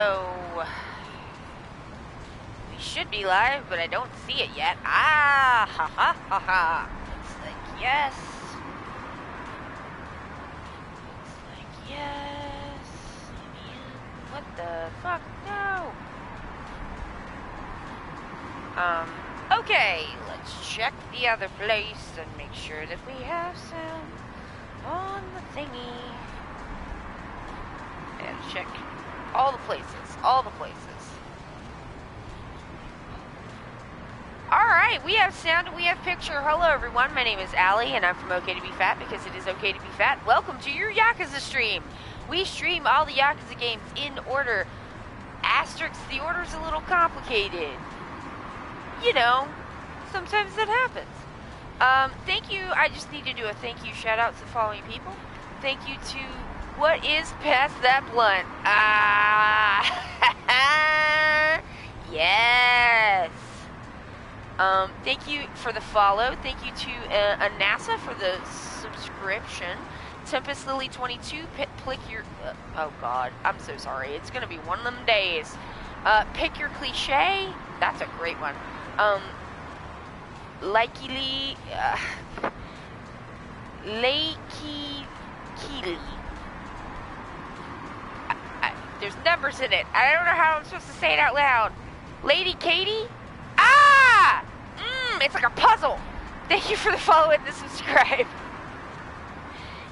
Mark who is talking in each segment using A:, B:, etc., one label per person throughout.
A: So, we should be live, but I don't see it yet. Ah, ha ha ha ha. Looks like yes. Looks like yes. What the fuck? No. Okay, let's check the other place and make sure that we have sound on the thingy. And check all the places, all the places. Alright, we have sound and we have picture. Hello everyone, my name is Allie and I'm from Ok2BeFat because it is okay to be fat. Welcome to your Yakuza stream. We stream all the Yakuza games in order. Asterisk, the order's a little complicated. You know, sometimes that happens. Thank you, I just need to do a thank you shout out to the following people. Thank you to What Is Past That Blunt? Yes. Thank you for the follow. Thank you to Anassa for the subscription. Tempest Lily 22, pick your, oh god, I'm so sorry. It's gonna be one of them days. Pick your cliche. That's a great one. Likely, Lakey Keely. There's numbers in it. I don't know how I'm supposed to say it out loud. Lady Katie? Ah! It's like a puzzle. Thank you for the follow and the subscribe.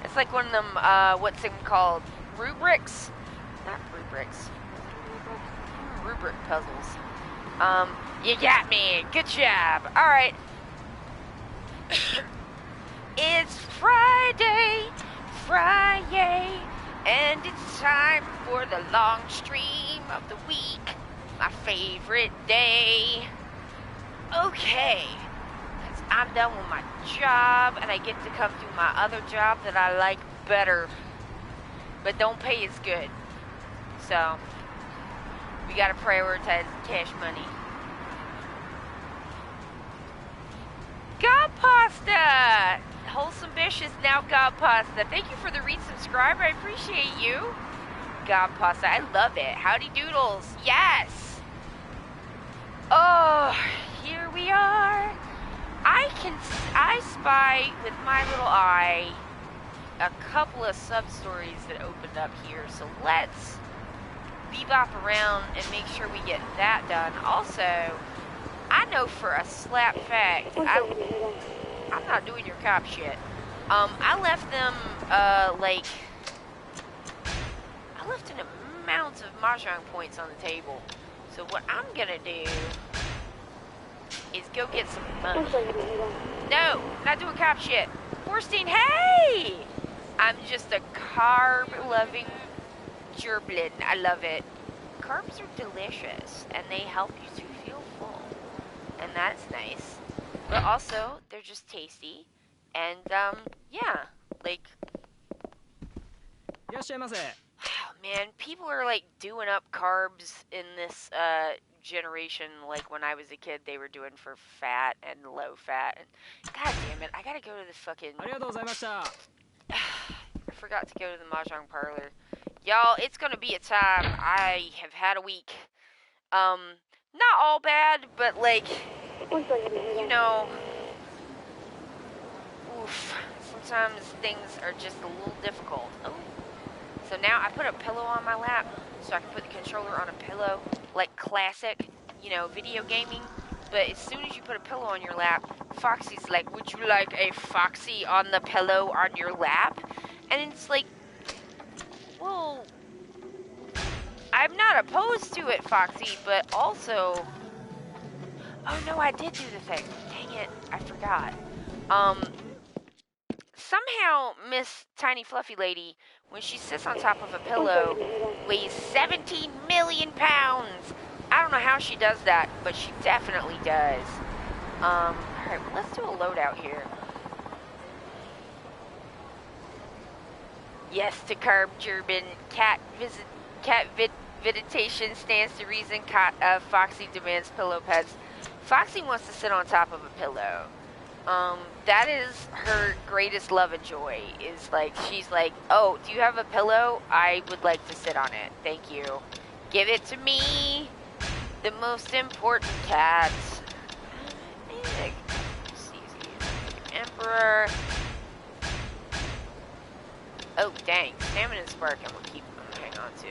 A: It's like one of them, what's it called? Rubrics? Not rubrics. Rubric puzzles. You got me. Good job. Alright. It's Friday, and it's time for the long stream of the week. My favorite day. Okay. 'Cause I'm done with my job, and I get to come do my other job that I like better, but don't pay as good. So, we gotta prioritize cash money. God Pasta! Wholesome Bish is now God Pasta. Thank you for the resubscribe. I appreciate you. God Pasta. I love it. Howdy Doodles. Yes! Oh, here we are. I spy with my little eye a couple of sub-stories that opened up here. So let's bebop around and make sure we get that done. Also, I know for a slap fact, I'm not doing your cop shit. I left them, I left an amount of mahjong points on the table. So what I'm gonna do is go get some money. No, not doing cop shit. Horstein, hey! I'm just a carb-loving gerblin. I love it. Carbs are delicious, and they help you to feel full. And that's nice. But also, they're just tasty. And, yeah. Like... Oh, man, people are, like, doing up carbs in this, generation. Like, when I was a kid, they were doing for fat and low fat. And, god damn it, I gotta go to the fucking... I forgot to go to the mahjong parlor. Y'all, it's gonna be a time. I have had a week. Not all bad, but, like... You know, oof, sometimes things are just a little difficult. Oh. So now I put a pillow on my lap so I can put the controller on a pillow, like classic, you know, video gaming. But as soon as you put a pillow on your lap, Foxy's like, would you like a Foxy on the pillow on your lap? And it's like, well, I'm not opposed to it, Foxy, but also... Oh no, I did do the thing. Dang it, I forgot. Somehow Miss Tiny Fluffy Lady, when she sits on top of a pillow, weighs 17 million pounds. I don't know how she does that, but she definitely does. Alright, well, let's do a loadout here. Yes to carb gerbil. Cat visitation stands to reason. Foxy demands pillow pets. Foxy wants to sit on top of a pillow. That is her greatest love and joy, is like, she's like, oh, do you have a pillow? I would like to sit on it. Thank you. Give it to me. The most important cat. Emperor. Oh, dang. Stamina and Spark, I'm gonna hang on to.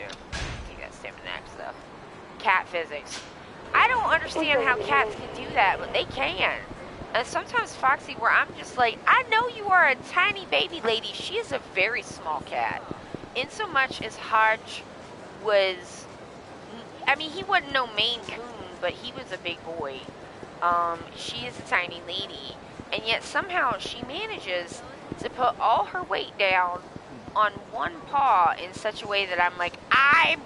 A: Take that Stamina X, though. Cat physics. I don't understand how cats can do that, but they can. And sometimes Foxy, where I'm just like, I know you are a tiny baby lady. She is a very small cat. In so much as Hodge was, I mean, he wasn't no Maine Coon, but he was a big boy. She is a tiny lady. And yet somehow she manages to put all her weight down on one paw in such a way that I'm like, I'm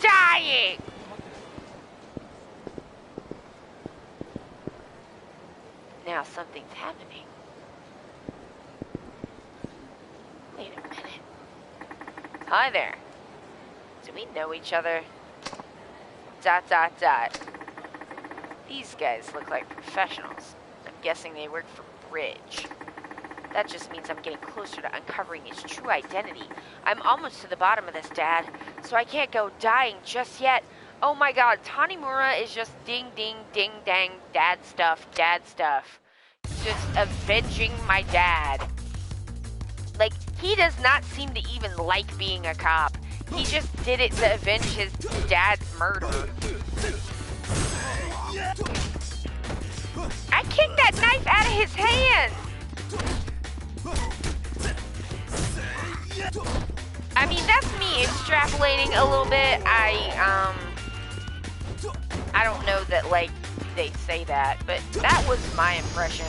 A: dying! Now something's happening. Wait a minute. Hi there. Do we know each other? ... These guys look like professionals. I'm guessing they work for Bridge. That just means I'm getting closer to uncovering his true identity. I'm almost to the bottom of this, Dad, so I can't go dying just yet. Oh my god, Tanimura is just ding, ding, ding, dang, dad stuff. Just avenging my dad. Like, he does not seem to even like being a cop. He just did it to avenge his dad's murder. I kicked that knife out of his hand! I mean, that's me extrapolating a little bit. I don't know that, like, they say that, but that was my impression.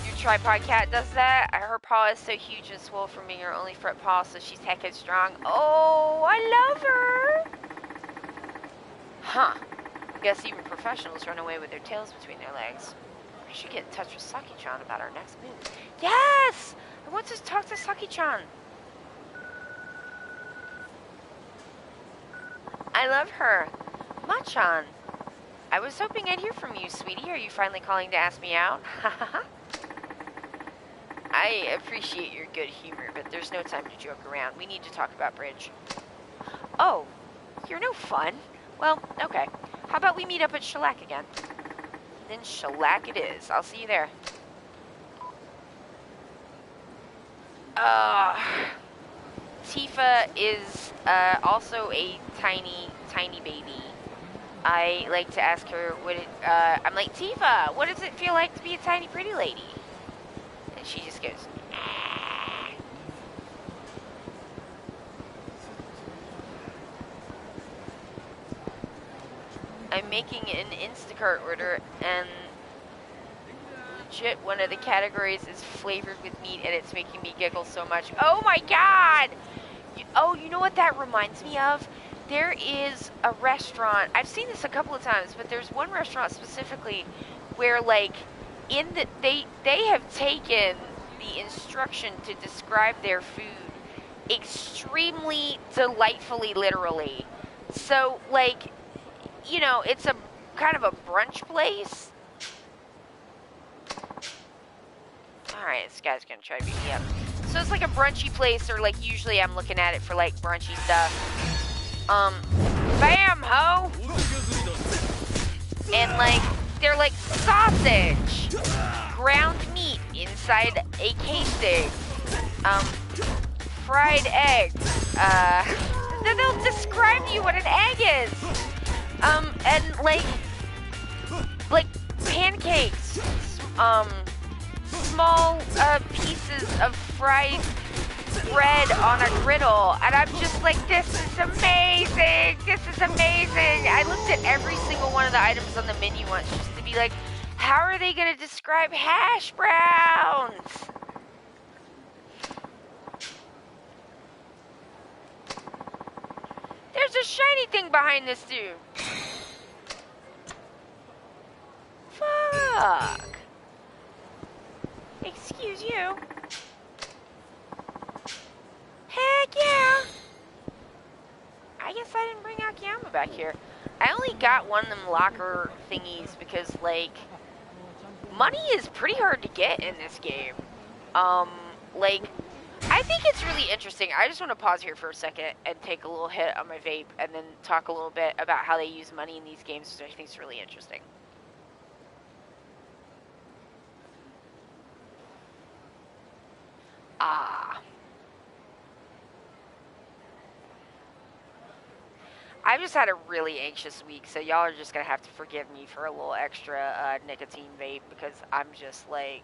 A: Your tripod cat does that? Her paw is so huge and swole from being her only front paw, so she's heckin' strong. Oh, I love her! Huh. Guess even professionals run away with their tails between their legs. I should get in touch with Saki-chan about our next move. Yes! I want to talk to Saki-chan. I love her. Ma-chan. I was hoping I'd hear from you, sweetie. Are you finally calling to ask me out? I appreciate your good humor, but there's no time to joke around. We need to talk about Bridge. Oh, you're no fun. Well, okay. How about we meet up at Shellac again? Then Shellac it is. I'll see you there. Tifa is also a tiny baby. I like to ask her what it, I'm like, Tifa, what does it feel like to be a tiny pretty lady? And she just goes, ah. I'm making an Instacart order, and legit one of the categories is flavored with meat, and it's making me giggle so much. Oh my god! Oh, you know what that reminds me of? There is a restaurant, I've seen this a couple of times, but there's one restaurant specifically where, like, they have taken the instruction to describe their food extremely delightfully literally. So, like, you know, it's a kind of a brunch place. Alright, this guy's gonna try to beat me up. So it's like a brunchy place, or like usually I'm looking at it for like brunchy stuff. Bam, ho! And like, they're like sausage, ground meat inside a casing, fried eggs, then they'll describe to you what an egg is, and like pancakes, small pieces of fried bread on a griddle, and I'm just like, this is amazing, this is amazing. I looked at every single one of the items on the menu once just to be like, how are they going to describe hash browns? There's a shiny thing behind this dude. Fuck. Excuse you. Heck yeah! I guess I didn't bring Akiyama back here. I only got one of them locker thingies because, like, money is pretty hard to get in this game. Like, I I think it's really interesting. I just want to pause here for a second and take a little hit on my vape and then talk a little bit about how they use money in these games, which I think is really interesting. I've just had a really anxious week, so y'all are just gonna have to forgive me for a little extra nicotine vape because I'm just like,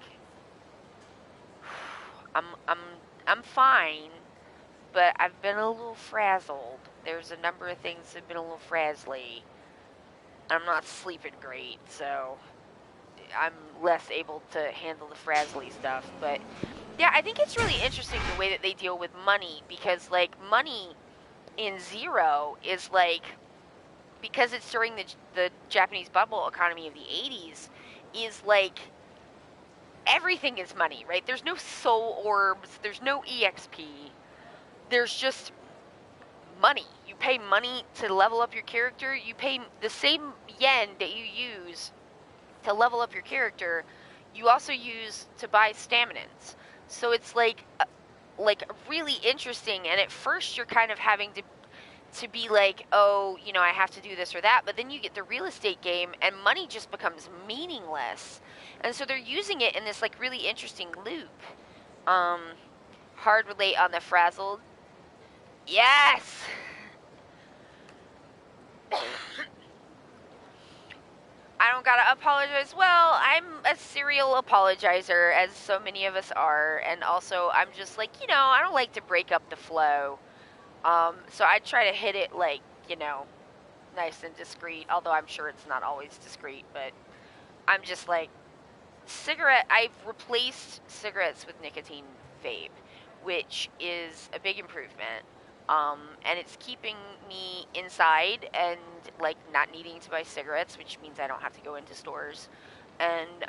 A: I'm fine, but I've been a little frazzled. There's a number of things that have been a little frazzly. I'm not sleeping great, so I'm less able to handle the frazzly stuff. But yeah, I think it's really interesting the way that they deal with money because, like, money in Zero is like, because it's during the Japanese bubble economy of the 80s, is like everything is money, right? There's no soul orbs, there's no EXP, there's just money. You pay money to level up your character, you pay the same yen that you use to level up your character, you also use to buy staminans. So it's like really interesting, and at first you're kind of having to be like, oh, you know, I have to do this or that, but then you get the real estate game and money just becomes meaningless. And so they're using it in this like really interesting loop. Hard relate on the frazzled. Yes. I don't gotta apologize. Well, I'm a serial apologizer, as so many of us are, and also I'm just like, you know, I don't like to break up the flow. So I try to hit it like, you know, nice and discreet, although I'm sure it's not always discreet, but I'm just like, I've replaced cigarettes with nicotine vape, which is a big improvement. And it's keeping me inside and like not needing to buy cigarettes, which means I don't have to go into stores. And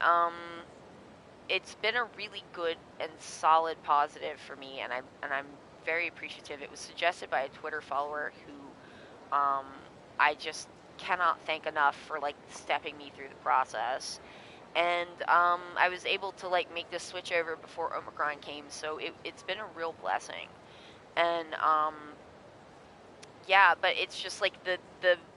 A: it's been a really good and solid positive for me, and I'm very appreciative. It was suggested by a Twitter follower who I just cannot thank enough for like stepping me through the process. And I was able to like make this switch over before Omicron came, so it's been a real blessing. And yeah, but it's just like the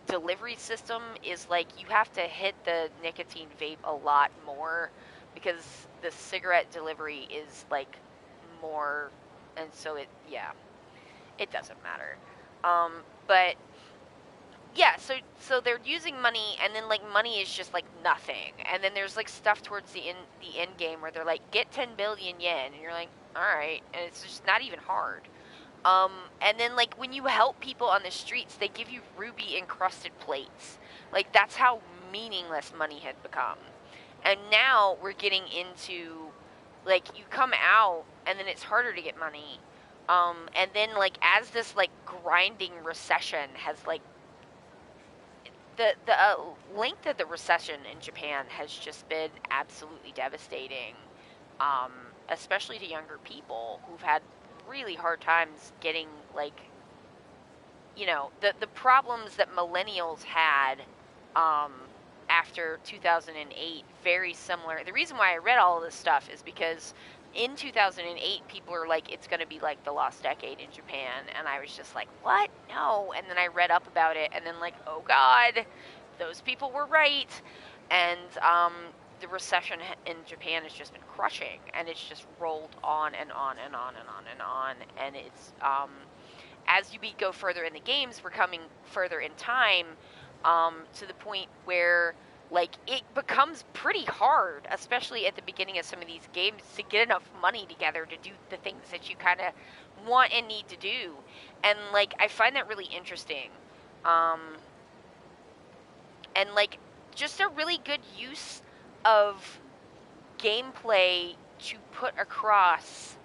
A: delivery system is like you have to hit the nicotine vape a lot more because the cigarette delivery is like more, and so it doesn't matter. But yeah, so they're using money, and then like money is just like nothing, and then there's like stuff towards the end game where they're like, get 10 billion yen, and you're like, all right, and it's just not even hard. And then like when you help people on the streets, they give you ruby encrusted plates. Like that's how meaningless money had become. And now we're getting into like you come out and then it's harder to get money. And then like as this like grinding recession has like the length of the recession in Japan has just been absolutely devastating, especially to younger people who've had really hard times getting like, you know, the problems that millennials had after 2008, very similar. The reason why I read all of this stuff is because in 2008 people are like, it's going to be like the lost decade in Japan, and I was just like, what? No. And then I read up about it, and then like, oh god, those people were right. And the recession in Japan has just been crushing, and it's just rolled on and on and on and on and on. And it's as we go further in the games, we're coming further in time to the point where like it becomes pretty hard, especially at the beginning of some of these games, to get enough money together to do the things that you kind of want and need to do. And like I find that really interesting, and like just a really good use of gameplay to put across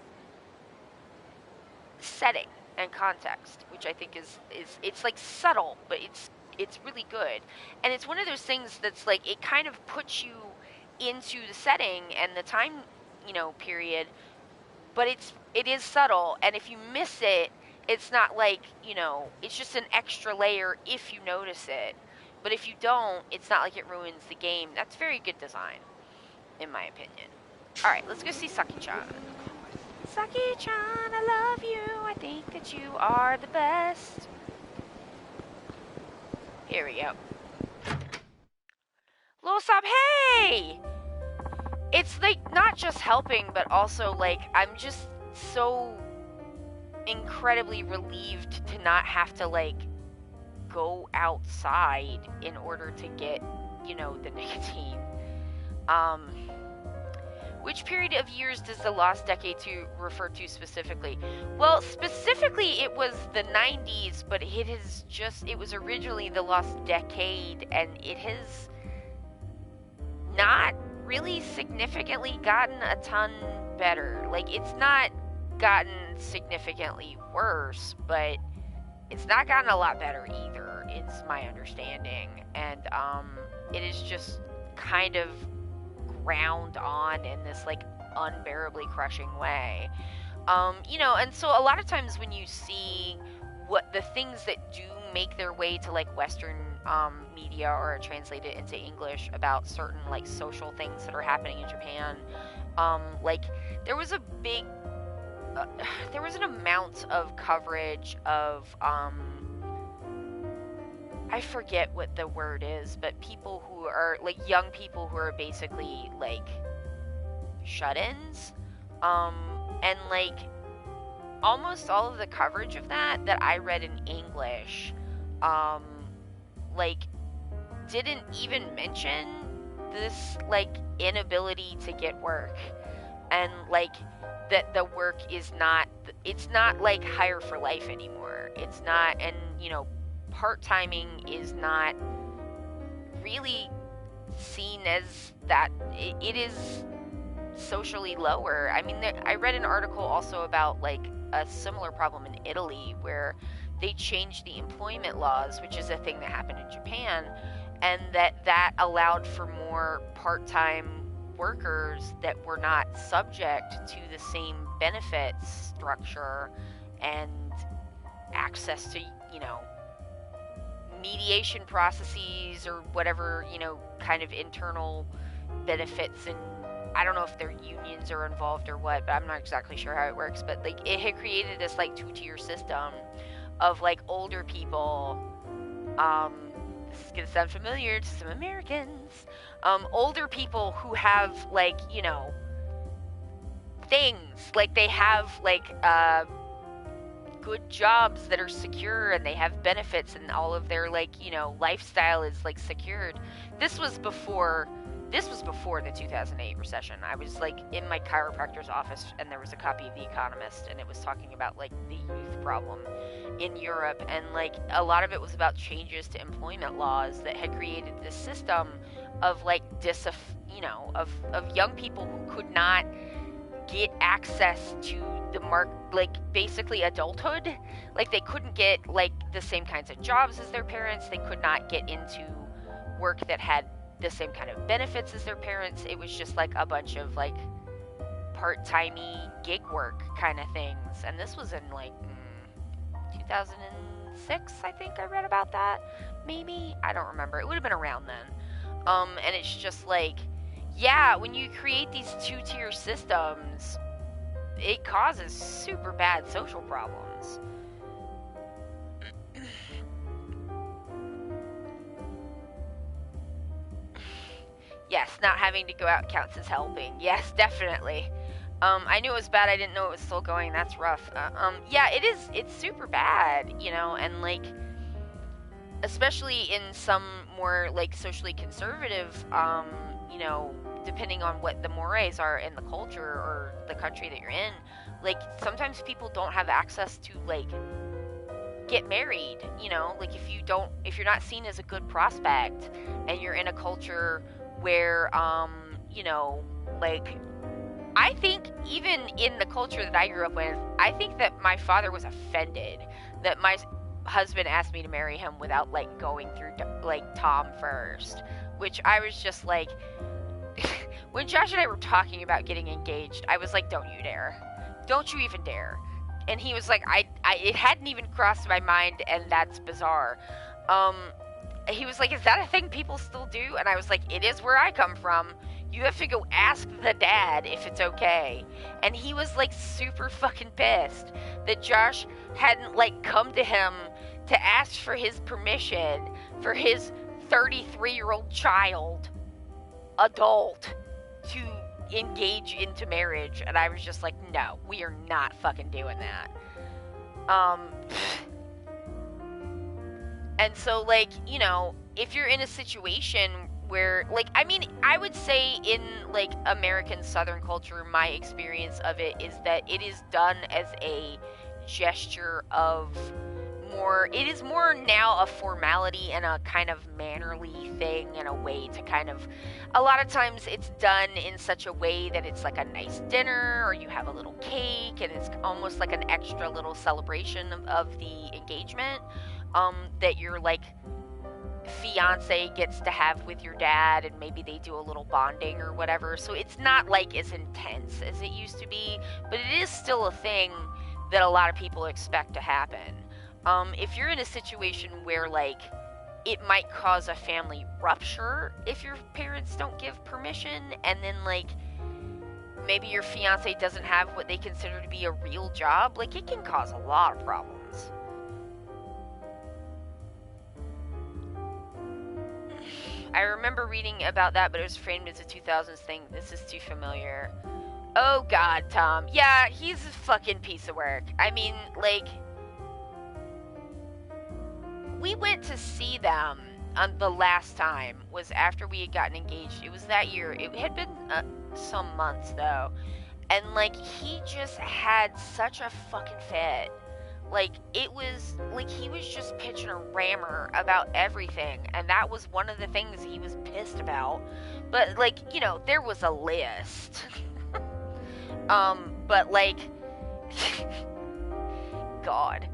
A: setting and context, which I think is it's like subtle, but it's really good. And it's one of those things that's like it kind of puts you into the setting and the time, you know, period, but it is subtle, and if you miss it, it's not like, you know, it's just an extra layer if you notice it. But if you don't, it's not like it ruins the game. That's very good design, in my opinion. Alright, let's go see Saki-chan. Saki-chan, I love you. I think that you are the best. Here we go. Losop, hey! It's like not just helping, but also like I'm just so incredibly relieved to not have to like go outside in order to get, you know, the nicotine. Which period of years does the lost decade to refer to specifically? Well, specifically it was the 90s, but it was originally the lost decade, and it has not really significantly gotten a ton better. Like, it's not gotten significantly worse, but it's not gotten a lot better either, it's my understanding. And it is just kind of ground on in this like unbearably crushing way. You know, and so a lot of times when you see what the things that do make their way to like Western media or are translated into English about certain like social things that are happening in Japan, like there was an amount of coverage of I forget what the word is, but people who are like young people who are basically like shut-ins, and like almost all of the coverage of that I read in English, like didn't even mention this like inability to get work, and like that the work is not, it's not like hire for life anymore. It's not, and you know, part-timing is not really seen as that. It is socially lower. I mean, I read an article also about like a similar problem in Italy where they changed the employment laws, which is a thing that happened in Japan, and that allowed for more part-time workers that were not subject to the same benefits structure and access to, you know, mediation processes or whatever, you know, kind of internal benefits. And I don't know if their unions are involved or what, but I'm not exactly sure how it works. But like it had created this like two-tier system of like older people, this is gonna sound familiar to some Americans, older people who have like, you know, things like they have like good jobs that are secure, and they have benefits, and all of their like, you know, lifestyle is like secured. This was before the 2008 recession. I was like in my chiropractor's office, and there was a copy of The Economist, and it was talking about like the youth problem in Europe, and like a lot of it was about changes to employment laws that had created this system of like you know, of young people who could not get access to the like basically adulthood. Like they couldn't get like the same kinds of jobs as their parents. They could not get into work that had the same kind of benefits as their parents. It was just like a bunch of like part-timey gig work kind of things. And this was in like 2006, I think I read about that. Maybe, I don't remember. It would have been around then. And it's just like, yeah, when you create these two-tier systems, it causes super bad social problems. Yes, not having to go out counts as helping. Yes, definitely. I knew it was bad. I didn't know it was still going. That's rough. Yeah, it is. It's super bad, you know, and like, especially in some more like socially conservative, you know, depending on what the mores are in the culture or the country that you're in, like sometimes people don't have access to like get married, you know, like if you're not seen as a good prospect, and you're in a culture where, you know, like, I think even in the culture that I grew up with, I think that my father was offended that my husband asked me to marry him without like going through like Tom first, which I was just like, when Josh and I were talking about getting engaged, I was like, don't you dare. Don't you even dare. And he was like, it hadn't even crossed my mind, and that's bizarre. He was like, is that a thing people still do? And I was like, it is where I come from. You have to go ask the dad if it's okay. And he was like super fucking pissed that Josh hadn't like come to him to ask for his permission for his 33-year-old child, adult, to engage into marriage. And I was just like, no, we are not fucking doing that. And so, like, you know, if you're in a situation where, like, I mean, I would say in, like, American Southern culture, my experience of it is that it is done as a gesture of more, it is more now a formality and a kind of mannerly thing and a way to kind of, a lot of times it's done in such a way that it's like a nice dinner or you have a little cake and it's almost like an extra little celebration of the engagement. That your, like, fiance gets to have with your dad, and maybe they do a little bonding or whatever. So it's not, like, as intense as it used to be, but it is still a thing that a lot of people expect to happen. If you're in a situation where, like, it might cause a family rupture if your parents don't give permission, and then, like, maybe your fiance doesn't have what they consider to be a real job, like, it can cause a lot of problems. I remember reading about that, but it was framed as a 2000s thing. This is too familiar. Oh god, Tom. Yeah, he's a fucking piece of work. I mean, like, we went to see them on the last time was after we had gotten engaged. It was that year. It had been some months, though. And, like, he just had such a fucking fit. Like, it was, like, he was just pitching a rammer about everything, and that was one of the things he was pissed about. But, like, you know, there was a list. But, like, God.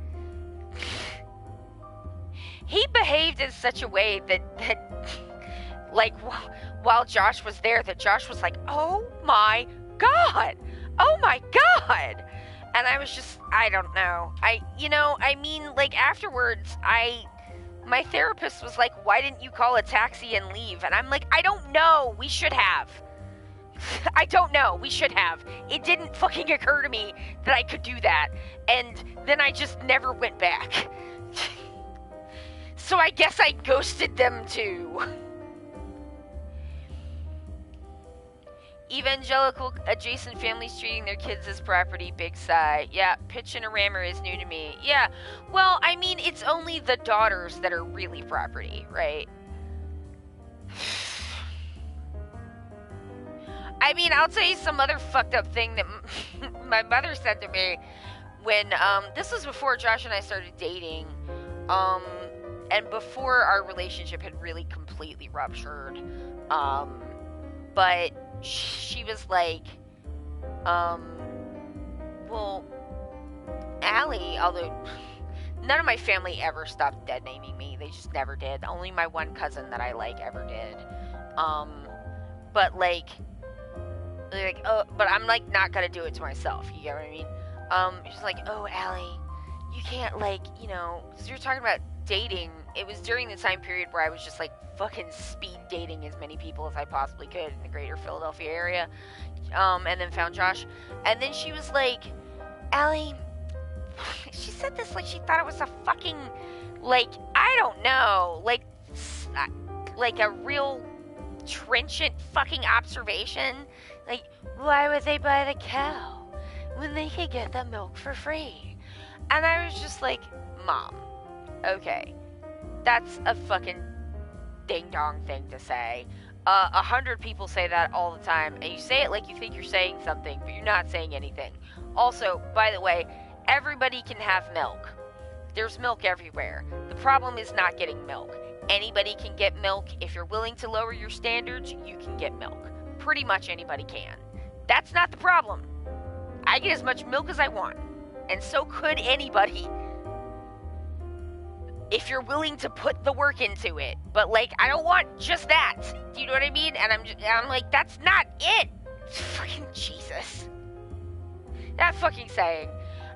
A: He behaved in such a way that like, while Josh was there, that Josh was like, oh my God! Oh my God! And I was just, I don't know. I mean, like, afterwards, my therapist was like, why didn't you call a taxi and leave? And I'm like, I don't know. We should have. I don't know. We should have. It didn't fucking occur to me that I could do that. And then I just never went back. So I guess I ghosted them too. Evangelical adjacent families treating their kids as property, big sigh. Yeah, pitching a rammer is new to me. Yeah, well, I mean, it's only the daughters that are really property, right? I mean, I'll tell you some other fucked up thing that my mother said to me when, this was before Josh and I started dating, and before our relationship had really completely ruptured, but she was like, well, Allie, although none of my family ever stopped dead naming me, they just never did, only my one cousin that I like ever did, but like, oh, but I'm like not gonna do it to myself, you get what I mean? She's like, oh, Allie, you can't, like, you know, because you're talking about dating. It was during the time period where I was just like fucking speed dating as many people as I possibly could in the greater Philadelphia area, and then found Josh, and then she was like, Allie, she said this like she thought it was a fucking, like, I don't know, like a real trenchant fucking observation, like, why would they buy the cow when they could get the milk for free? And I was just like, Mom, okay, that's a fucking ding-dong thing to say. 100 people say that all the time, and you say it like you think you're saying something, but you're not saying anything. Also, by the way, everybody can have milk. There's milk everywhere. The problem is not getting milk. Anybody can get milk. If you're willing to lower your standards, you can get milk. Pretty much anybody can. That's not the problem. I get as much milk as I want, and so could anybody, if you're willing to put the work into it. But, like, I don't want just that. Do you know what I mean? And I'm like, that's not it. Fucking Jesus. That fucking saying.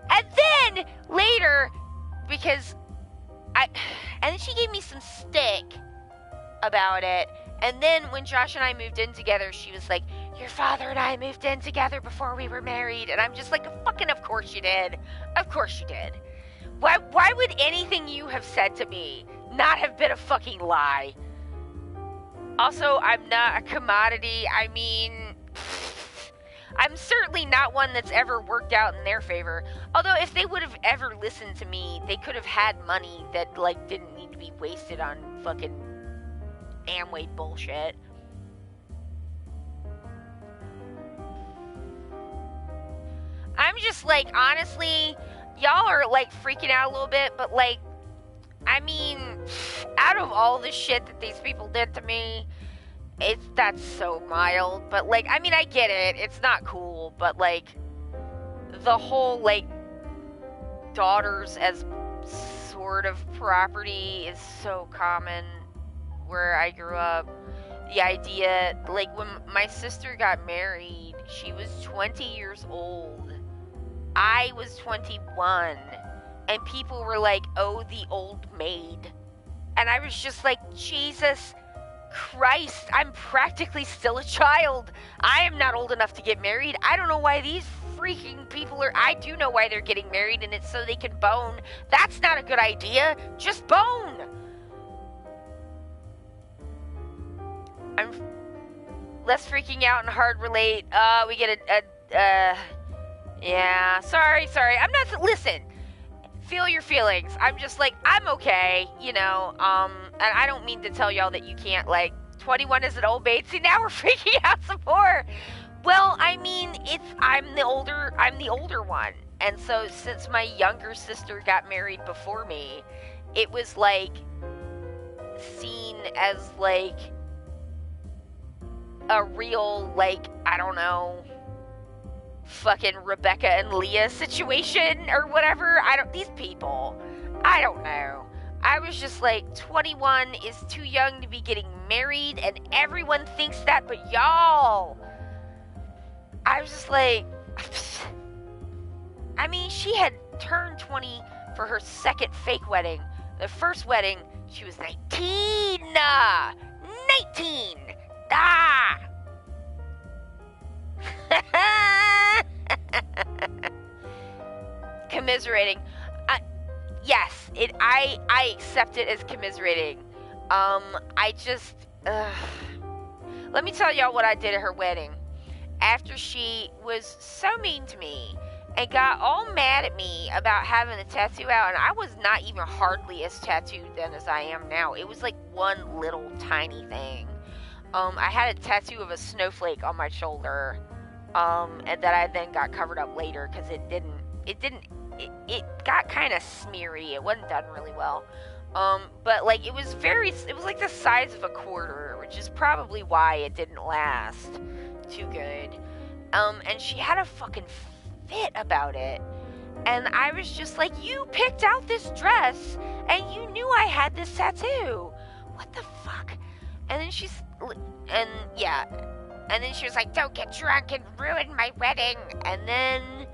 A: And then, later, because and then she gave me some stick about it, And then when Josh and I moved in together, she was like, your father and I moved in together before we were married. And I'm just like, fucking of course you did. Of course you did. Why would anything you have said to me not have been a fucking lie? Also, I'm not a commodity. I mean, I'm certainly not one that's ever worked out in their favor. Although, if they would have ever listened to me, they could have had money that, like, didn't need to be wasted on fucking Amway bullshit. I'm just, like, honestly, y'all are, like, freaking out a little bit, but, like, I mean, out of all the shit that these people did to me, that's so mild, but, like, I mean, I get it, it's not cool, but, like, the whole, like, daughters as sort of property is so common where I grew up. The idea, like, when my sister got married, she was 20 years old. I was 21, and people were like, oh, the old maid. And I was just like, Jesus Christ, I'm practically still a child. I am not old enough to get married. I don't know why these freaking people are... I do know why they're getting married, and it's so they can bone. That's not a good idea. Just bone. I'm less freaking out and hard relate. We get yeah, sorry. I'm not... Listen, feel your feelings. I'm just like, I'm okay, you know, and I don't mean to tell y'all that you can't, like, 21 is an old maid. See, now we're freaking out some more. Well, I mean, I'm the older one. And so, since my younger sister got married before me, it was, like, seen as, like, a real, like, I don't know, fucking Rebecca and Leah situation or whatever. These people, I don't know. I was just like, 21 is too young to be getting married, and everyone thinks that but y'all. I was just like, I mean, she had turned 20 for her second fake wedding. The first wedding, she was 19. 19. Ah! Commiserating. Yes, I accept it as commiserating. I just... Let me tell y'all what I did at her wedding. After she was so mean to me and got all mad at me about having a tattoo out, and I was not even hardly as tattooed then as I am now. It was like one little tiny thing. I had a tattoo of a snowflake on my shoulder, and that I then got covered up later because it got kind of smeary. It wasn't done really well. But like, it was like the size of a quarter, which is probably why it didn't last too good. And she had a fucking fit about it. And I was just like, you picked out this dress, and you knew I had this tattoo. What the fuck? And then and then she was like, don't get drunk and ruin my wedding. And then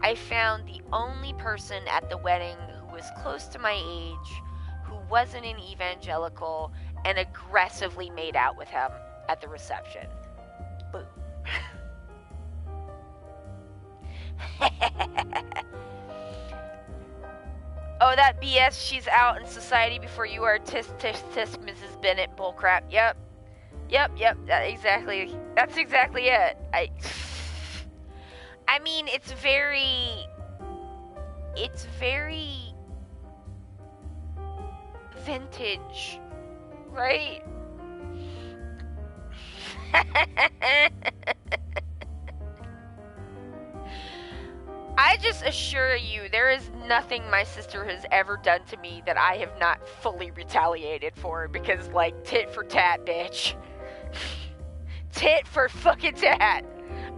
A: I found the only person at the wedding who was close to my age, who wasn't an evangelical, and aggressively made out with him at the reception. Boom. Oh, that BS, she's out in society before you are. Tisk, tisk, tisk, Mrs. Bennett, bullcrap. Yep, that's exactly it. I mean, it's very vintage, right? I just assure you, there is nothing my sister has ever done to me that I have not fully retaliated for, because, like, tit for tat, bitch. Tit for fucking tat.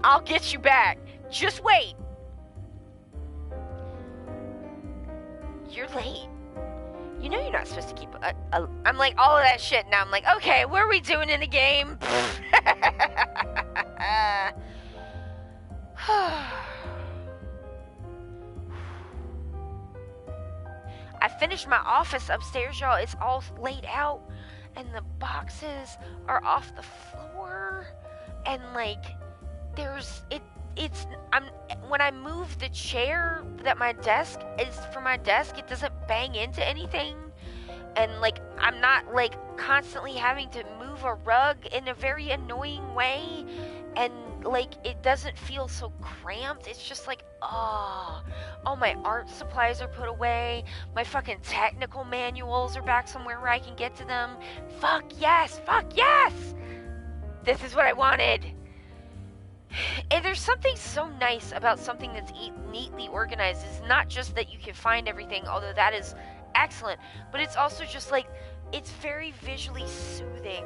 A: I'll get you back. Just wait. You're late. You know you're not supposed to keep I'm like, all of that shit, now I'm like, okay, what are we doing in the game? I finished my office upstairs, y'all. It's all laid out. and the boxes are off the floor, and like when I move the chair that my desk is for my desk, it doesn't bang into anything, and like I'm not like constantly having to move a rug in a very annoying way, and like it doesn't feel so cramped. It's just like, oh, all my art supplies are put away, my fucking technical manuals are back somewhere where I can get to them. Fuck yes, this is what I wanted. And there's something so nice about something that's neatly organized. It's not just that you can find everything, although that is excellent, but it's also just like, it's very visually soothing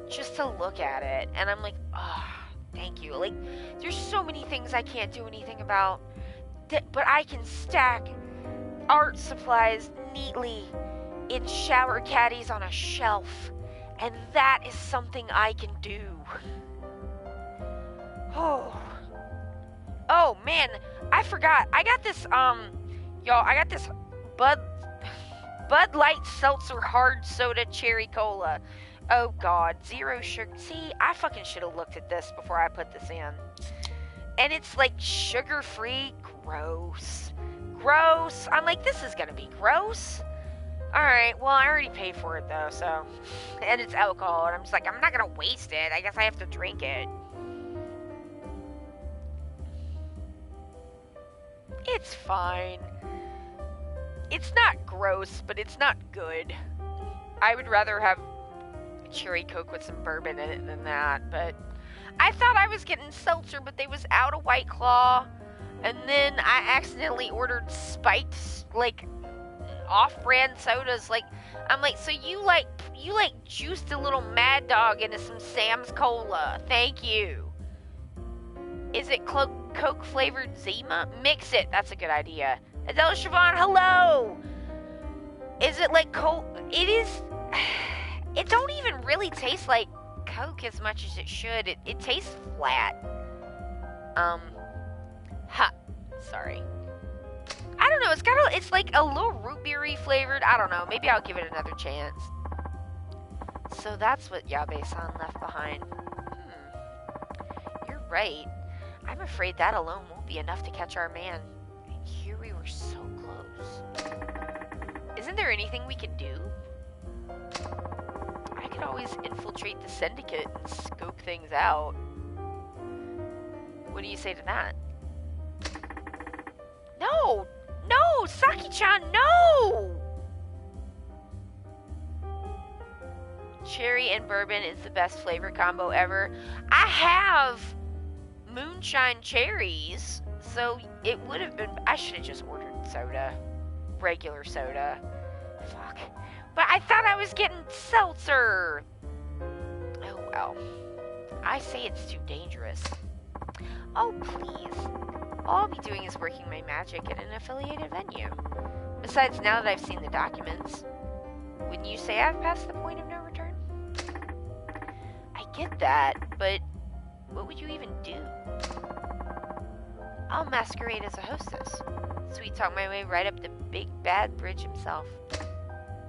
A: just to look at it. And I'm like, oh, thank you. Like, there's so many things I can't do anything about, but I can stack art supplies neatly in shower caddies on a shelf, and that is something I can do. Oh man, I forgot. I got this y'all, I got this Bud Light Seltzer Hard Soda Cherry Cola. Oh god, 0 sugar. See, I fucking should have looked at this before I put this in. And it's like sugar-free. Gross. I'm like, this is gonna be gross. Alright, well, I already paid for it though, so. And it's alcohol, and I'm just like, I'm not gonna waste it. I guess I have to drink it. It's fine. It's not gross, but it's not good. I would rather have cherry Coke with some bourbon in it than that, but I thought I was getting seltzer, but they was out of White Claw, and then I accidentally ordered spiked, like, off-brand sodas. Like, I'm like, so you juiced a little Mad Dog into some Sam's Cola. Thank you. Is it Coke flavored Zima? Mix it. That's a good idea. Adele Siobhan, hello. Is it like Coke? It is. It don't even really taste like Coke as much as it should. It tastes flat. Sorry. I don't know. It's like a little root beery flavored. I don't know. Maybe I'll give it another chance. So that's what Yabe-san left behind. You're right. I'm afraid that alone won't be enough to catch our man. And here we were so close. Isn't there anything we can do? I could always infiltrate the syndicate and scope things out. What do you say to that? No! No! Saki-chan, no! Cherry and bourbon is the best flavor combo ever. I have moonshine cherries, so it would have been. I should have just ordered soda, regular soda. Fuck. But I thought I was getting seltzer. Oh well. I say it's too dangerous. Oh please. All I'll be doing is working my magic at an affiliated venue. Besides, now that I've seen the documents, wouldn't you say I've passed the point of no return? I get that, but what would you even do? I'll masquerade as a hostess. Sweet talk my way right up the big bad bridge himself.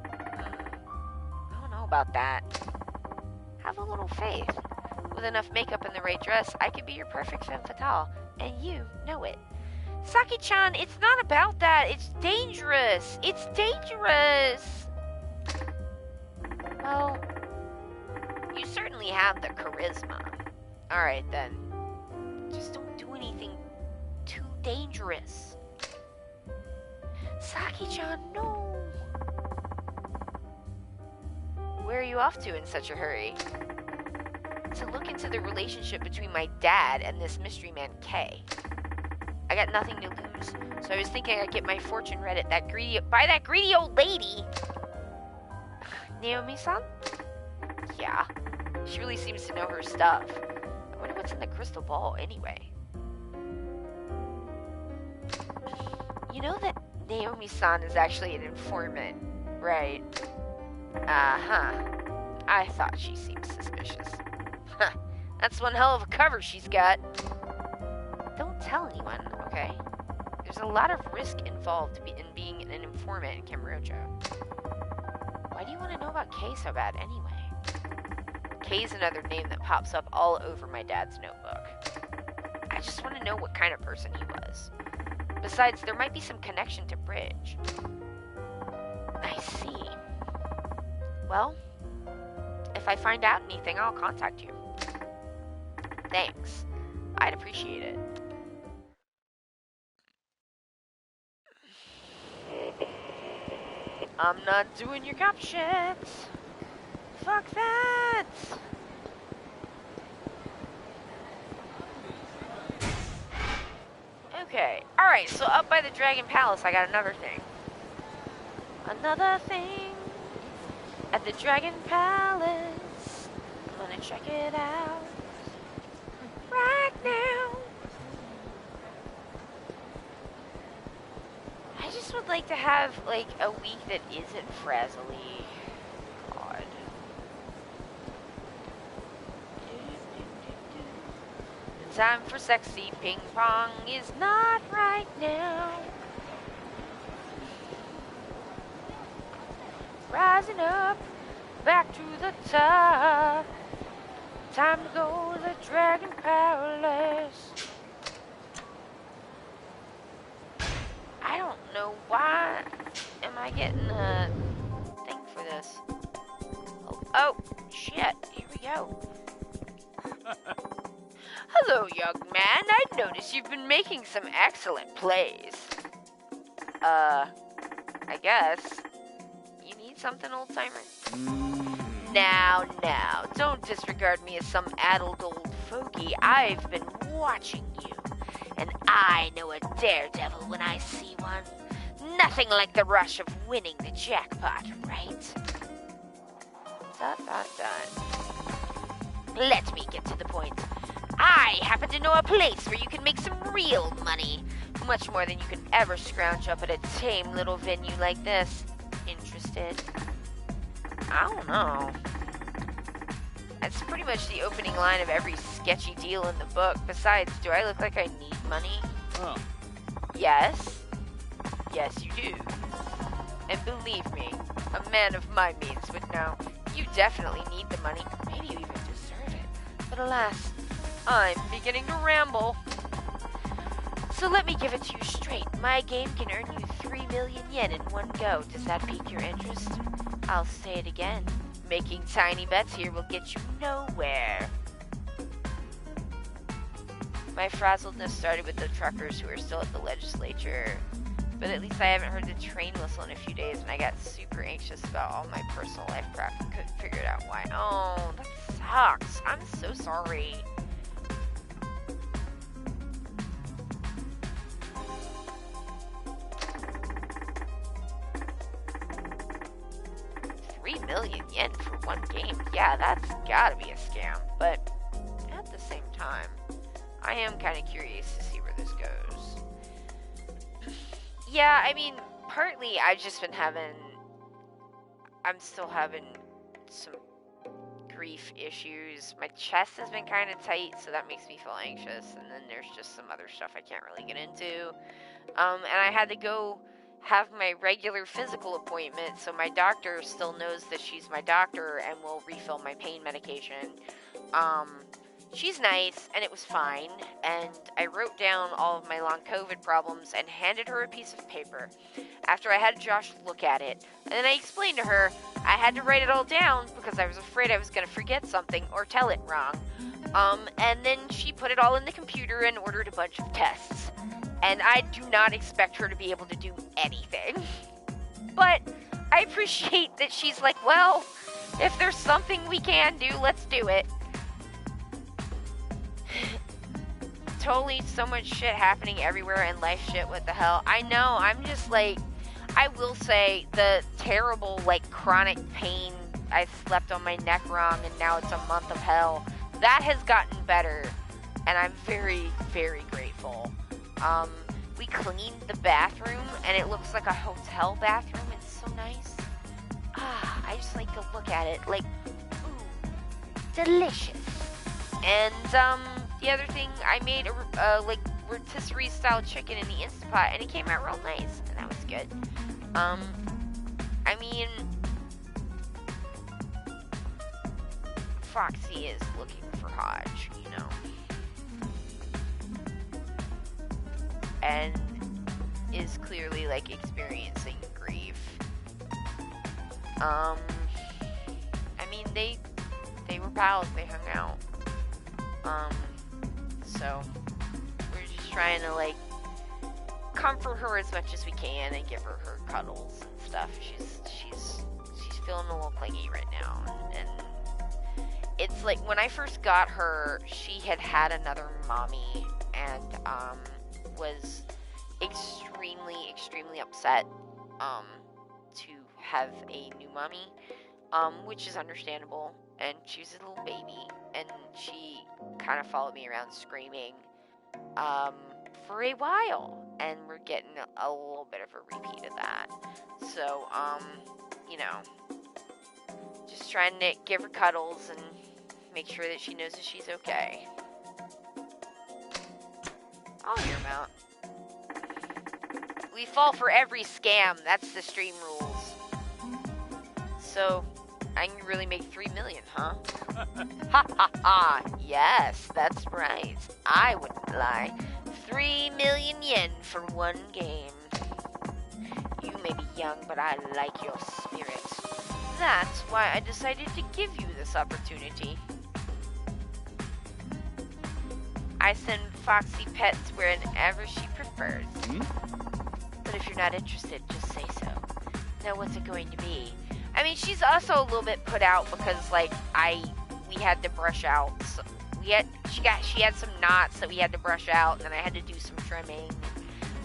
A: I don't know about that. Have a little faith. With enough makeup and the right dress, I could be your perfect femme fatale, and you know it. Saki-chan, it's not about that. It's dangerous. It's dangerous. Well, you certainly have the charisma. Alright then. Just don't do anything too dangerous. Saki-chan, no. Where are you off to in such a hurry? To look into the relationship between my dad and this mystery man, K. I got nothing to lose, so I was thinking I'd get my fortune read by that greedy old lady. Naomi-san? Yeah, she really seems to know her stuff. I wonder what's in the crystal ball anyway. You know that Naomi-san is actually an informant, right? Uh-huh. I thought she seemed suspicious. Huh, that's one hell of a cover she's got. Don't tell anyone, okay? There's a lot of risk involved in being an informant in Kamurocho. Why do you want to know about Kay so bad anyway? Kay's another name that pops up all over my dad's notebook. I just want to know what kind of person he was. Besides, there might be some connection to Bridge. I see. Well, if I find out anything, I'll contact you. Thanks. I'd appreciate it. I'm not doing your cop shit. Fuck that. Okay. Alright, so up by the Dragon Palace, I got another thing. Another thing at the Dragon Palace. I'm gonna check it out right now. I just would like to have, like, a week that isn't frazzly. God. The time for sexy ping pong is not right now. Rising up, back to the top. Time to go to the Dragon Palace. I don't know why am I getting a thing for this. Oh, shit. Here we go. Hello, young man. I notice you've been making some excellent plays. I guess. You need something, old-timer? Now, don't disregard me as some addled old fogey. I've been watching you, and I know a daredevil when I see one. Nothing like the rush of winning the jackpot, right? ... Let me get to the point. I happen to know a place where you can make some real money. Much more than you could ever scrounge up at a tame little venue like this. Interested? I don't know. That's pretty much the opening line of every sketchy deal in the book. Besides, do I look like I need money?
B: Oh.
A: Yes. Yes, you do. And believe me, a man of my means would know. You definitely need the money. Maybe you even deserve it. But alas, I'm beginning to ramble. So let me give it to you straight. My game can earn you 3 million yen in one go. Does that pique your interest? I'll say it again. Making tiny bets here will get you nowhere. My frazzledness started with the truckers who are still at the legislature. But at least I haven't heard the train whistle in a few days, and I got super anxious about all my personal life crap and couldn't figure it out why. Oh, that sucks. I'm so sorry. $3 million yen for one game. Yeah, that's gotta be a scam. But at the same time, I am kind of curious to see where this goes. Yeah, I mean, partly I've just been I'm still having some grief issues. My chest has been kind of tight, so that makes me feel anxious. And then there's just some other stuff I can't really get into. And I had to go have my regular physical appointment, so my doctor still knows that she's my doctor and will refill my pain medication. She's nice, and it was fine, and I wrote down all of my long COVID problems and handed her a piece of paper after I had Josh look at it. And then I explained to her I had to write it all down because I was afraid I was going to forget something or tell it wrong. And then she put it all in the computer and ordered a bunch of tests. And I do not expect her to be able to do anything. But I appreciate that she's like, well, if there's something we can do, let's do it. Totally so much shit happening everywhere and life shit, what the hell. I know, I'm just like, I will say the terrible, like, chronic pain, I slept on my neck wrong and now it's a month of hell. That has gotten better and I'm very, very grateful. We cleaned the bathroom and it looks like a hotel bathroom. It's so nice. I just like to look at it, like, ooh, delicious. And, the other thing, I made a like, rotisserie-style chicken in the Instant Pot, and it came out real nice, and that was good. I mean, Foxy is looking for Hodge, you know. And is clearly, like, experiencing grief. I mean, they were pals, they hung out. So we're just trying to, like, comfort her as much as we can and give her cuddles and stuff. She's feeling a little clingy right now, and it's like when I first got her, she had another mommy and was extremely upset to have a new mommy, which is understandable. And she was a little baby, and she kind of followed me around screaming for a while, and we're getting a little bit of a repeat of that. So, you know, just trying to give her cuddles and make sure that she knows that she's okay. I'll hear him out. We fall for every scam. That's the stream rules. So, I can really make 3 million, huh? Ha ha ha. Yes, that's right. I wouldn't lie. 3 million yen for one game. You may be young, but I like your spirit. That's why I decided to give you this opportunity. I send Foxy pets wherever she prefers. But if you're not interested, just say so. Now, what's it going to be? I mean, she's also a little bit put out because, like, we had to brush out. So she had some knots that we had to brush out, and then I had to do some trimming.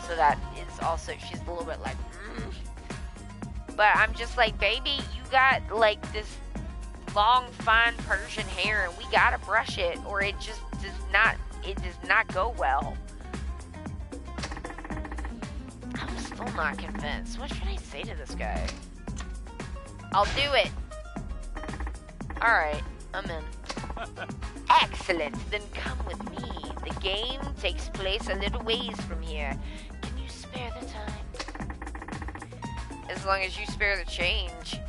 A: So that is also, she's a little bit like, But I'm just like, baby, you got, like, this long, fine Persian hair, and we gotta brush it, or it just does not go well. I'm still not convinced. What should I say to this guy? I'll do it. Alright, I'm in. Excellent, then come with me. The game takes place a little ways from here. Can you spare the time? As long as you spare the change.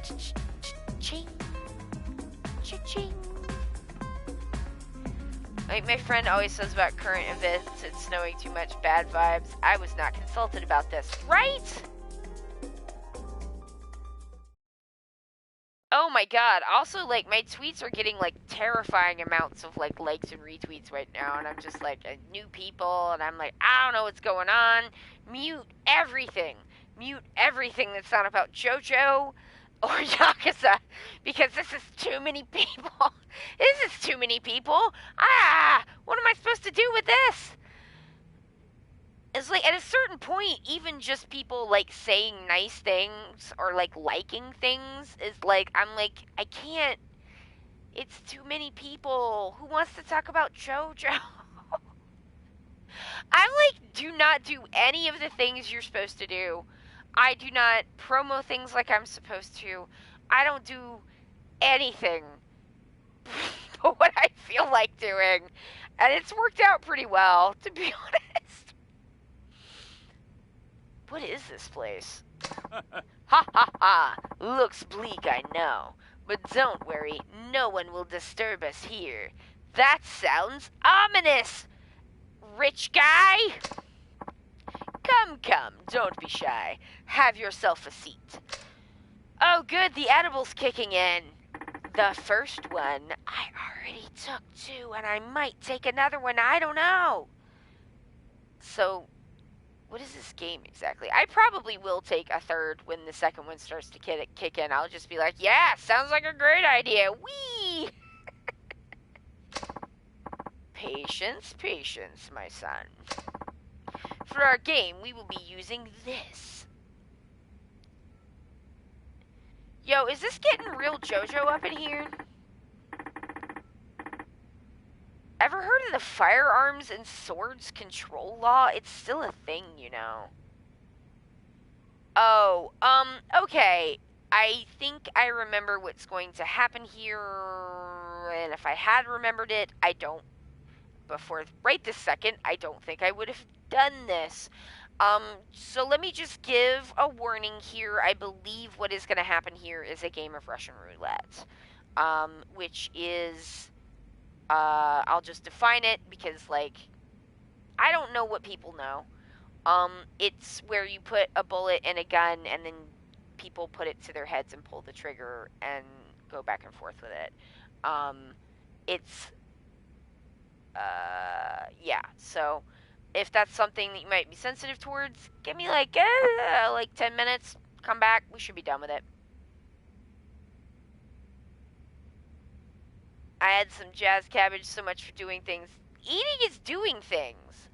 A: Ching. Cha-ching. Like my friend always says about current events, it's snowing too much, bad vibes. I was not consulted about this, right? Oh my god, also, like, my tweets are getting, like, terrifying amounts of, like, likes and retweets right now, and I'm just, like, new people, and I'm like, I don't know what's going on. Mute everything. Mute everything that's not about JoJo or Yakuza, because this is too many people. This is too many people. What am I supposed to do with this? It's like, at a certain point, even just people, like, saying nice things or, like, liking things is, like, I'm like, I can't. It's too many people. Who wants to talk about JoJo? I'm like, do not do any of the things you're supposed to do. I do not promo things like I'm supposed to. I don't do anything but what I feel like doing. And it's worked out pretty well, to be honest. What is this place? Ha ha ha! Looks bleak, I know. But don't worry, no one will disturb us here. That sounds ominous! Rich guy? Come, don't be shy. Have yourself a seat. Oh good, the edible's kicking in. The first one, I already took 2, and I might take another one, I don't know. So, what is this game exactly? I probably will take a third when the second one starts to kick in. I'll just be like, yeah, sounds like a great idea. Whee! Patience, my son. For our game, we will be using this. Yo, is this getting real JoJo up in here? Ever heard of the firearms and swords control law? It's still a thing, you know. Oh, okay. I think I remember what's going to happen here, and if I had remembered it, I don't. Before right this second, I don't think I would have done this. So let me just give a warning here. I believe what is going to happen here is a game of Russian roulette. which is, I'll just define it because, like, I don't know what people know. It's where you put a bullet in a gun and then people put it to their heads and pull the trigger and go back and forth with it. It's, yeah, so if that's something that you might be sensitive towards, give me like 10 minutes, come back, we should be done with it. I had some jazz cabbage, so much for doing things. Eating is doing things.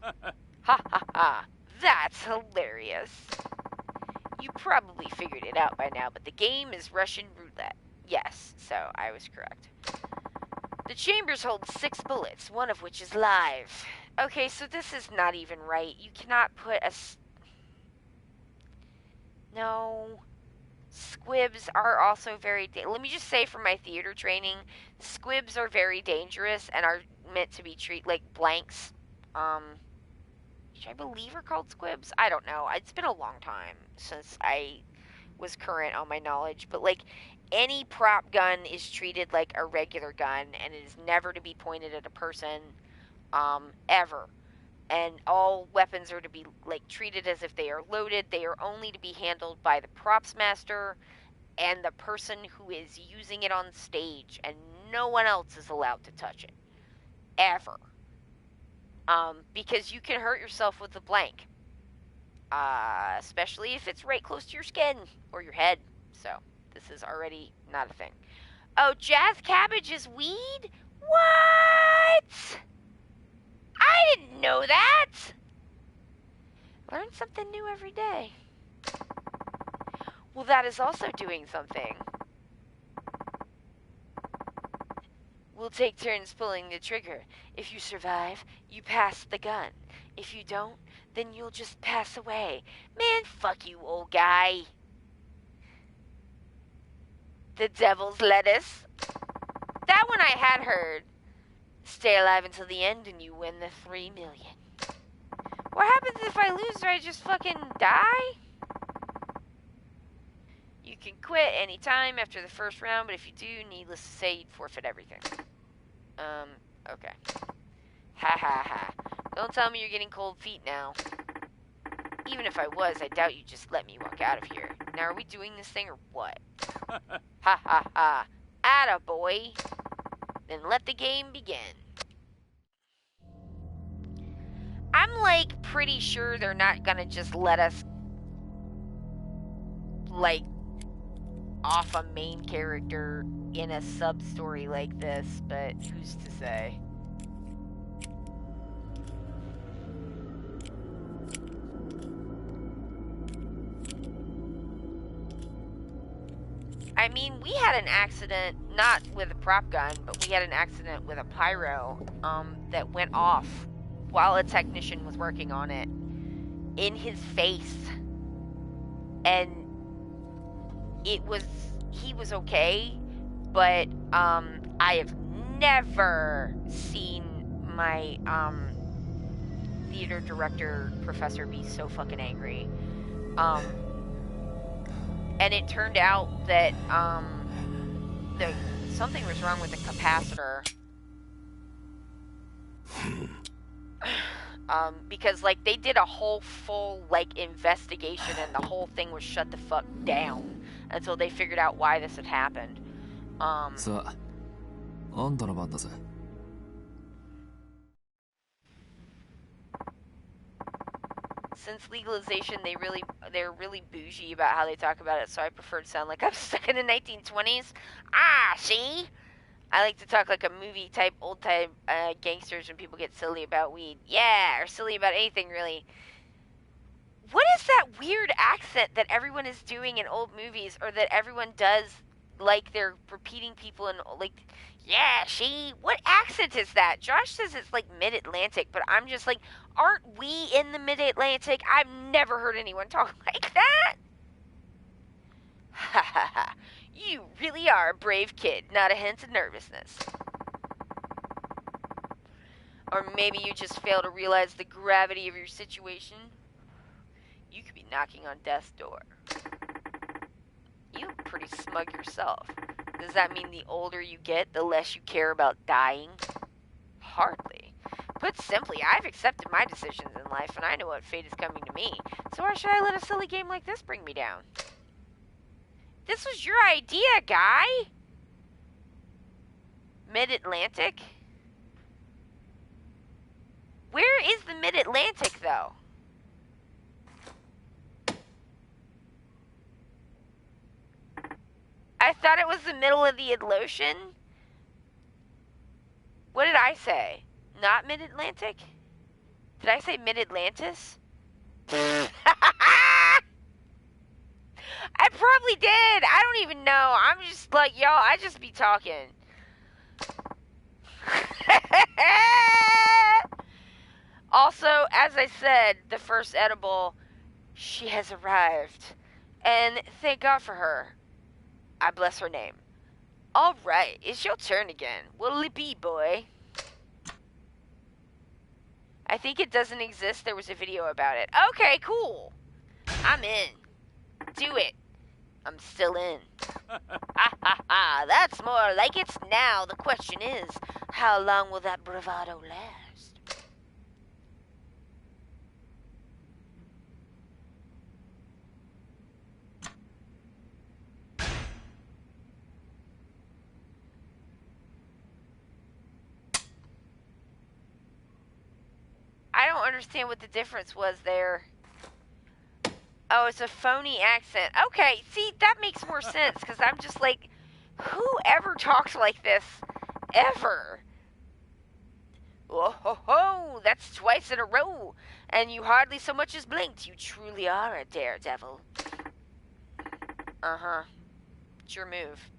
A: Ha ha ha. That's hilarious. You probably figured it out by now, but the game is Russian roulette. Yes, so I was correct. The chambers hold 6 bullets, one of which is live. Okay, so this is not even right. You cannot put a... No. Squibs are also very... Let me just say from my theater training, squibs are very dangerous and are meant to be treated like blanks. Which I believe are called squibs. I don't know. It's been a long time since I was current on my knowledge. But, like, any prop gun is treated like a regular gun, and it is never to be pointed at a person, ever. And all weapons are to be, like, treated as if they are loaded. They are only to be handled by the props master and the person who is using it on stage, and no one else is allowed to touch it. Ever. Because you can hurt yourself with the blank. Especially if it's right close to your skin or your head. So, this is already not a thing. Oh, jazz cabbage is weed? What? I didn't know that! Learn something new every day. Well, that is also doing something. We'll take turns pulling the trigger. If you survive, you pass the gun. If you don't, then you'll just pass away. Man, fuck you, old guy. The devil's lettuce. That one I had heard. Stay alive until the end and you win the 3 million. What happens if I lose? Do I just fucking die? You can quit anytime after the first round, but if you do, needless to say, you'd forfeit everything. Okay. Ha ha ha. Don't tell me you're getting cold feet now. Even if I was, I doubt you'd just let me walk out of here. Now, are we doing this thing or what? Ha ha ha. Attaboy. Then let the game begin. I'm, like, pretty sure they're not gonna just let us, like, off a main character in a sub-story like this, but who's to say? I mean, we had an accident, not with a prop gun, but we had an accident with a pyro, that went off while a technician was working on it, in his face. And he was okay, but, I have never seen my, theater director professor be so fucking angry. And it turned out that, something was wrong with the capacitor. Because, like, they did a whole full, like, investigation and the whole thing was shut the fuck down until they figured out why this had happened. Since legalization, they're really bougie about how they talk about it, so I prefer to sound like I'm stuck in the 1920s. Ah, see? I like to talk like a movie type, old type gangsters when people get silly about weed. Yeah, or silly about anything, really. What is that weird accent that everyone is doing in old movies, or that everyone does, like they're repeating people in, like, yeah, she? What accent is that? Josh says it's like mid-Atlantic, but I'm just like, aren't we in the mid-Atlantic? I've never heard anyone talk like that. Ha ha ha. You really are a brave kid, not a hint of nervousness. Or maybe you just fail to realize the gravity of your situation. You could be knocking on death's door. You look pretty smug yourself. Does that mean the older you get, the less you care about dying? Hardly. Put simply, I've accepted my decisions in life, and I know what fate is coming to me. So why should I let a silly game like this bring me down? This was your idea, guy! Mid-Atlantic? Where is the Mid-Atlantic, though? I thought it was the middle of the ocean. What did I say? Not Mid-Atlantic? Did I say Mid-Atlantis? I probably did. I don't even know. I'm just like, y'all, I just be talking. Also, as I said, the first edible, she has arrived. And thank God for her. I bless her name. Alright, it's your turn again. What'll it be, boy? I think it doesn't exist. There was a video about it. Okay, cool. I'm in. Do it. I'm still in. Ha ha ha, that's more like it. Now the question is, how long will that bravado last? I don't understand what the difference was there. Oh, it's a phony accent. Okay, see, that makes more sense, because I'm just like, who ever talks like this? Ever? Oh ho ho, that's twice in a row, and you hardly so much as blinked. You truly are a daredevil. Uh-huh. It's your move.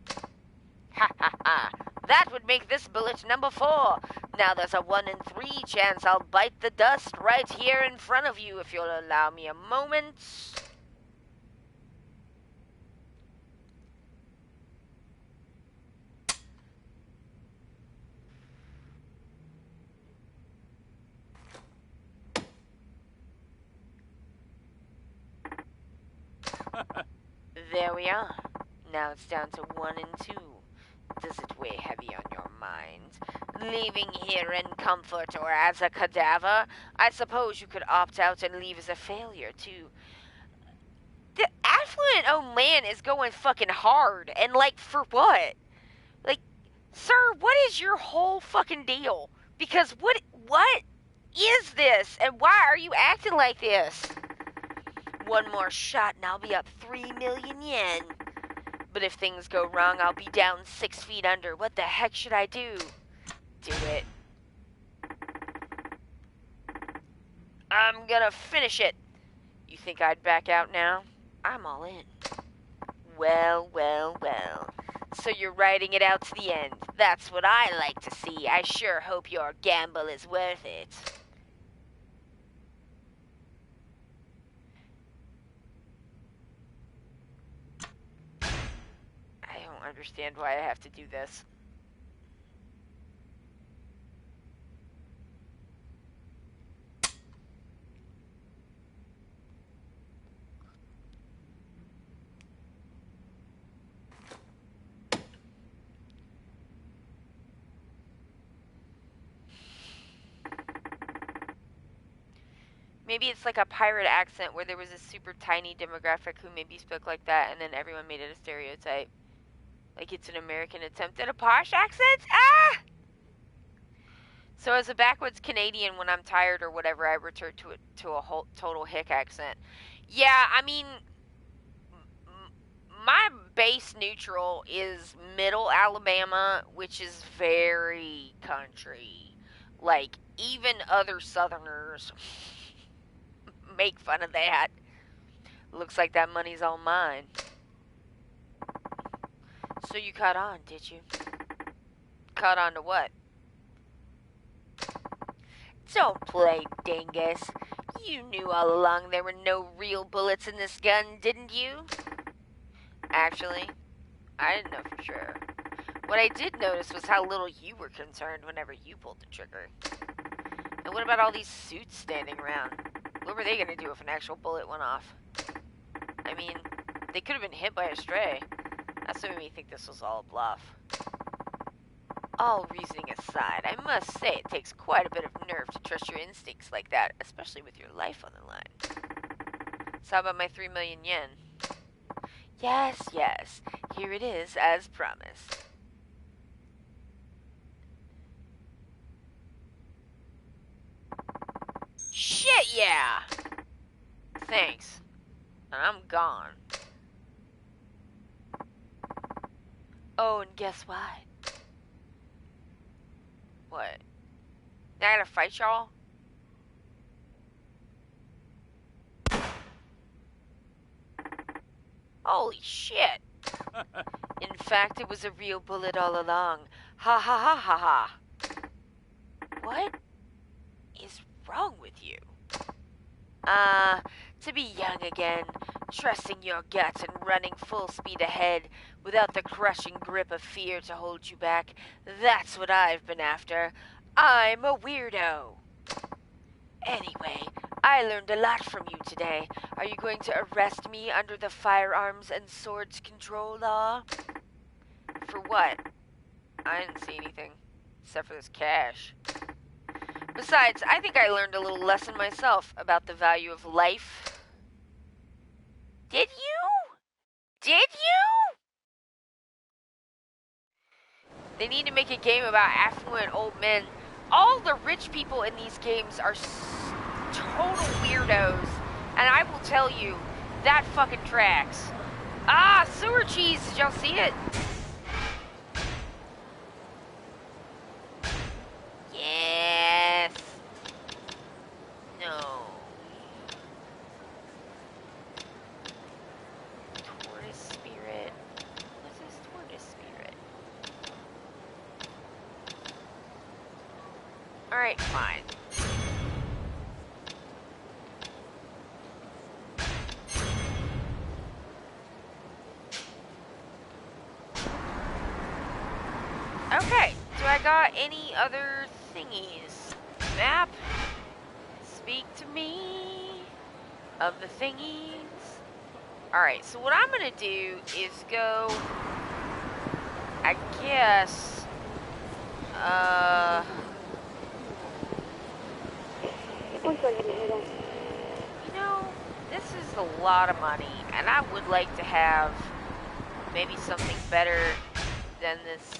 A: Ha ha ha. That would make this bullet number 4. Now there's a 1 in 3 chance I'll bite the dust right here in front of you if you'll allow me a moment. There we are. Now it's down to 1 and 2. Does it weigh heavy on your mind? Leaving here in comfort or as a cadaver? I suppose you could opt out and leave as a failure, too. The affluent old man is going fucking hard. And, like, for what? Like, sir, what is your whole fucking deal? Because what is this? And why are you acting like this? 1 more shot and I'll be up 3 million yen. But if things go wrong, I'll be down 6 feet under. What the heck should I do? Do it. I'm gonna finish it. You think I'd back out now? I'm all in. Well, well, well. So you're riding it out to the end. That's what I like to see. I sure hope your gamble is worth it. I don't understand why I have to do this. Maybe it's like a pirate accent where there was a super tiny demographic who maybe spoke like that, and then everyone made it a stereotype. Like it's an American attempt at a posh accent? Ah! So as a backwoods Canadian, when I'm tired or whatever, I return to a whole total hick accent. Yeah, I mean, my base neutral is middle Alabama, which is very country. Like, even other Southerners make fun of that. Looks like that money's all mine. So you caught on, did you? Caught on to what? Don't play dingus. You knew all along there were no real bullets in this gun, didn't you? Actually, I didn't know for sure. What I did notice was how little you were concerned whenever you pulled the trigger. And what about all these suits standing around? What were they going to do if an actual bullet went off? I mean, they could have been hit by a stray. That's what made me think this was all a bluff. All reasoning aside, I must say it takes quite a bit of nerve to trust your instincts like that, especially with your life on the line. So how about my 3 million yen? Yes, yes, here it is, as promised. Shit, yeah! Thanks. And I'm gone. Oh, and guess what? What? Now I gotta fight y'all? Holy shit! In fact, it was a real bullet all along. Ha ha ha ha ha. What is wrong with you? To be young again, trusting your guts and running full speed ahead without the crushing grip of fear to hold you back. That's what I've been after. I'm a weirdo. Anyway, I learned a lot from you today. Are you going to arrest me under the firearms and swords control law? For what? I didn't see anything, except for this cash. Besides, I think I learned a little lesson myself about the value of life. Did you? Did you? They need to make a game about affluent old men. All the rich people in these games are total weirdos. And I will tell you, that fucking tracks. Ah, sewer cheese, did y'all see it? Yes. No. Tortoise spirit. What's this tortoise spirit? Alright, fine. Okay, do I got any other thingies? Map? Speak to me of the thingies. Alright, so what I'm gonna do is go, I guess, you know, this is a lot of money, and I would like to have maybe something better than this.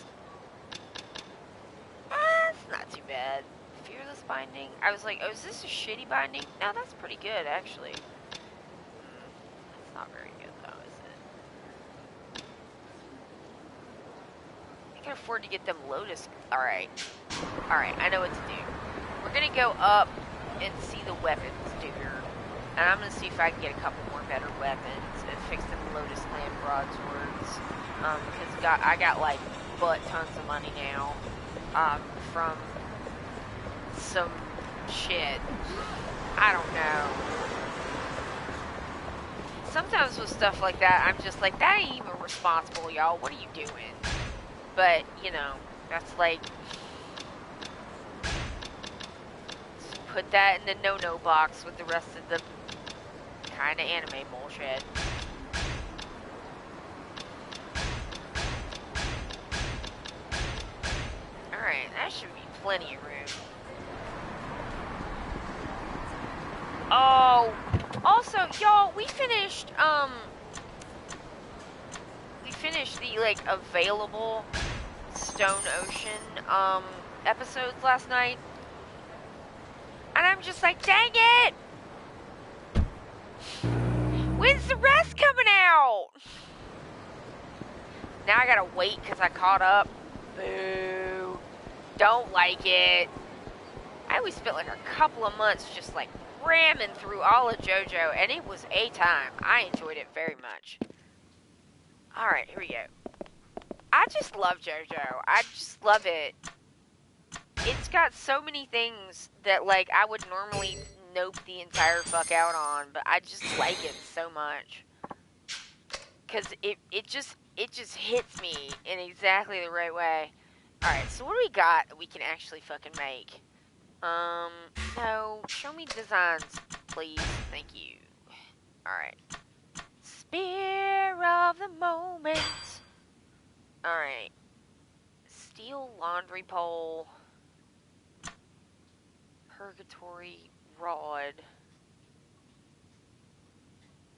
A: It's not too bad. Fearless binding. I was like, oh, is this a shitty binding? No, that's pretty good, actually. It's not very good, though, is it? I can afford to get them Lotus. Alright. Alright, I know what to do. We're gonna go up and see the weapons dude. And I'm gonna see if I can get a couple more better weapons and fix them Lotus Land broadswords. Because I got like butt tons of money now. From some shit. I don't know. Sometimes with stuff like that, I'm just like, that ain't even responsible, y'all. What are you doing? But, you know, that's like, just put that in the no-no box with the rest of the kind of anime bullshit. Alright, that should be plenty of room. Oh, also, y'all, we finished the, like, available Stone Ocean, episodes last night. And I'm just like, dang it! When's the rest coming out? Now I gotta wait because I caught up. Boo. Don't like it. I always spent like a couple of months just like ramming through all of JoJo, and it was a time. I enjoyed it very much. Alright, here we go. I just love JoJo. I just love it. It's got so many things that like I would normally nope the entire fuck out on, but I just like it so much. Cause it just hits me in exactly the right way. Alright, so what do we got that we can actually fucking make? No, show me designs, please. Thank you. Alright. Spear of the moment. Alright. Steel laundry pole. Purgatory rod.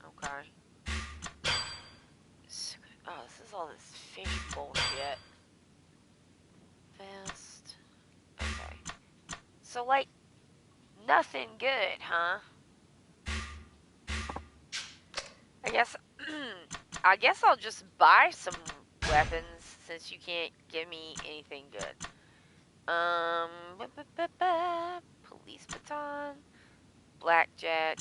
A: Okay. Oh, this is all this fish bullshit. Vest. Okay. So, like, nothing good, huh? I guess I'll just buy some weapons since you can't give me anything good. Police baton, blackjack,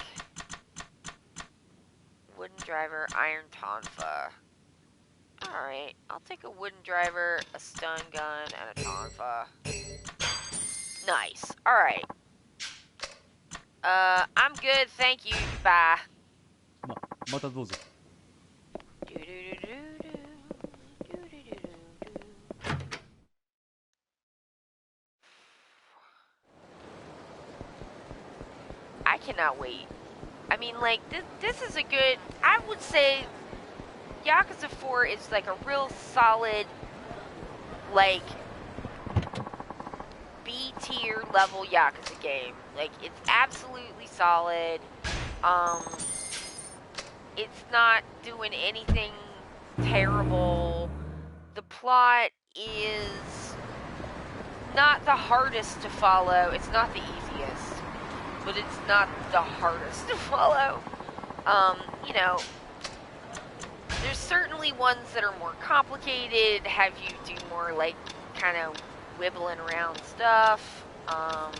A: wooden driver, iron tonfa. Alright, I'll take a wooden driver, a stun gun, and a tonfa. Nice. Alright. I'm good, thank you. Bye.
B: またどうぞ。
A: I cannot wait. I mean, like, this is a good... I would say Yakuza 4 is, like, a real solid, like, B-tier level Yakuza game. Like, it's absolutely solid. It's not doing anything terrible. The plot is not the hardest to follow. It's not the easiest, but it's not the hardest to follow. You know, there's certainly ones that are more complicated, have you do more, like, kind of wibbling around stuff. 20.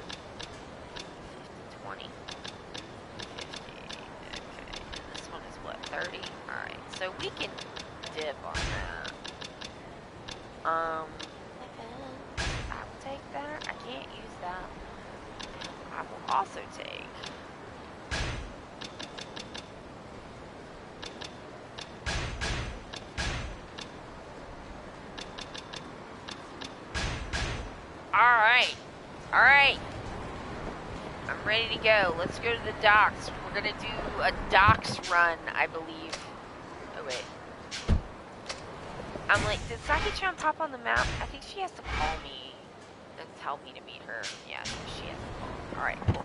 A: 50. Okay. This one is what, 30? Alright, so we can dip on that. I will take that. I can't use that. I will also take... Alright. Alright. I'm ready to go. Let's go to the docks. We're gonna do a docks run, I believe. Oh, wait. I'm like, did Saki-chan pop on the map? I think she has to call me and tell me to meet her. Yeah, she has to call me. Alright, cool.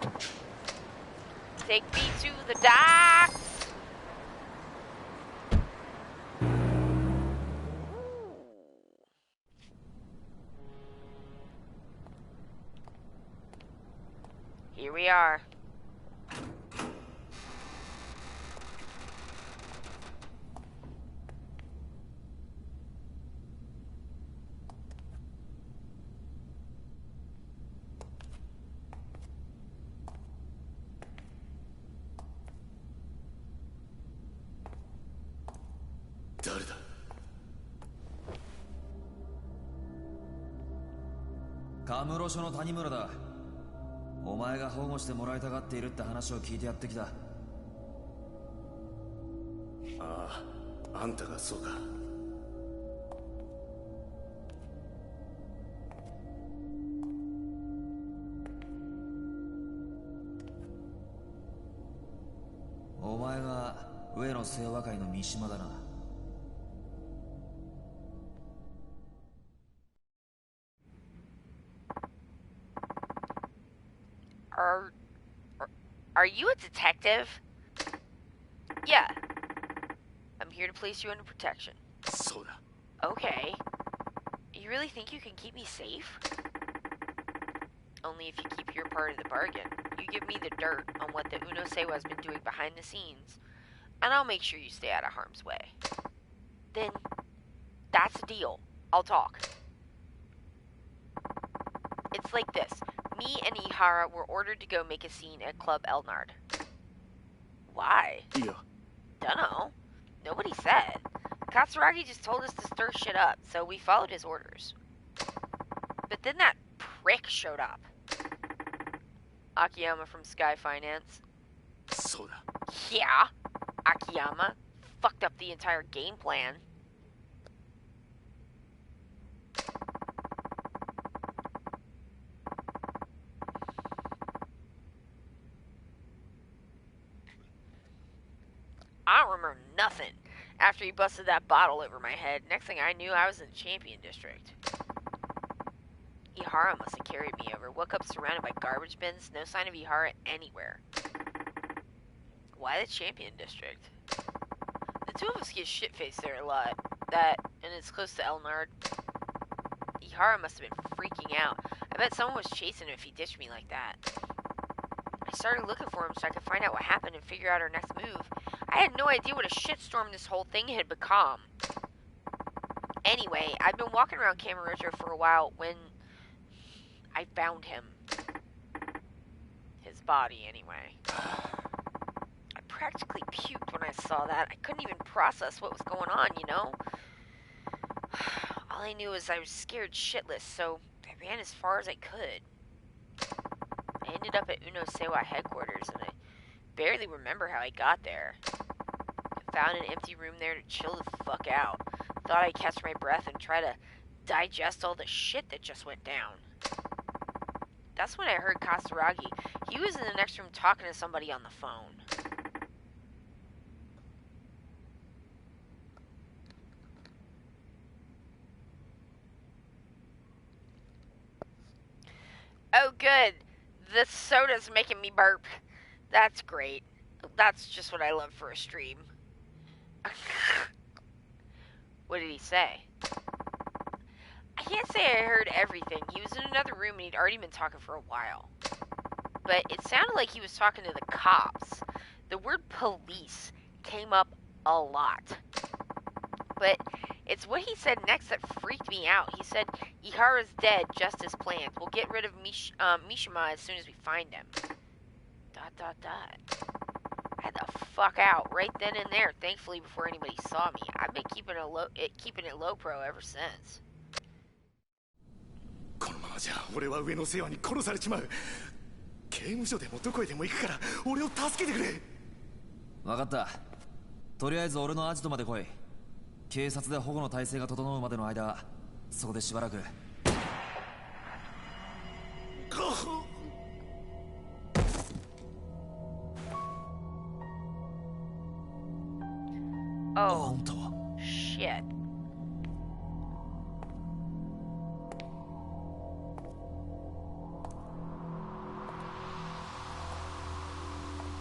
A: Take me to the docks! Here we are.
C: カムロ署の谷村だ。お前が保護してもらいたがっているって話を聞いてやってきた。
D: ああ、あんたがそうか。
C: お前が上野清和会の三島だな。
A: Are you a detective? Yeah. I'm here to place you under protection.
D: そうだ。
A: Okay. You really think you can keep me safe? Only if you keep your part of the bargain. You give me the dirt on what the Uno Seiwa has been doing behind the scenes, and I'll make sure you stay out of harm's way. Then, that's a deal. I'll talk. It's like this. Me and Ihara were ordered to go make a scene at Club Elnard. Why?
D: Yeah.
A: Dunno. Nobody said. Katsuragi just told us to stir shit up, so we followed his orders. But then that prick showed up. Akiyama from Sky Finance.
D: そうだ。
A: Yeah, Akiyama. Fucked up the entire game plan. I don't remember nothing. After he busted that bottle over my head, next thing I knew, I was in the Champion District. Ihara must have carried me over. Woke up surrounded by garbage bins, no sign of Ihara anywhere. Why the Champion District? The two of us get shit-faced there a lot. And it's close to Elnard. Ihara must have been freaking out. I bet someone was chasing him if he ditched me like that. I started looking for him so I could find out what happened and figure out our next move. I had no idea what a shitstorm this whole thing had become. Anyway, I'd been walking around Kamurocho for a while when I found him. His body, anyway. I practically puked when I saw that. I couldn't even process what was going on, you know? All I knew was I was scared shitless, so I ran as far as I could. I ended up at Uno Sewa headquarters, and I barely remember how I got there. I found an empty room there to chill the fuck out. Thought I'd catch my breath and try to digest all the shit that just went down. That's when I heard Katsuragi. He was in the next room talking to somebody on the phone. Oh, good. The soda's making me burp. That's great. That's just what I love for a stream. What did he say? I can't say I heard everything. He was in another room and he'd already been talking for a while. But it sounded like he was talking to the cops. The word police came up a lot. But it's what he said next that freaked me out. He said, Ihara's dead, just as planned. We'll get rid of Mishima as soon as we find him. ... I had to fuck out right then and there, thankfully, before anybody saw me. I've been keeping it low pro ever since.
D: このままじゃ俺は上の世話に殺されちまう。刑務所でもどこへでも行くから俺を助けてくれ。
C: 分かった。とりあえず俺のアジトまで来い。警察で保護の体制が整うまでの間、そこでしばらく。
A: Oh, shit.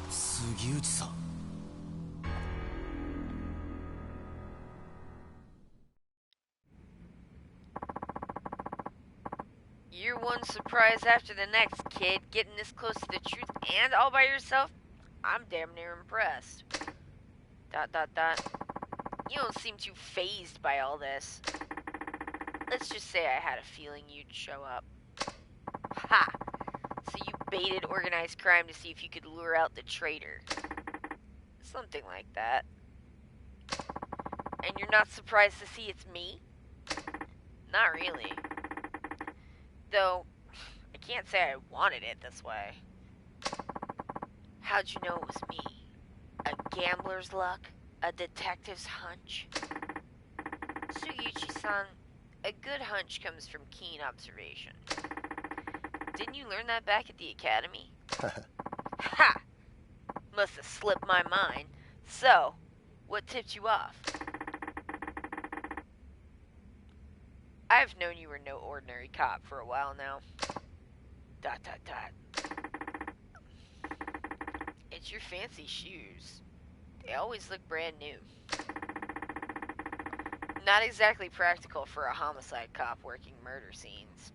C: Sugiuchi-san.
A: You're one surprise after the next, kid. Getting this close to the truth and all by yourself? I'm damn near impressed. ... You don't seem too fazed by all this. Let's just say I had a feeling you'd show up. Ha! So you baited organized crime to see if you could lure out the traitor. Something like that. And you're not surprised to see it's me? Not really. Though, I can't say I wanted it this way. How'd you know it was me? A gambler's luck? A detective's hunch? Sugiuchi-san, a good hunch comes from keen observation. Didn't you learn that back at the academy? Ha! Must have slipped my mind. So, what tipped you off? I've known you were no ordinary cop for a while now. ... It's your fancy shoes. They always look brand new. Not exactly practical for a homicide cop working murder scenes.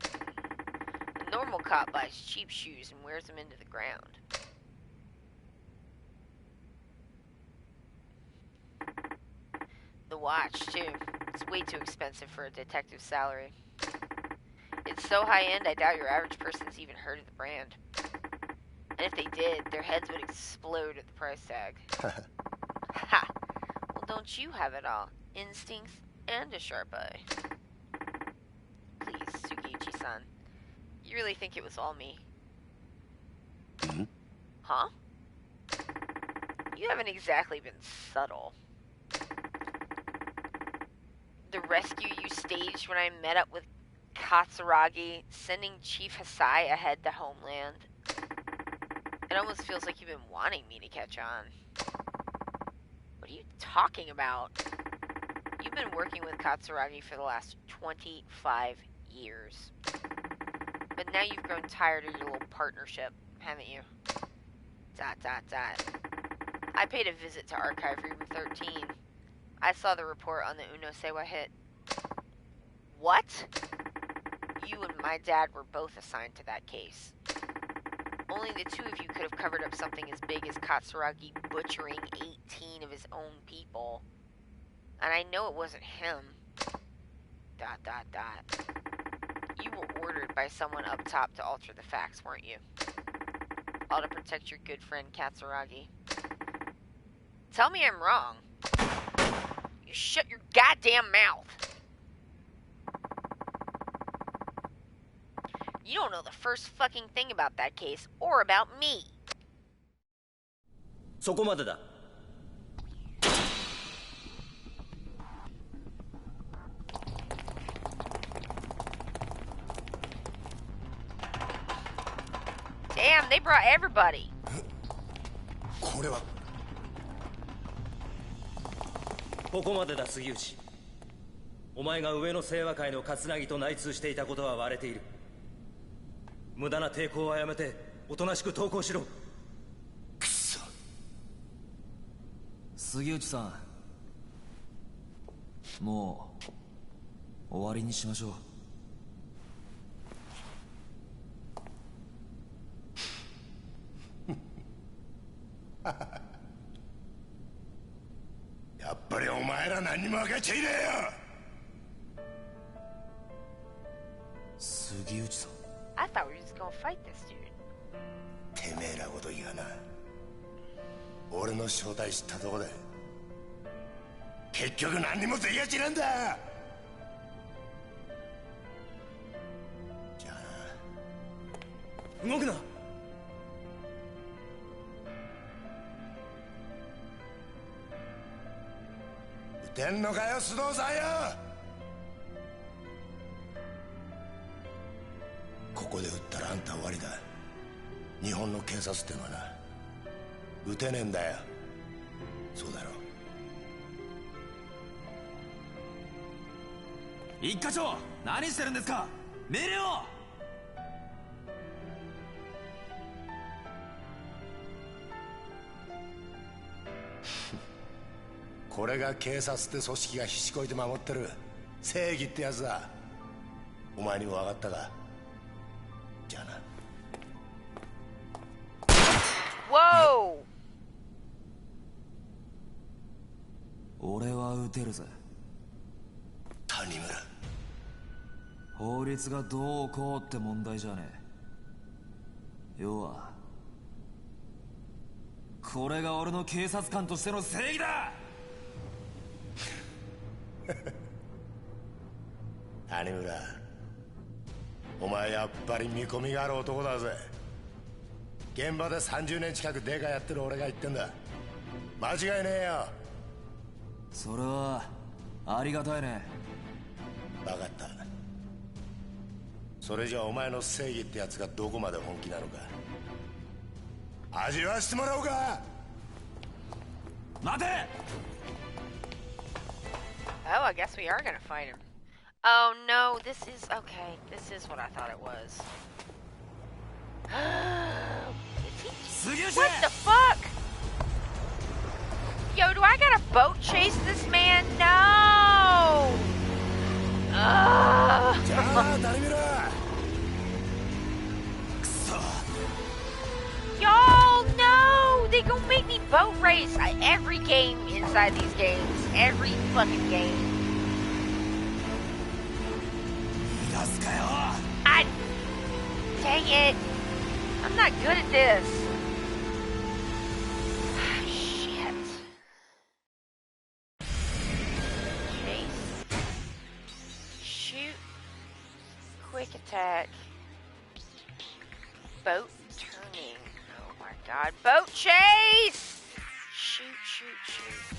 A: A normal cop buys cheap shoes and wears them into the ground. The watch, too. It's way too expensive for a detective's salary. It's so high-end, I doubt your average person's even heard of the brand. And if they did, their heads would explode at the price tag. Ha! Well, don't you have it all? Instincts and a sharp eye. Please, Sugiuchi-san. You really think it was all me?
D: Hmm?
A: Huh? You haven't exactly been subtle. The rescue you staged when I met up with Katsuragi, sending Chief Hasai ahead to Homeland. It almost feels like you've been wanting me to catch on. What you talking about? You've been working with Katsuragi for the last 25 years. But now you've grown tired of your little partnership, haven't you? ... I paid a visit to Archive Room 13. I saw the report on the Uno Sewa hit. What? You and my dad were both assigned to that case. Only the two of you could have covered up something as big as Katsuragi butchering 18 of his own people. And I know it wasn't him. ... You were ordered by someone up top to alter the facts, weren't you? All to protect your good friend Katsuragi. Tell me I'm wrong. You shut your goddamn mouth. You don't know the first fucking thing about that case or about me.
E: そこまでだ。
A: Damn, they brought everybody.
D: これは
E: ここまでだ杉内。お前が上野清和会の桂木と内通していたことは割れている。無駄な抵抗はやめておとなしく投降しろ。
D: くそ。
C: 杉内さん、もう終わりにしましょう。
D: やっぱりお前ら何にも分かっちゃいねえよ。
C: 杉内さん。
A: I thought we were just gonna fight this dude.
D: てめえらごときがな、俺の正体知ったとこで結局何にもできやしなんだ。じゃあ
E: 動くな。
D: 撃てんのかよ須藤さんよ。ここで撃ったらあんた終わりだ。日本の警察ってのはな、撃てねえんだよ。そうだろ。
C: 一課長、何してるんですか。命令を。
D: これが警察って組織がひしこいて守ってる正義ってやつだ。お前にも分かったか。じゃあな。
A: Whoa!
C: 俺は撃てるぜ。
D: 谷村。
C: 法律がどうこうって問題じゃねえ。要はこれが俺の警察官としての正義だ。
D: 谷村、お前やっぱり見込みがある男だぜ。現場で30年近くデカやってる俺が言ってんだ。間違いねえよ。
C: それはありがたいね。
D: 分かった。それじゃあお前の正義ってやつがどこまで本気なのか味わわしてもらおうか。
C: 待て。
A: Oh, I guess we are gonna fight him. Oh no, this is... okay, this is what I thought it was. What the fuck? Yo, do I gotta boat chase this man? No! Y'all, no! They gonna make me boat race every game inside these games. Every fucking game. Dang it. I'm not good at this. Shit. Chase. Shoot. Quick attack. Boat turning. Oh my god. Boat chase! Shoot, shoot, shoot.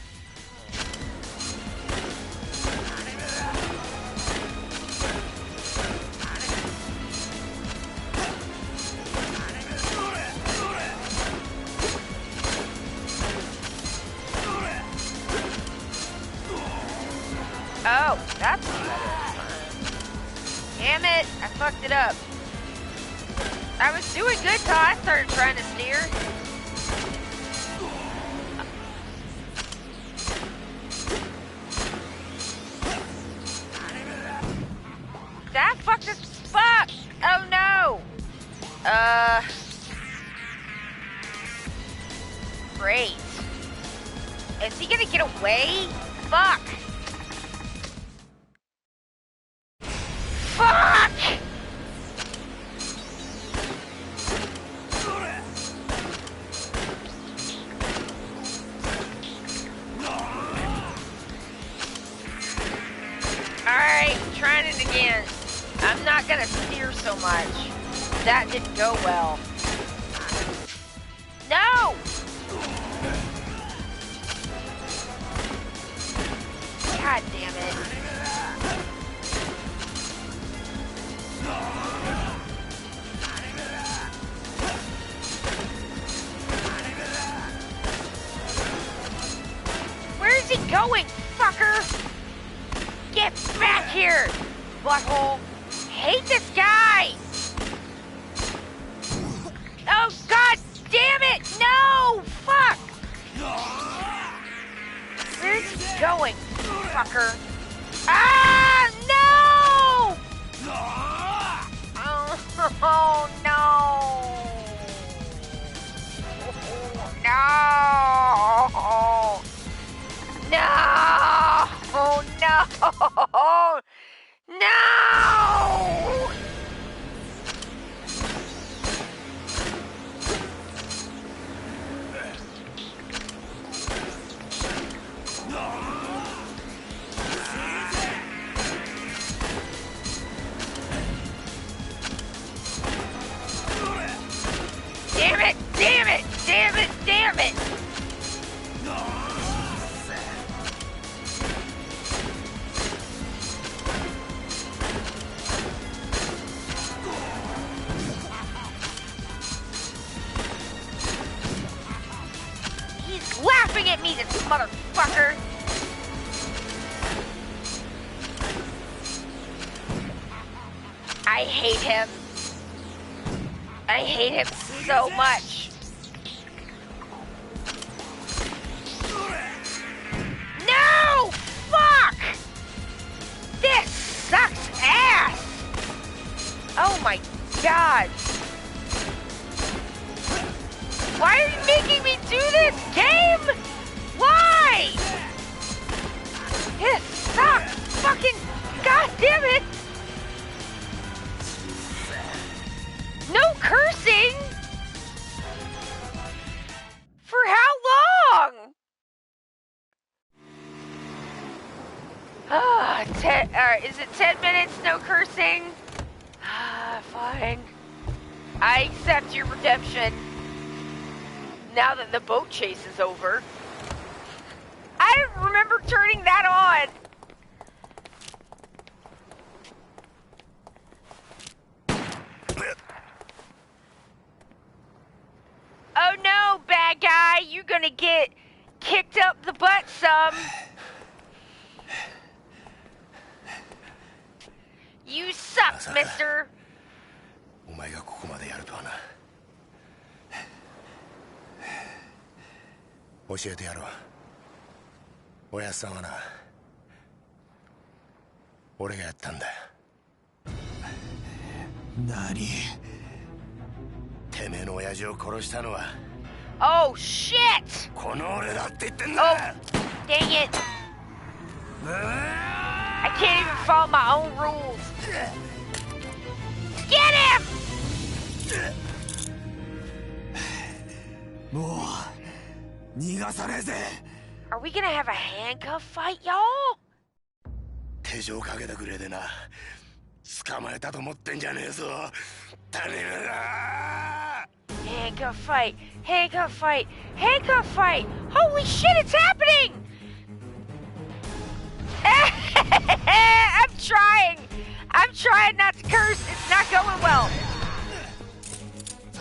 A: I fucked it up. I was doing good till I started trying to steer. Did I fuck this? Fuck! Oh no! Great. Is he gonna get away? Fuck! Fuck! Alright, trying it again. I'm not gonna steer so much. That didn't go well. No! God damn it. Where is he going, fucker? Get back here, butthole. Hate this guy. Oh, God damn it. No, fuck. Where's he going, fucker? Ah, no! Oh, no. No. No! Oh no! No! Damn it! Damn it! Damn it! Damn it! Laughing at me, this motherfucker! I hate him. I hate him so much. No! Fuck! This sucks ass! Oh my God. Why are you making me do this, game? Why? This sucks. Fucking God damn it. No cursing. For how long? Alright, is it 10 minutes, no cursing? Fine. I accept your redemption. Now that the boat chase is over. I don't remember turning that on. Oh no, bad guy, you're gonna get kicked up the butt some. You suck, mister.
D: お前がここまでやるとはな。教えてやろう。おやっさんはな、俺がやったんだ。
C: 何？
D: てめえの親父を殺したのは。
A: Oh shit!
D: この俺だって言ってんだ。
A: Oh, dang it! I can't even follow my own rules. Get him!
C: もう逃がさねえぜ。
A: Are we gonna have a handcuff fight, y'all?
D: 手錠かけたくれでな。捕まえたと思ってんじゃねえぞ。タネめが。
A: Handcuff fight, handcuff fight, handcuff fight! Holy shit, it's happening! I'm trying not to curse. It's not going well.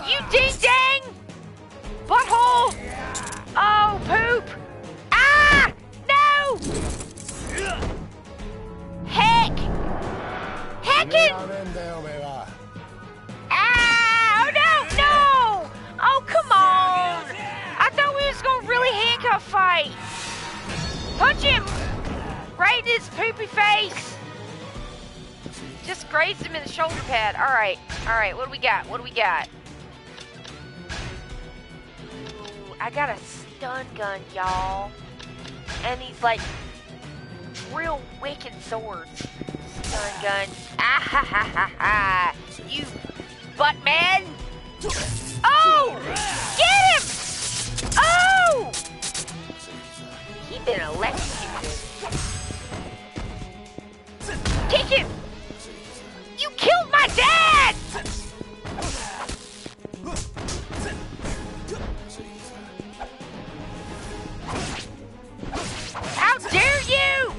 A: You ding dang! Butthole! Oh, poop! Ah! No! Heck! Heck! can.
D: やめんだよおめえは。
A: Ah! Oh no! No! Oh come on! I thought we was gonna really handcuff fight. Punch him right in his poopy face. Just grazed him in the shoulder pad. All right. What do we got? Ooh, I got a stun gun, y'all, and these like real wicked swords. Stun gun. Ah ha ha ha ha! You butt man! Oh! Get him! Oh! He been electrocuted. Kick him! You killed my dad! How dare you!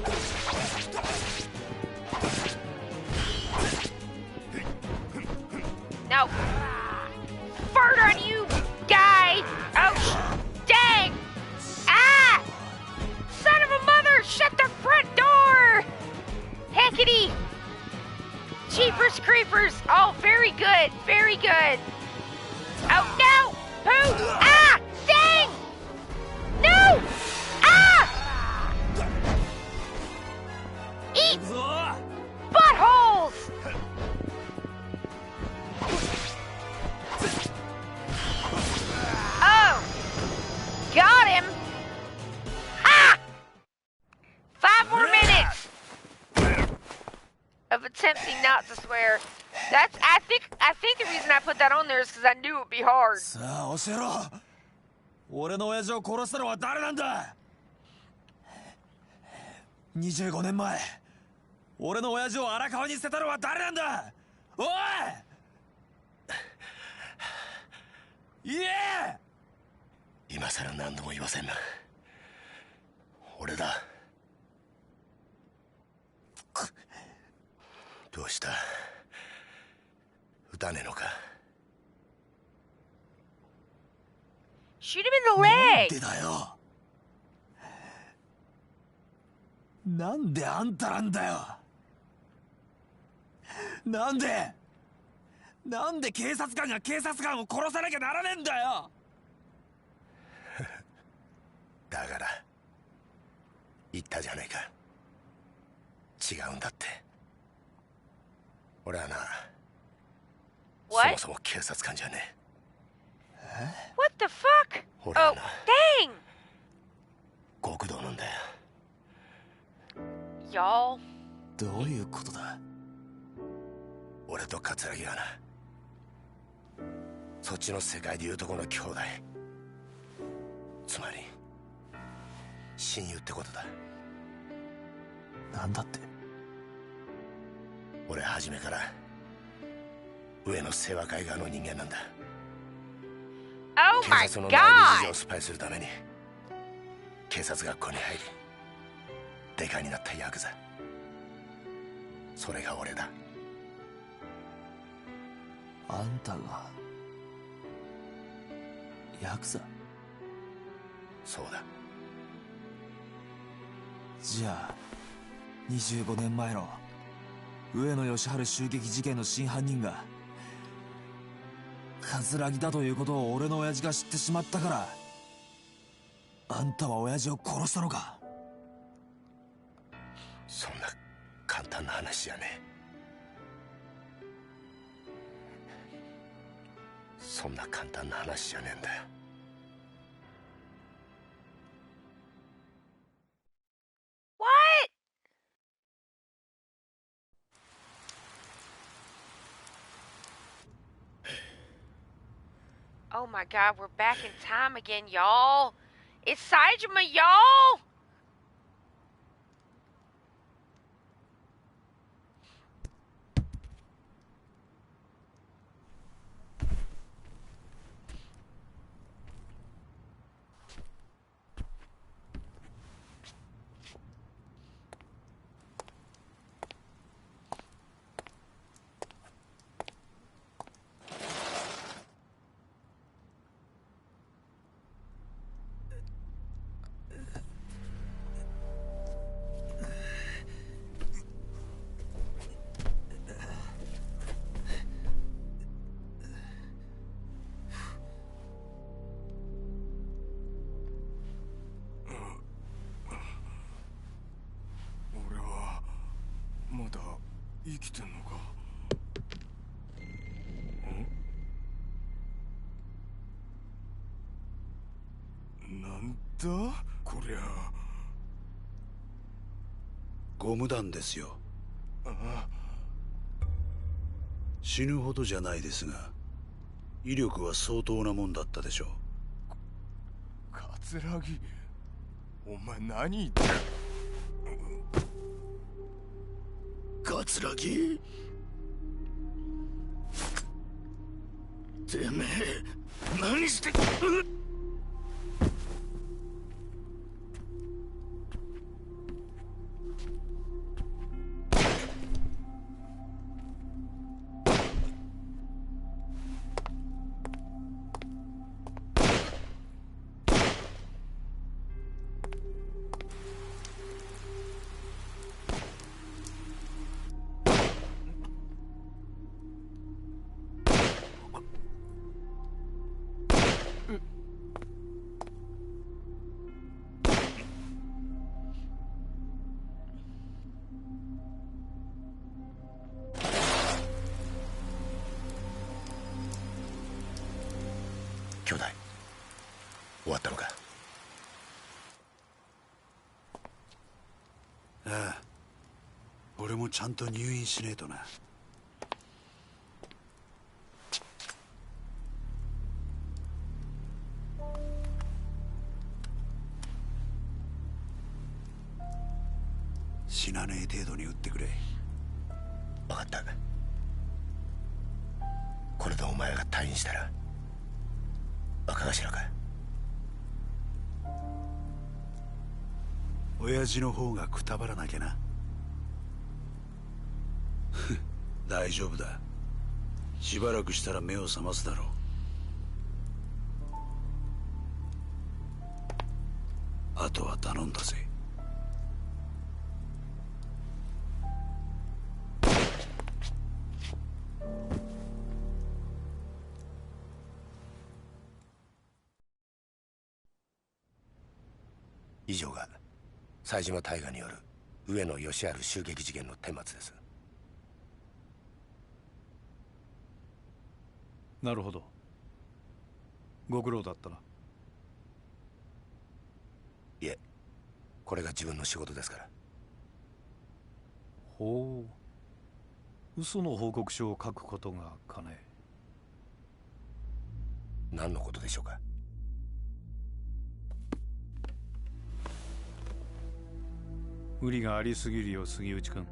A: No. Fart on you, guy! Oh, dang! Ah! Son of a mother! Shut the front door! Heckity! Jeepers creepers! Oh, very good! Oh, no! Pooh! Ah! Dang! No! Ah! Eat buttholes! Oh! Got him! Ha! 5 more minutes of attempting not to swear. I think the reason I put that on there is because I knew it would be hard.
C: さあ教えろ。俺の親父を殺したのは誰なんだ。25年前俺の親父を荒川に捨てたのは誰なんだ。おい言え。
D: 今さら何度も言わせんな。俺だ。どうした？撃たねえのか？
A: Shoot him in the
C: なん
A: leg!
C: でだよ。なんであんたなんだよ。なんで警察官が警察官を殺さなきゃならねえんだよ。
D: だから言ったじゃねえか。違うんだって。俺はな、そ
A: What?
D: もそも警察官じゃね
A: What the fuck?
D: え。俺は
A: Oh,
D: な、
A: dang!
D: 極道なんだよ。
A: Y'all.
C: どういうことだ。
D: 俺と桂木はな、そっちの世界でいうとこの兄弟、つまり親友ってことだ。
C: なんだって。
D: 俺は初めから上の清和会側の人間なんだ。
A: Oh
D: 警
A: my
D: 察の内部事情
A: god!
D: をスパイするために警察学校に入りデカになったヤクザ、それが俺だ。
C: あんたがヤクザ。
D: そうだ。
C: じゃあ25年前の上野義治襲撃事件の真犯人が桂木だということを俺の親父が知ってしまったからあんたは親父を殺したのか。
D: そんな簡単な話じゃねえ。そんな簡単な話じゃねえんだよ。
A: What? Oh my god, we're back in time again, y'all. It's Saejima, y'all.
F: きてんのか。なんだこりゃ。
G: ゴム弾ですよ。
F: あ、
G: 死ぬほどじゃないですが、威力は相当なもんだったでしょう。
F: 桂木、お前何言って。
G: 桂木、てめえ何して。
D: 兄弟、終わったのか。
G: ああ、俺もちゃんと入院しねえとな。死なねえ程度に撃ってくれ。
D: 分かった。これでお前が退院したら赤頭か。
G: 親父の方がくたばらなきゃな。大丈夫だ。しばらくしたら目を覚ますだろう。あとは頼んだぜ。
D: 以上が冴島大河による上野義治襲撃事件の顛末です。
B: なるほど。ご苦労だったな。
D: いえ、これが自分の仕事ですから。
B: ほう。嘘の報告書を書くことがかね。
D: 何のことでしょうか。
B: 無理がありすぎるよ、杉内君。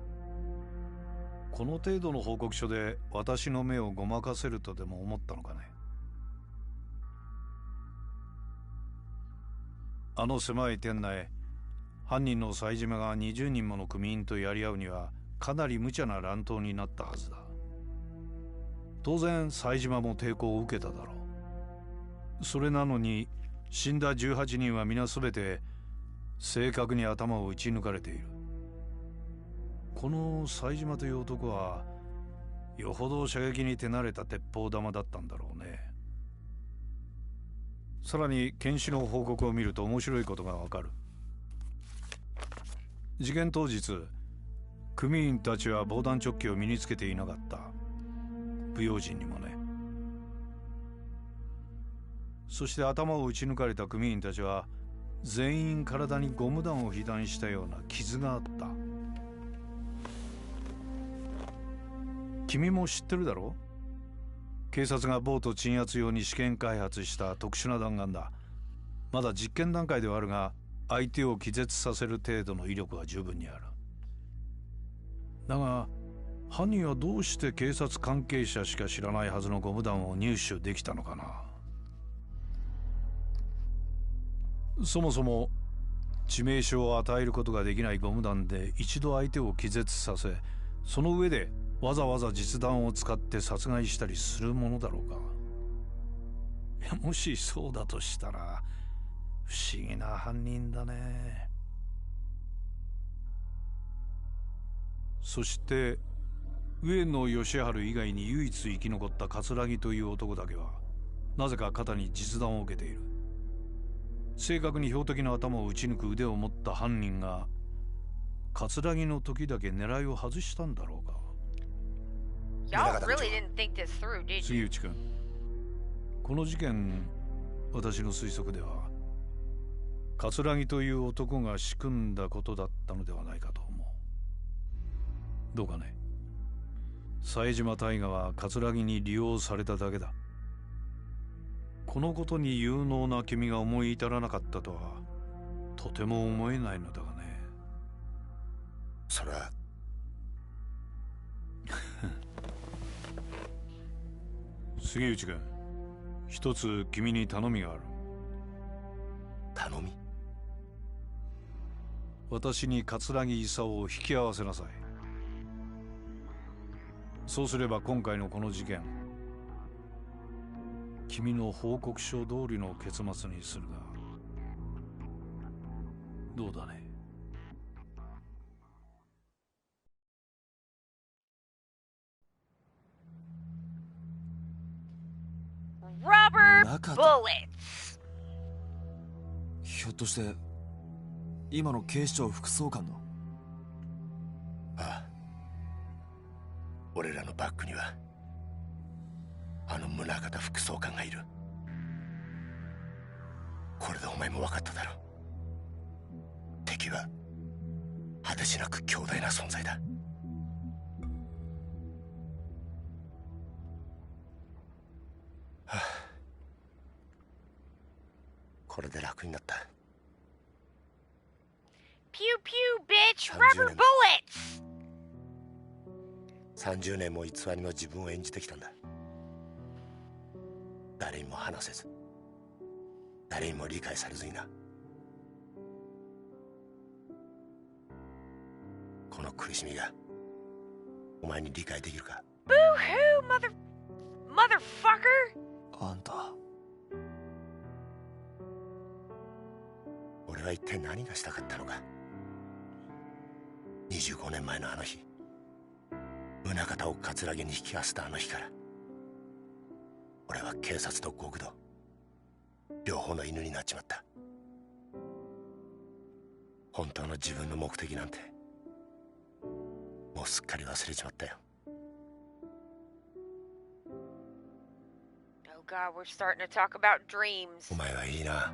B: この程度の報告書で私の目をごまかせるとでも思ったのかね。あの狭い店内、犯人の冴島が20人もの組員とやり合うにはかなり無茶な乱闘になったはずだ。当然冴島も抵抗を受けただろう。それなのに死んだ18人は皆全て正確に頭を撃ち抜かれている。この冴島という男はよほど射撃に手慣れた鉄砲玉だったんだろうね。さらに検視の報告を見ると面白いことがわかる。事件当日、組員たちは防弾チョッキを身につけていなかった。不用心にもね。そして頭を撃ち抜かれた組員たちは全員体にゴム弾を被弾したような傷があった。君も知ってるだろう。警察がボート鎮圧用に試験開発した特殊な弾丸だ。まだ実験段階ではあるが、相手を気絶させる程度の威力は十分にある。だが犯人はどうして警察関係者しか知らないはずのゴム弾を入手できたのかな。そもそも致命傷を与えることができないゴム弾で一度相手を気絶させ、その上でわざわざ実弾を使って殺害したりするものだろうか。いや、もしそうだとしたら不思議な犯人だね。そして上野義治以外に唯一生き残った桂木という男だけはなぜか肩に実弾を受けている。正確に標的の頭を撃ち抜く腕を持った犯人が桂木の時だけ狙いを外したんだろうか。
A: Y'all really didn't think this through, did you?
B: 杉内君、この事件、私の推測では桂木という男が仕組んだことだったのではないかと思う。どうかね。冴島大河は桂木に利用されただけだ。このことに有能な君が思い至らなかったとはとても思えないのだがね。
D: それは
B: 杉内君、一つ君に頼みがある。
D: 頼み？
B: 私に桂木勲を引き合わせなさい。そうすれば今回のこの事件、君の報告書通りの結末にするがどうだね。
A: Rubber
C: 中田
A: bullets.
C: ひょっとして今の警視庁副総監の？
D: ああ、俺らのバックにはあの宗像副総監がいる。これでお前も分かっただろう。敵は果てしなく強大な存在だ。はあ、これで楽になった。
A: Pew pew, bitch. Rubber bullets.
D: 30年も偽りの自分を演じてきたんだ。誰にも話せず、誰にも理解されずにな。この苦しみがお前に理解できるか？
A: Boo-hoo, motherfucker.
C: あんた
D: 俺は一体何がしたかったのか。25年前のあの日、宗像を桂木に引き合わせたあの日から、俺は警察と極道両方の犬になっちまった。本当の自分の目的なんてもうすっかり忘れちまったよ。
A: Oh god, we're starting to talk about dreams.
D: お前はいいな。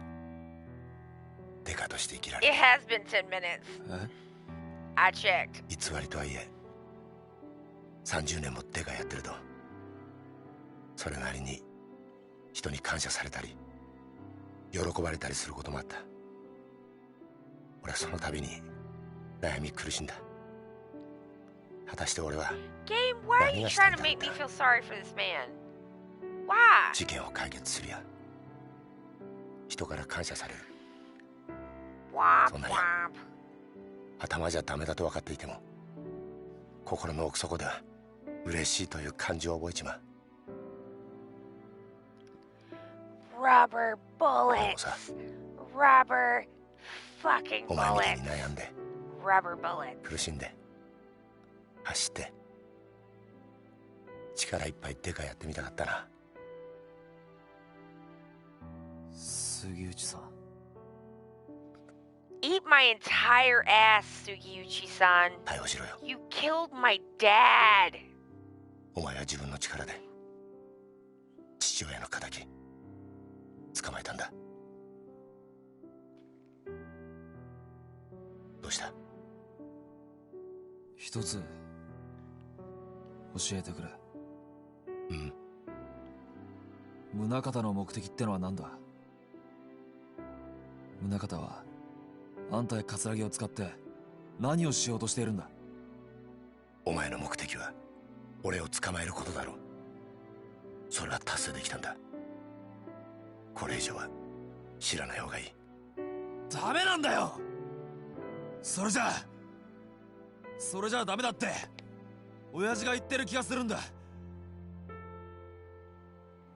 D: デカとして生きられ
A: It
D: る。
A: has been 10 minutes.
C: え
A: I checked.
D: 偽りとはいえ30年もデカやってると、それなりに人に感謝されたり喜ばれたりすることもあった。俺はその度に悩み苦しんだ。果たして俺は
A: Game, why are you trying to make me feel sorry for this man? Why?
D: 事件を解決するや人から感謝される。
A: Womp
D: そんな
A: womp.
D: 頭じゃダメだと分かっていても、心の奥底では嬉しいという感情を覚えちまう。
A: Rubber
D: 俺も
A: bullets.
D: さ、
A: Rubber fucking
D: お前みたい
A: bullets.
D: に悩んで
A: Rubber bullets.
D: 苦しんで走って力いっぱいデカやってみたかったな。
C: 杉内さん、
A: Eat my entire ass, Sugiuchi-san.
D: 逮捕しろよ。
A: You killed my dad.
D: お前は自分の力で父親の敵捕まえたんだ。どうした？
C: 一つ教えてくれ。
D: うん。
C: 宗像の目的ってのは何だ？宗像はあんたや桂木を使って何をしようとしているんだ？
D: お前の目的は俺を捕まえることだろう。それは達成できたんだ。これ以上は知らない方がいい。
C: ダメなんだよ。それじゃダメだって親父が言ってる気がするんだ。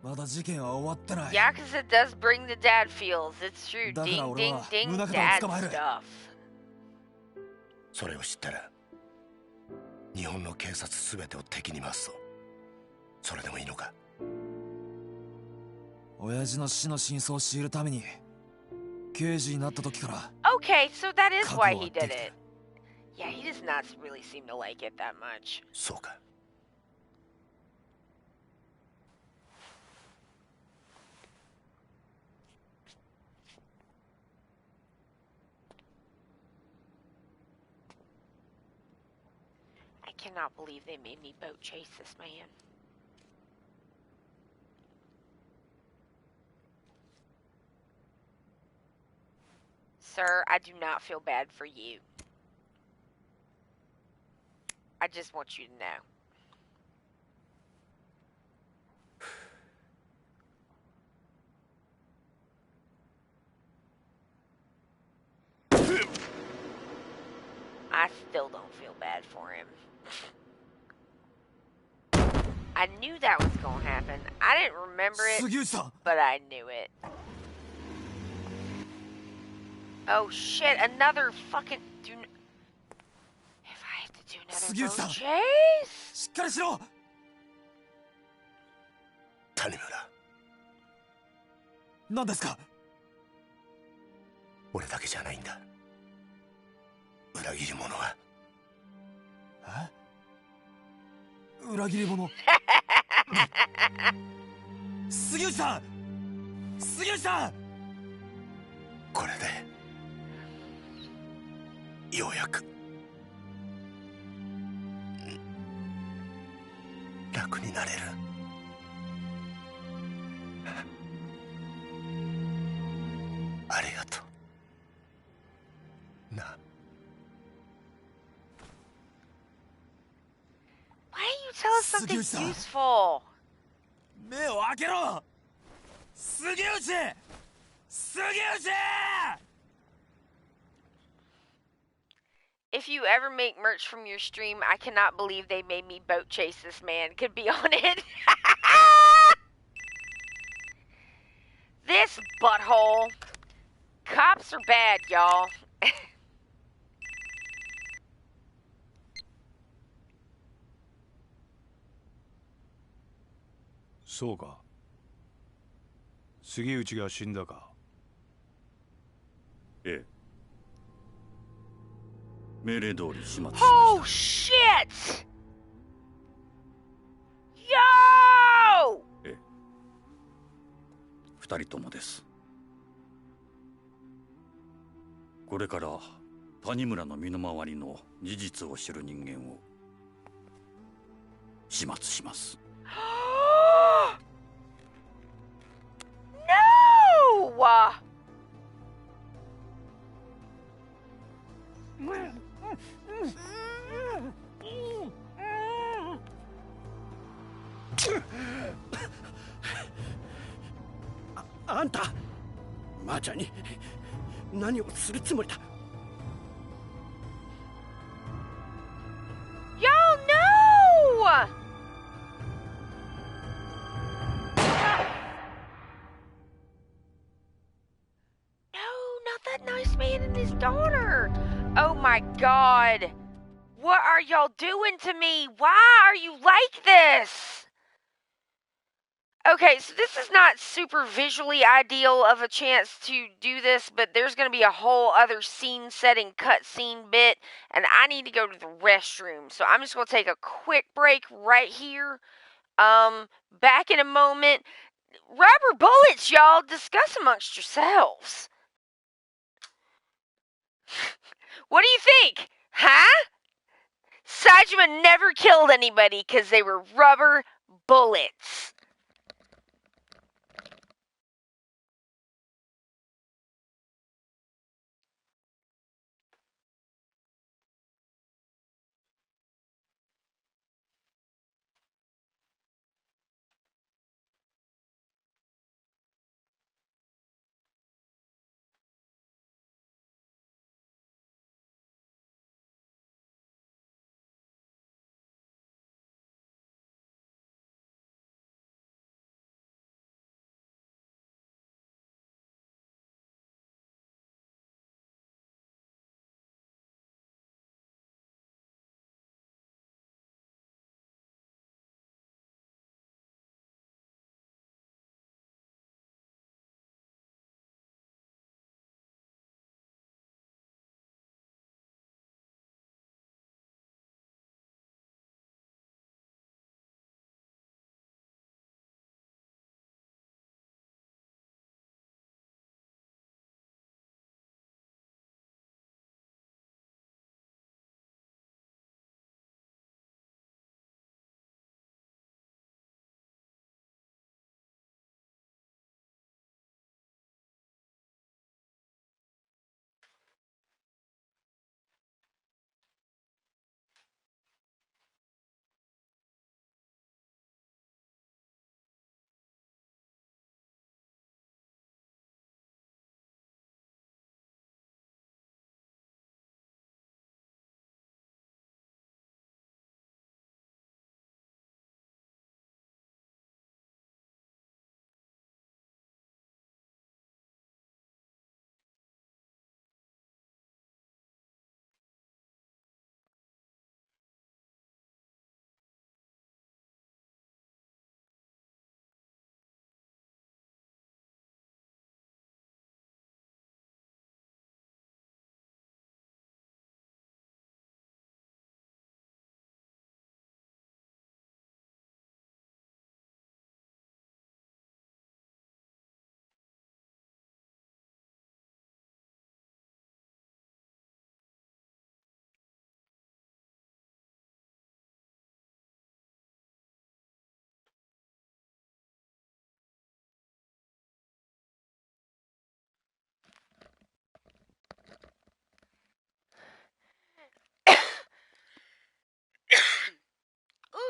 C: まだ事件は終わってない。
A: Yakuza does bring the dad feels. It's true.
C: だから
A: Ding
C: 俺
A: ding
C: は
A: ding
C: 宗像を
A: dad
C: 捕まえる。
A: stuff.
D: それを知ったら日本の警察全てを敵に回すぞ。それでもいいのか？
C: 親父の死の真相を知るために刑事になった時から
A: Okay, so that is why he did
C: 覚悟はできてる。
A: it. Yeah, he does not really seem to like it that much.
D: そうか。
A: cannot believe they made me boat chase this man. Sir, I do not feel bad for you. I just want you to know. I still don't feel bad for him. I knew that was going to happen. I didn't remember it, but I knew it. Oh shit, another fucking... If I have to do another boat chase?
C: しっかりしろ。
D: 谷村、
C: 何ですか。
D: 俺だけじゃないんだ。裏切り者は。
C: え？裏切り者。杉内さん、杉内さん。
D: これでようやく楽になれる。ありがとうな。
A: Why don't you tell us something useful?
C: 目を開けろ。杉内、杉内。
A: If you ever make merch from your stream, I cannot believe they made me boat chase this man. Could be on it. This butthole. Cops are bad, y'all.
B: そうか。杉内が死んだか。
G: ええ。命令通り始末しました。
A: Oh shit! Yo!
G: ええ。二人ともです。これから谷村の身の回りの事実を知る人間を始末します。
A: No!
H: 「あんたマーちゃんに何をするつもりだ。
A: Yo, no! Not that nice man and his daughter. Oh my god. What are y'all doing to me? Why are you like this? Okay, so this is not super visually ideal of a chance to do this, but there's going to be a whole other scene setting cutscene bit, and I need to go to the restroom. So I'm just going to take a quick break right here. Back in a moment. Rubber bullets, y'all. Discuss amongst yourselves. What do you think? Huh? Sajima never killed anybody because they were rubber bullets.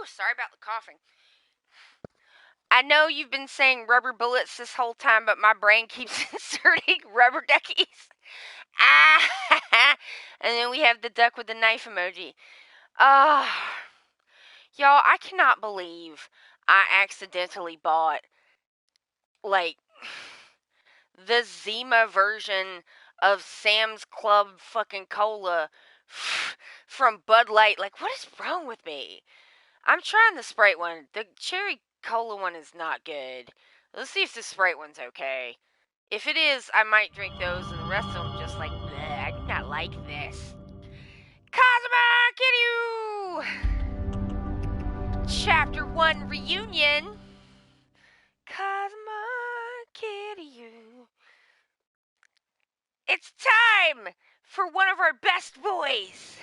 A: Whew, sorry about the coughing. I know you've been saying rubber bullets this whole time, but my brain keeps inserting rubber duckies. Ah! And then we have the duck with the knife emoji. Y'all, I cannot believe I accidentally bought, like, the Zima version of Sam's Club fucking cola from Bud Light. Like, what is wrong with me? I'm trying the Sprite one. The cherry cola one is not good. Let's see if the Sprite one's okay. If it is, I might drink those, and the rest of them just like, bleh, I do not like this. Kazuma Kiryu! Chapter 1 Reunion. Kazuma Kiryu. It's time for one of our best boys.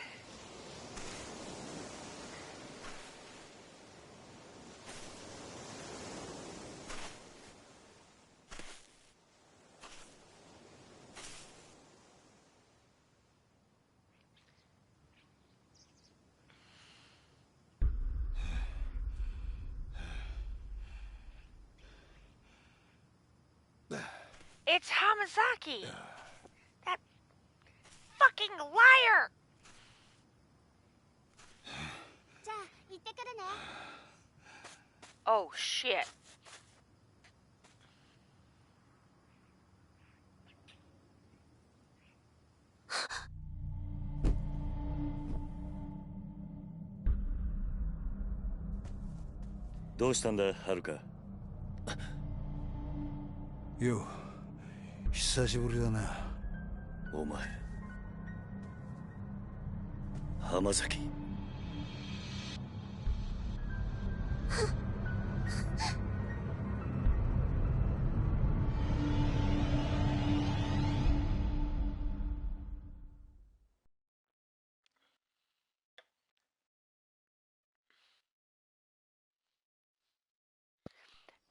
A: It's Hamazaki. That fucking liar. Oh shit.
G: どうしたんだ、はるか。
B: よ、久しぶりだな。
G: お前、浜崎。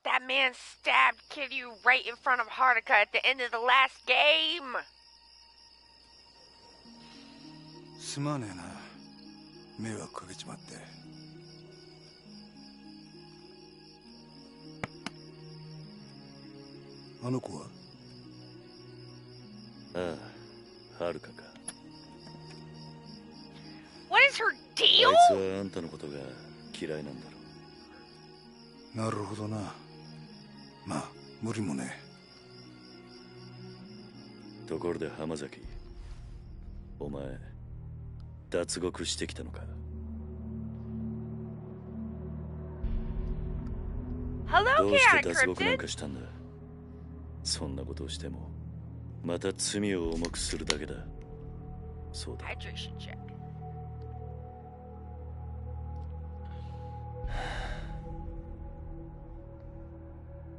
A: That man stabbed Kiryu right in front of Haruka at the end of the last game.
B: すまねえな。迷惑かけちまって。あの子は？
G: ああ、はるかか。
A: What is her
G: あ
A: deal?
G: いつはあんたのことが嫌いなんだろ
B: う。なるほどな。まあ、無理もね
G: え。ところで浜崎、お前、脱獄してきたのか。どうして脱獄なんかしたんだ。そんなことをしてもまた罪を重くするだけだ。そうだ。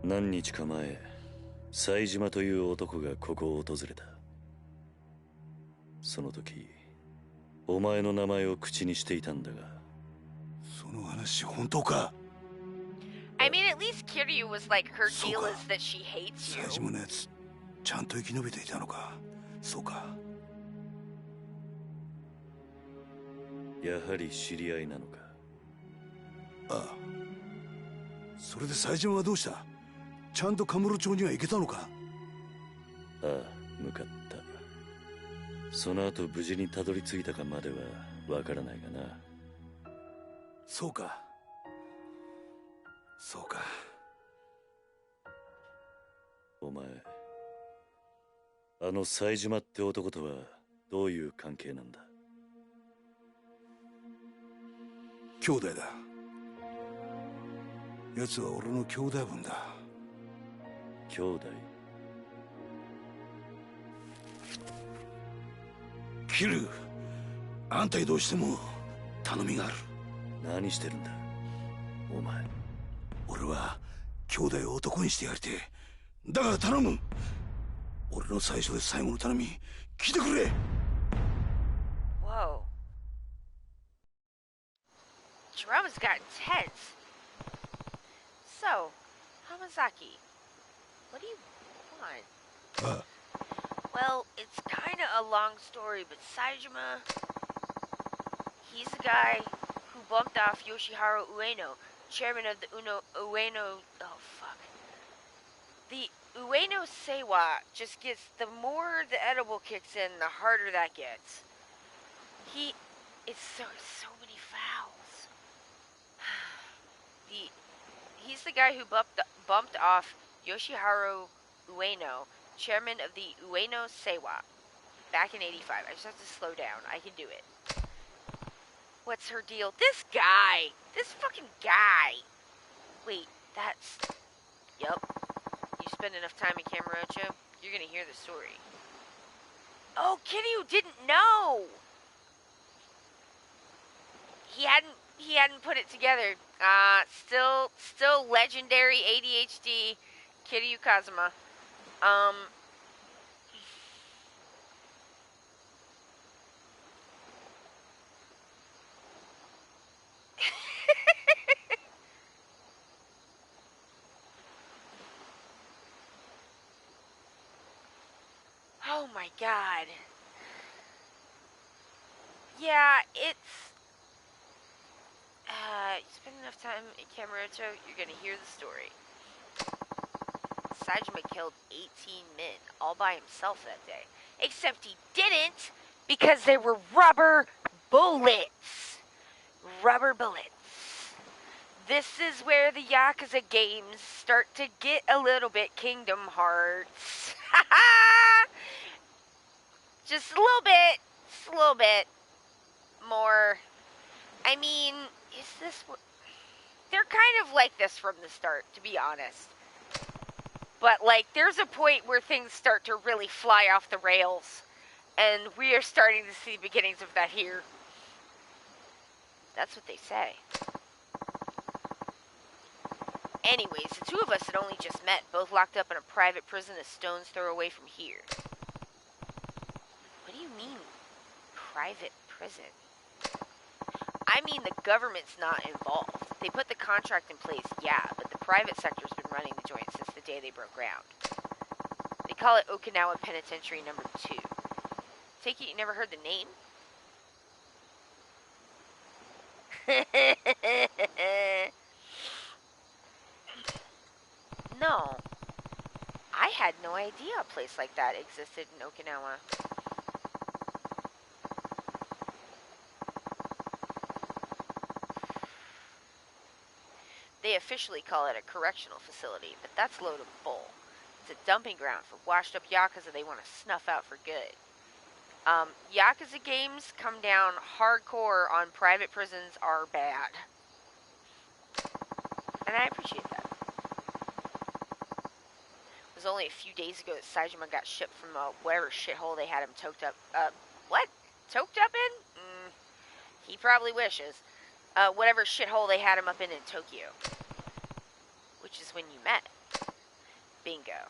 G: 何日か前、冴島という男がここを訪れた。その時、お前の名前を口にしていたんだが。
B: その話本当か？
A: I mean, at least Kiryu was like, her deal is that she hates you.
B: 冴島のやつ、ちゃんと生き延びていたのか。そうか。
G: やはり知り合いなのか。
B: ああ。それで冴島はどうした？ちゃんとカムロ町には行けたのか？
G: ああ、向かった。その後無事にたどり着いたかまではわからないがな。
B: そうか。そうか。
G: お前、あの冴島って男とはどういう関係なんだ？
B: 兄弟だ。奴は俺の兄弟分だ。
G: 兄弟？
B: キル、あんたにどうしても頼みがある。
G: 何してるんだお前。
B: 俺は兄弟を男にしてやりてえ。だから頼む。俺の最初で最後の頼み聞いてくれ。
A: Whoa. Drums got intense. So, Hamazaki, what do you want? Well, it's kind of a long story, but Saejima, he's the guy who bumped off Yoshiharu Ueno, chairman of the Ueno... Oh, fuck. The Ueno Seiwa just gets... The more the edible kicks in, the harder that gets. It's so many vowels. He's the guy who bumped off Yoshiharu Ueno, chairman of the Ueno Seiwa, back in 85. I just have to slow down. I can do it. What's her deal? This guy! This fucking guy! Wait, that's... Yup. You spend enough time in Kamurocho, you're gonna hear the story. Oh, Kiryu didn't know! He hadn't put it together. Still legendary ADHD Kiryu Kazuma. Oh my god. Yeah, it's... you spend enough time in Kamurocho, you're gonna hear the story. Saejima killed 18 men, all by himself that day. Except he didn't, because there were rubber bullets. Rubber bullets. This is where the Yakuza games start to get a little bit Kingdom Hearts. Just a little bit more. I mean, is this what... They're kind of like this from the start, to be honest. But, like, there's a point where things start to really fly off the rails. And we are starting to see beginnings of that here. That's what they say. Anyways, the two of us had only just met, both locked up in a private prison a stone's throw away from here. What do you mean, private prison? I mean the government's not involved. They put the contract in place, yeah, but the private sector's been running the joint since the day they broke ground. They call it Okinawa Penitentiary Number 2. Take it you never heard the name? No. I had no idea a place like that existed in Okinawa. They officially call it a correctional facility, but that's load of bull. It's a dumping ground for washed up Yakuza they want to snuff out for good. Yakuza games come down hardcore on private prisons are bad. And I appreciate that. It was only a few days ago that Saejima got shipped from whatever shithole they had him toked up. What? Toked up in? He probably wishes. Whatever shithole they had him up in Tokyo. Which is when you met. Bingo.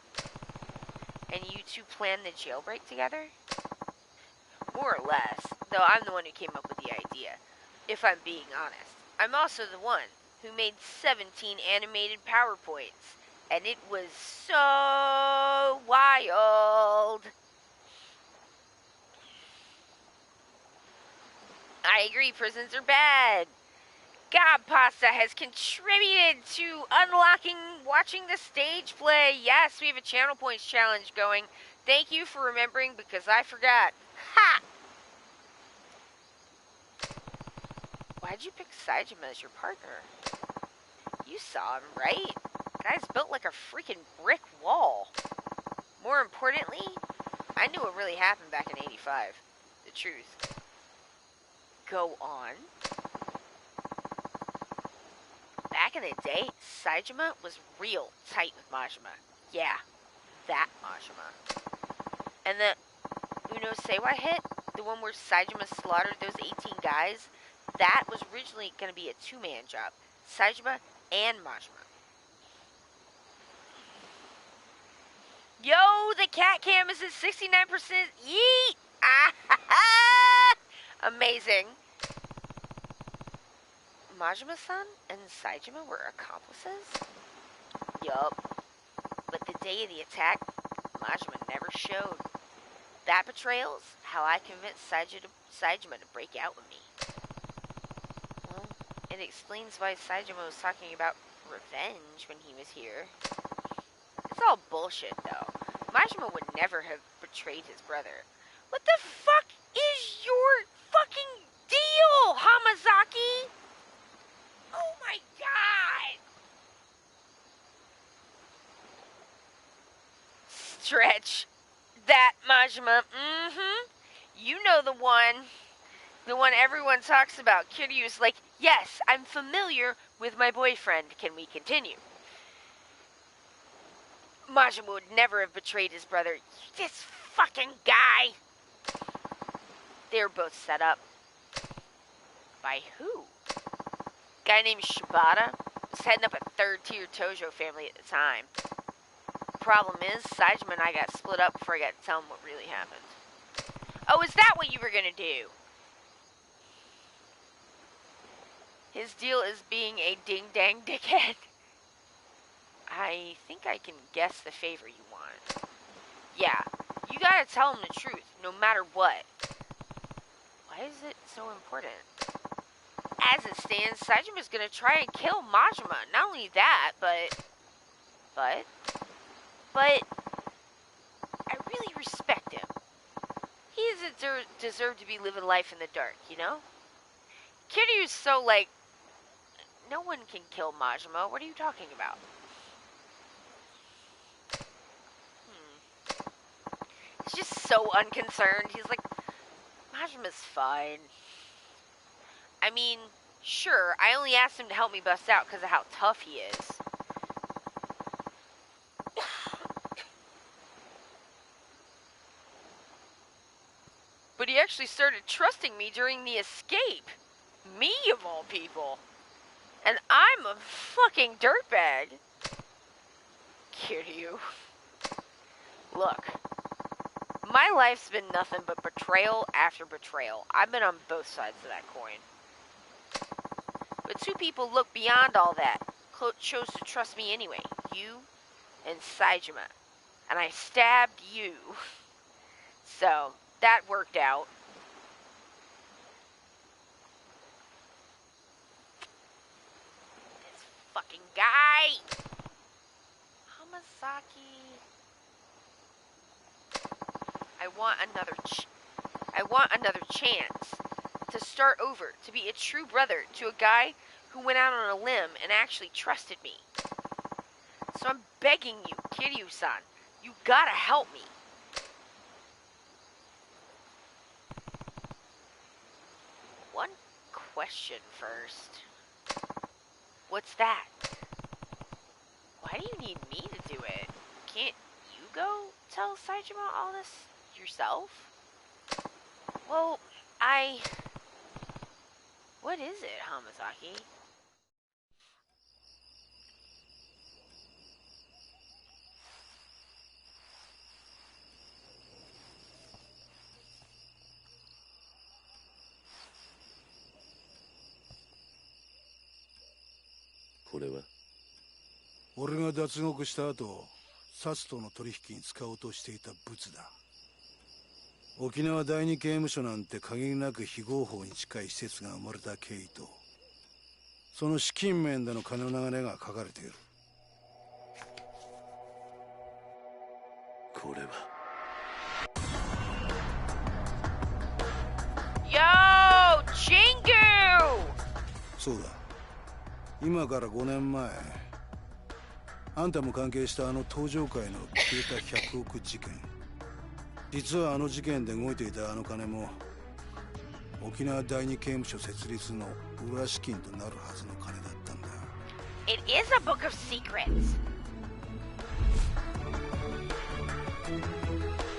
A: And you two planned the jailbreak together? More or less, though I'm the one who came up with the idea, if I'm being honest. I'm also the one who made 17 animated PowerPoints, and it was so wild. I agree, prisons are bad. God Pasta has contributed to unlocking watching the stage play. Yes, we have a channel points challenge going. Thank you for remembering because I forgot. Ha! Why'd you pick Saejima as your partner? You saw him, right? Guy's built like a freaking brick wall. More importantly, I knew what really happened back in 85. The truth. Go on. Back in the day, Saejima was real tight with Majima. Yeah, that Majima. And the Uno Seiwa hit, the one where Saejima slaughtered those 18 guys, that was originally going to be a two-man job. Saejima and Majima. Yo, the cat cam is at 69%. Yeet! Ah, amazing. Majima-san and Saejima were accomplices? Yup. But the day of the attack, Majima never showed. That betrayal's how I convinced Saejima to break out with me. Well, It explains why Saejima was talking about revenge when he was here. It's all bullshit, though. Majima would never have betrayed his brother. What the fuck is your fucking deal, Hamazaki? Oh my god! Stretch. That Majima. You know the one. The one everyone talks about. Kiryu's like, yes, I'm familiar with my boyfriend. Can we continue? Majima would never have betrayed his brother. This fucking guy. They were both set up. By who? Guy named Shibata was heading up a third-tier Tojo family at the time. Problem is, Saejima and I got split up before I got to tell him what really happened. Oh, is that what you were gonna do? His deal is being a ding-dang dickhead. I think I can guess the favor you want. Yeah, you gotta tell him the truth, no matter what. Why is it so important? As it stands, Saejima's gonna try and kill Majima. Not only that, but I really respect him. He doesn't deserve to be living life in the dark, you know? Kiryu's so like, no one can kill Majima. What are you talking about? He's just so unconcerned. He's like, Majima's fine. I mean, sure, I only asked him to help me bust out because of how tough he is. But he actually started trusting me during the escape. Me, of all people. And I'm a fucking dirtbag. Kiryu. Look. My life's been nothing but betrayal after betrayal. I've been on both sides of that coin. But two people look beyond all that. Chose to trust me anyway. You and Saejima. And I stabbed you. So, that worked out. This fucking guy! Hamasaki. I want another chance to start over, to be a true brother to a guy who went out on a limb and actually trusted me. So I'm begging you, Kiryu-san, you gotta help me. One question first. What's that? Why do you need me to do it? Can't you go tell Saejima all this yourself? Well, what is it, Hamasaki?
G: What is it?
B: 俺が脱獄した後、サツとの取引に使おうとしていた物だ。沖縄第二刑務所なんて限りなく非合法に近い施設が生まれた経緯と、その資金面での金の流れが書かれている。
G: これは。
A: Yo, Jingu!
B: そうだ。今から5年前、あんたも関係したあの東上界の消えた100億事件。実はあの事件で動いていたあの金も沖縄第二刑務所設立の裏資金となるはずの金だったんだ。
A: It is a book of secrets.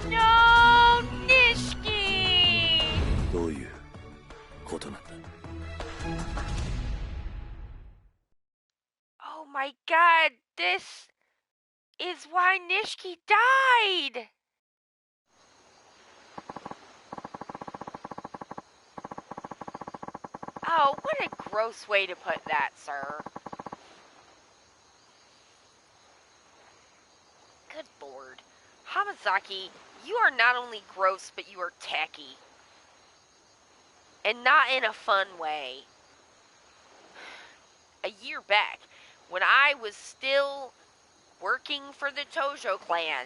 A: No, Nishiki!
G: どういうことなんだ?
A: Oh my god, this is why Nishiki died! Oh, what a gross way to put that, sir. Good lord. Hamasaki, you are not only gross, but you are tacky. And not in a fun way. a year back, when I was still working for the Tojo clan,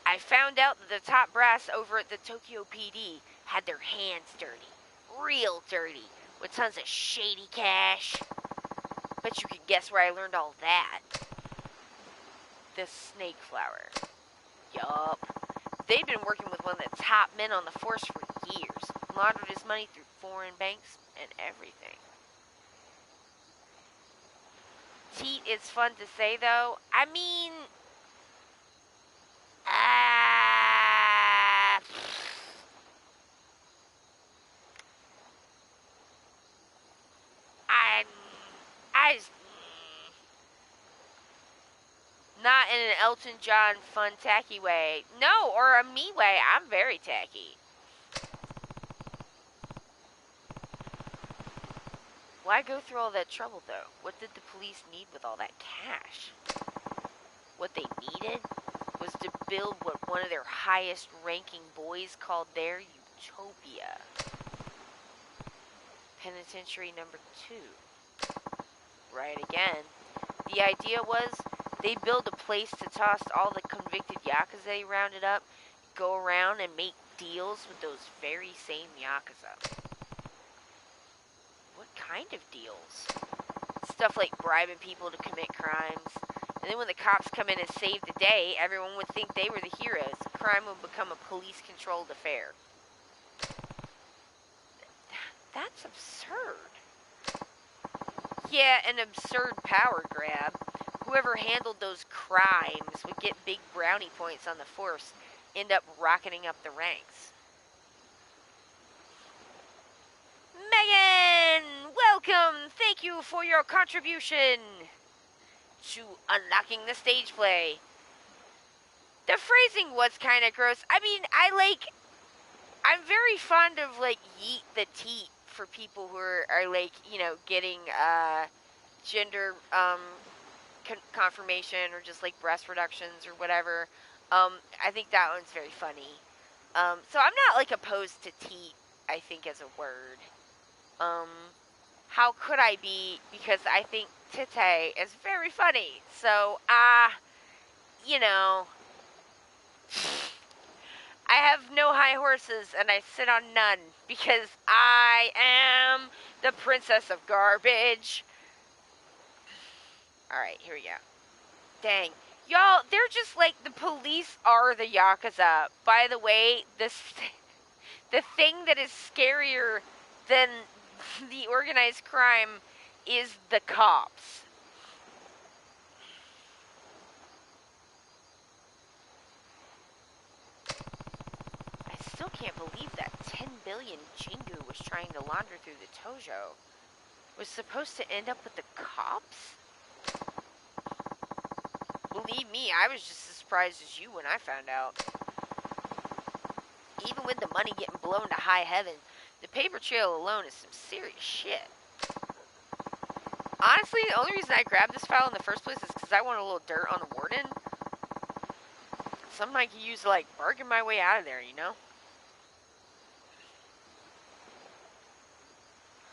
A: I found out that the top brass over at the Tokyo PD had their hands dirty. Real dirty. With tons of shady cash. Bet you can guess where I learned all that. The snake flower. Yup. They'd been working with one of the top men on the force for years. Laundered his money through foreign banks and everything. Teat is fun to say, though. I mean... I just... Not in an Elton John fun, tacky way. No, or a me way. I'm very tacky. Why go through all that trouble, though? What did the police need with all that cash? What they needed was to build what one of their highest-ranking boys called their utopia. Penitentiary number 2. Right again. The idea was they build a place to toss all the convicted Yakuza they rounded up, go around and make deals with those very same Yakuza. What kind of deals? Stuff like bribing people to commit crimes. And then when the cops come in and save the day, everyone would think they were the heroes. Crime would become a police-controlled affair. That's absurd. Yeah, an absurd power grab. Whoever handled those crimes would get big brownie points on the force, end up rocketing up the ranks. Megan! Welcome! Thank you for your contribution to unlocking the stage play. The phrasing was kind of gross. I mean, I'm very fond of, like, yeet the teat for people who are like, you know, getting, gender, confirmation or just, like, breast reductions or whatever. I think that one's very funny. So I'm not, like, opposed to teat, I think, as a word. How could I be? Because I think tete is very funny. So, you know, I have no high horses and I sit on none because I am the princess of garbage. Alright, here we go. Dang. Y'all, they're just like, the police are the Yakuza. By the way, the thing that is scarier than the organized crime is the cops. I still can't believe that 10 billion Jingu was trying to launder through the Tojo was supposed to end up with the cops? Believe me, I was just as surprised as you when I found out. Even with the money getting blown to high heaven, the paper trail alone is some serious shit. Honestly, the only reason I grabbed this file in the first place is because I want a little dirt on the warden. Something I could use to, like, bargain my way out of there, you know?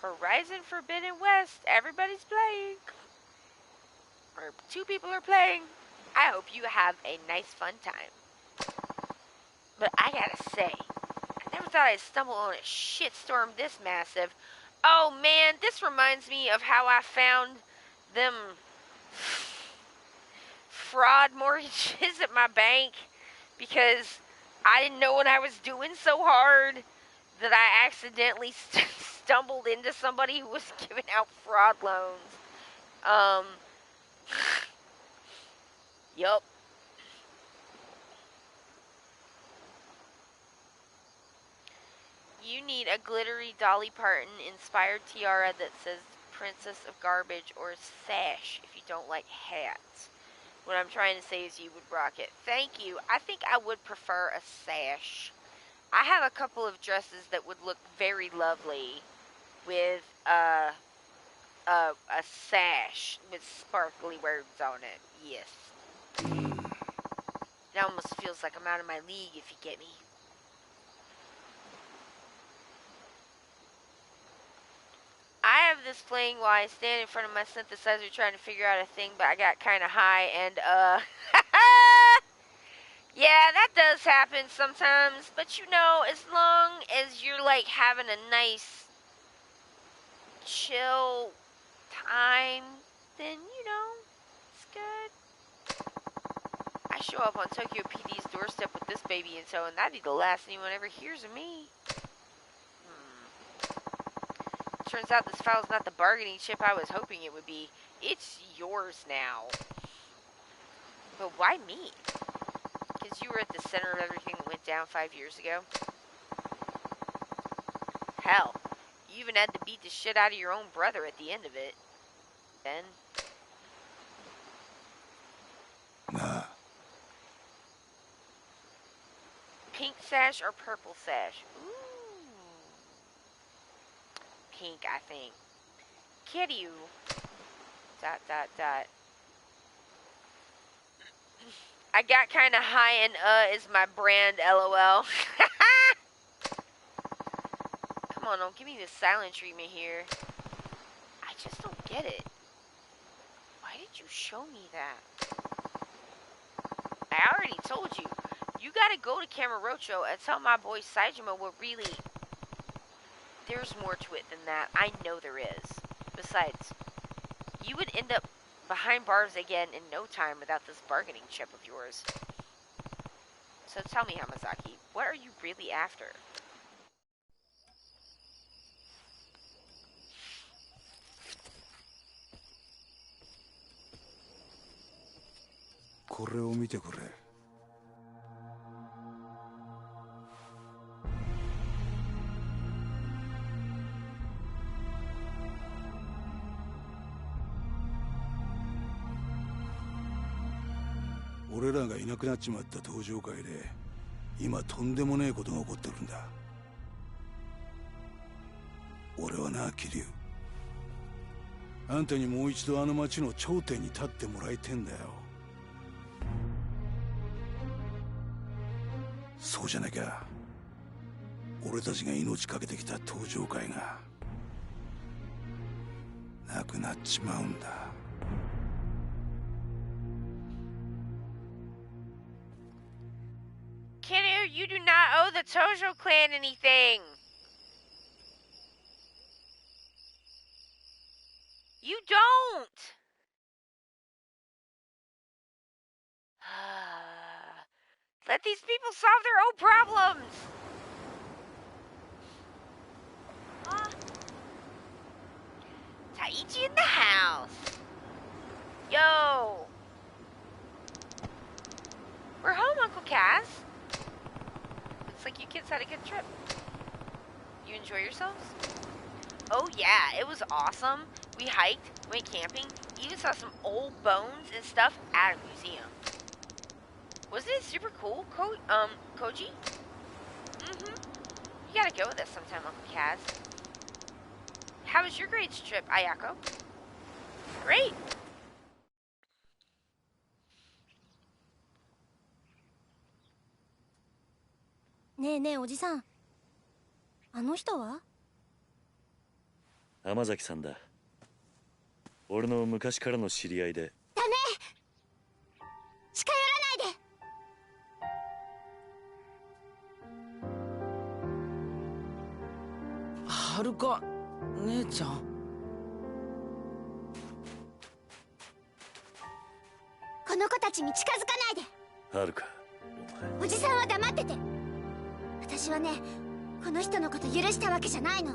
A: Horizon Forbidden West. Everybody's playing. Or 2 people are playing. I hope you have a nice, fun time. But I gotta say, I never thought I'd stumble on a shitstorm this massive. Oh man, this reminds me of how I found them fraud mortgages at my bank because I didn't know what I was doing so hard that I accidentally stumbled into somebody who was giving out fraud loans. Yup. You need a glittery Dolly Parton inspired tiara that says Princess of Garbage or sash if you don't like hats. What I'm trying to say is you would rock it. Thank you. I think I would prefer a sash. I have a couple of dresses that would look very lovely with a sash with sparkly words on it. Yes. It almost feels like I'm out of my league, if you get me. I have this playing while I stand in front of my synthesizer trying to figure out a thing, but I got kind of high and, yeah, that does happen sometimes, but you know, as long as you're, like, having a nice, chill time, then, you know, it's good. I show up on Tokyo PD's doorstep with this baby in tow, and that'd be the last anyone ever hears of me. Turns out this file's not the bargaining chip I was hoping it would be. It's yours now. But why me? Because you were at the center of everything that went down 5 years ago. Hell, you even had to beat the shit out of your own brother at the end of it. Then.
F: Nah.
A: Pink sash or purple sash? Ooh. Pink, I think. Kiryu. ... I got kind of high and is my brand, LOL. Come on, don't give me this silent treatment here. I just don't get it. Why did you show me that? I already told you. You gotta go to Kamurocho and tell my boy Saejima what really... There's more to it than that. I know there is. Besides, you would end up behind bars again in no time without this bargaining chip of yours. So tell me, Hamazaki, what are you really after?
F: 俺らがいなくなっちまった登場会で今とんでもねえことが起こってるんだ。俺はな、桐生、あんたにもう一度あの町の頂点に立ってもらいてんだよ。そうじゃなきゃ俺たちが命かけてきた登場会がなくなっちまうんだ。
A: Kiryu, you do not owe the Tojo clan anything. You don't. Let these people solve their own problems. Taichi in the house. Yo. We're home, Uncle Cass. Looks like you kids had a good trip. You enjoy yourselves? Oh yeah, it was awesome. We hiked, went camping, even saw some old bones and stuff at a museum. Wasn't it super cool, Koji? You gotta go with us sometime, Uncle Kaz. How was your grades trip, Ayako? Great.
I: Ne, おじさん。あの人は？
G: 天崎さんだ。俺の昔からの知り合いで。
I: ダメ！近寄らないで！
J: はるか姉ちゃん。
I: この子たちに近づかないで。
G: はるか、
I: おじさんは黙ってて。私はね、この人のこと許したわけじゃないの。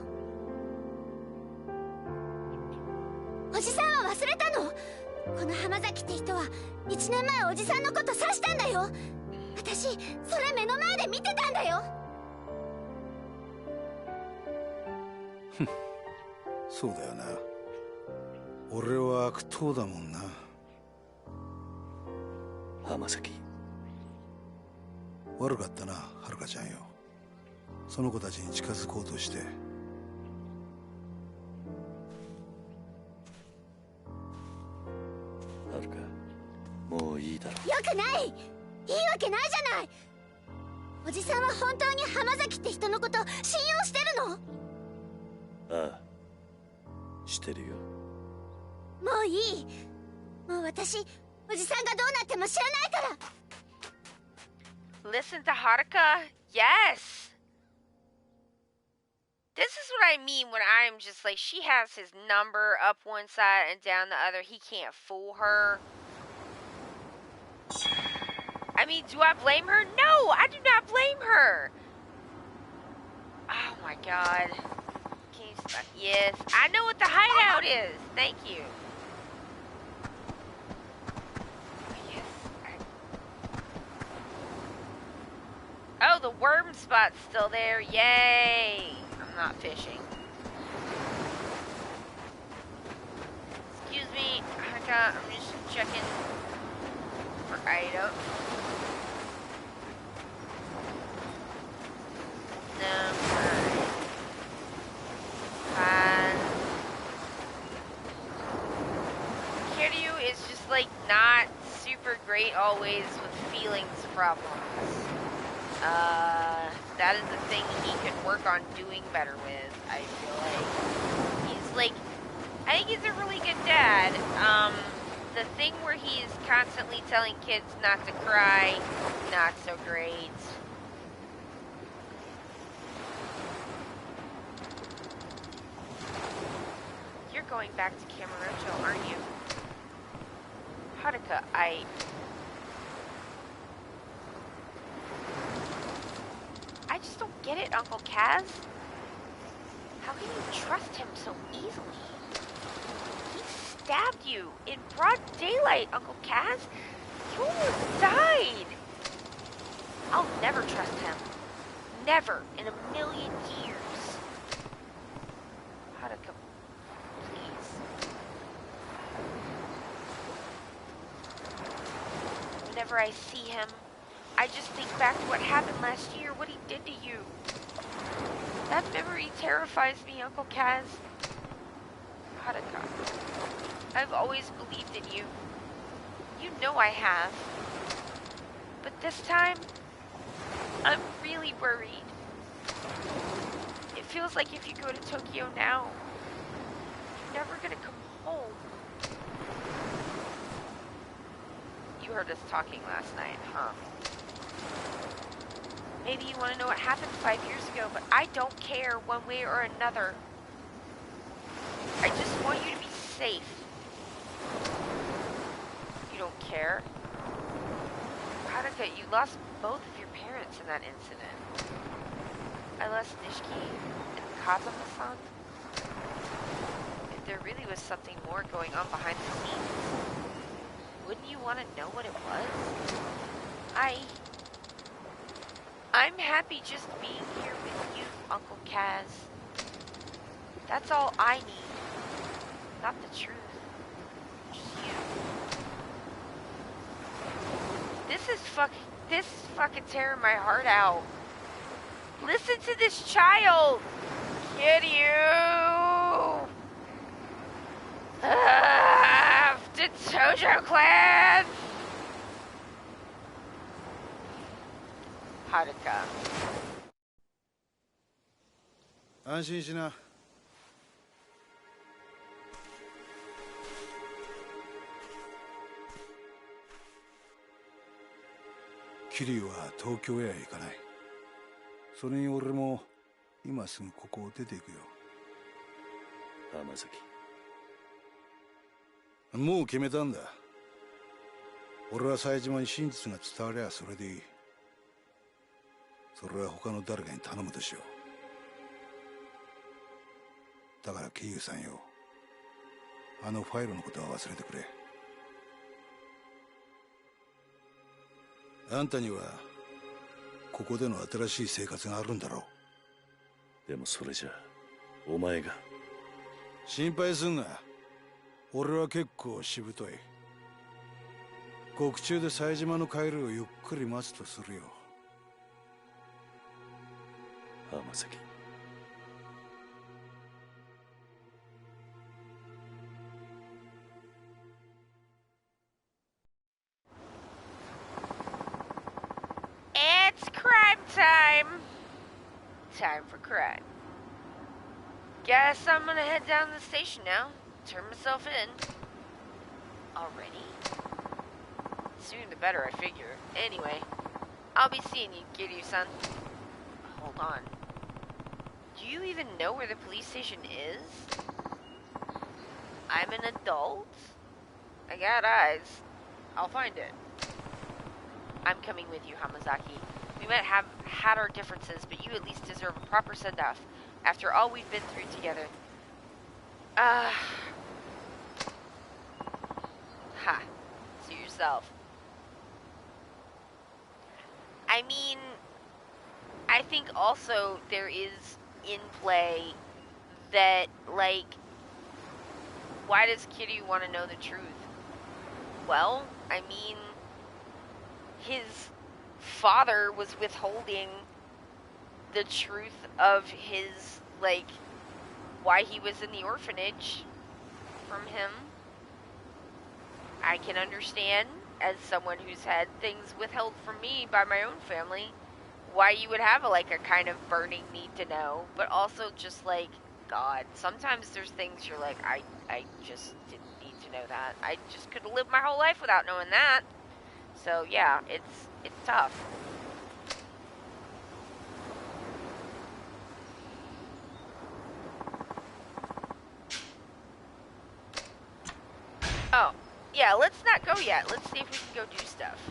I: おじさんは忘れたの？この浜崎って人は1年前おじさんのこと刺したんだよ。私それ目の前で見てたんだよ。
F: そうだよな。俺は悪党だもんな。
G: 浜崎、
F: 悪かったな、はるかちゃんよ。その子たちに近づこうとして。
G: はるか、もういいだろ。
I: よくない。いいわけないじゃない。おじさんは本当に浜崎って人のこと信用してるの？
G: ああ、してるよ。
I: もういい。もう私、おじさんがどうなっても知らないから。
A: Listen to Haruka? Yes! This is what I mean when I'm just like, she has his number up one side and down the other. He can't fool her. I mean, do I blame her? No, I do not blame her. Oh my god. Can you stop? Yes, I know what the hideout is. Thank you. Oh, the worm spot's still there. Yay! I'm not fishing. Excuse me, Haruka, I'm just checking for items. No, fine. Kiryu is just like not super great always with feelings problems. That is the thing he could work on doing better with, I feel like. He's like, I think he's a really good dad. The thing where he's constantly telling kids not to cry, not so great. You're going back to Kamurocho, aren't you? Haruka, I just don't get it, Uncle Kaz. How can you trust him so easily? He stabbed you in broad daylight, Uncle Kaz. You almost died. I'll never trust him. Never in a million years. Haruka, please. Whenever I see him, I just think back to what happened last year, what he did to you. That memory terrifies me, Uncle Kaz. Haruka, I've always believed in you. You know I have. But this time, I'm really worried. It feels like if you go to Tokyo now, you're never gonna come home. You heard us talking last night, huh? Maybe you want to know what happened 5 years ago, but I don't care one way or another. I just want you to be safe. You don't care? Haruka, you lost both of your parents in that incident. I lost Nishiki and Kazama-san. If there really was something more going on behind the scenes, wouldn't you want to know what it was? I'm happy just being here with you, Uncle Kaz. That's all I need. Not the truth. Just you. This is fucking tearing my heart out. Listen to this child! Kiryu! The Tojo clan! Haruka.
F: 安心しな。桐生は東京へは行かない。それに俺も今すぐここを出ていくよ。
G: 浜崎。
F: もう決めたんだ。俺は冴島に真実が伝わりゃそれでいい。それは他の誰かに頼むでしょう。だから桐生さんよ、あのファイルのことは忘れてくれ。あんたにはここでの新しい生活があるんだろ
G: う。でもそれじゃお前が。
F: 心配すんな。俺は結構しぶとい。獄中で冴島の帰りをゆっくり待つとするよ。
G: 浜崎。
A: It's crime time! Time for crime. Guess I'm gonna head down to the station now. Turn myself in. Already? Sooner the better, I figure. Anyway, I'll be seeing you, Kiryu-san. Hold on. Do you even know where the police station is? I'm an adult? I got eyes. I'll find it. I'm coming with you, Hamazaki. We might have had our differences, but you at least deserve a proper send-off after all we've been through together. Ha. Suit yourself. I mean, I think also there is in play that, like, why does Kiryu want to know the truth? Well, I mean, his father was withholding the truth of his, like, why he was in the orphanage from him. I can understand, as someone who's had things withheld from me by my own family, why you would have, like, a kind of burning need to know. But also just, like, God, sometimes there's things you're like, I just didn't need to know that. I just could have lived my whole life without knowing that. So, yeah, it's tough. Oh, yeah, let's not go yet. Let's see if we can go do stuff.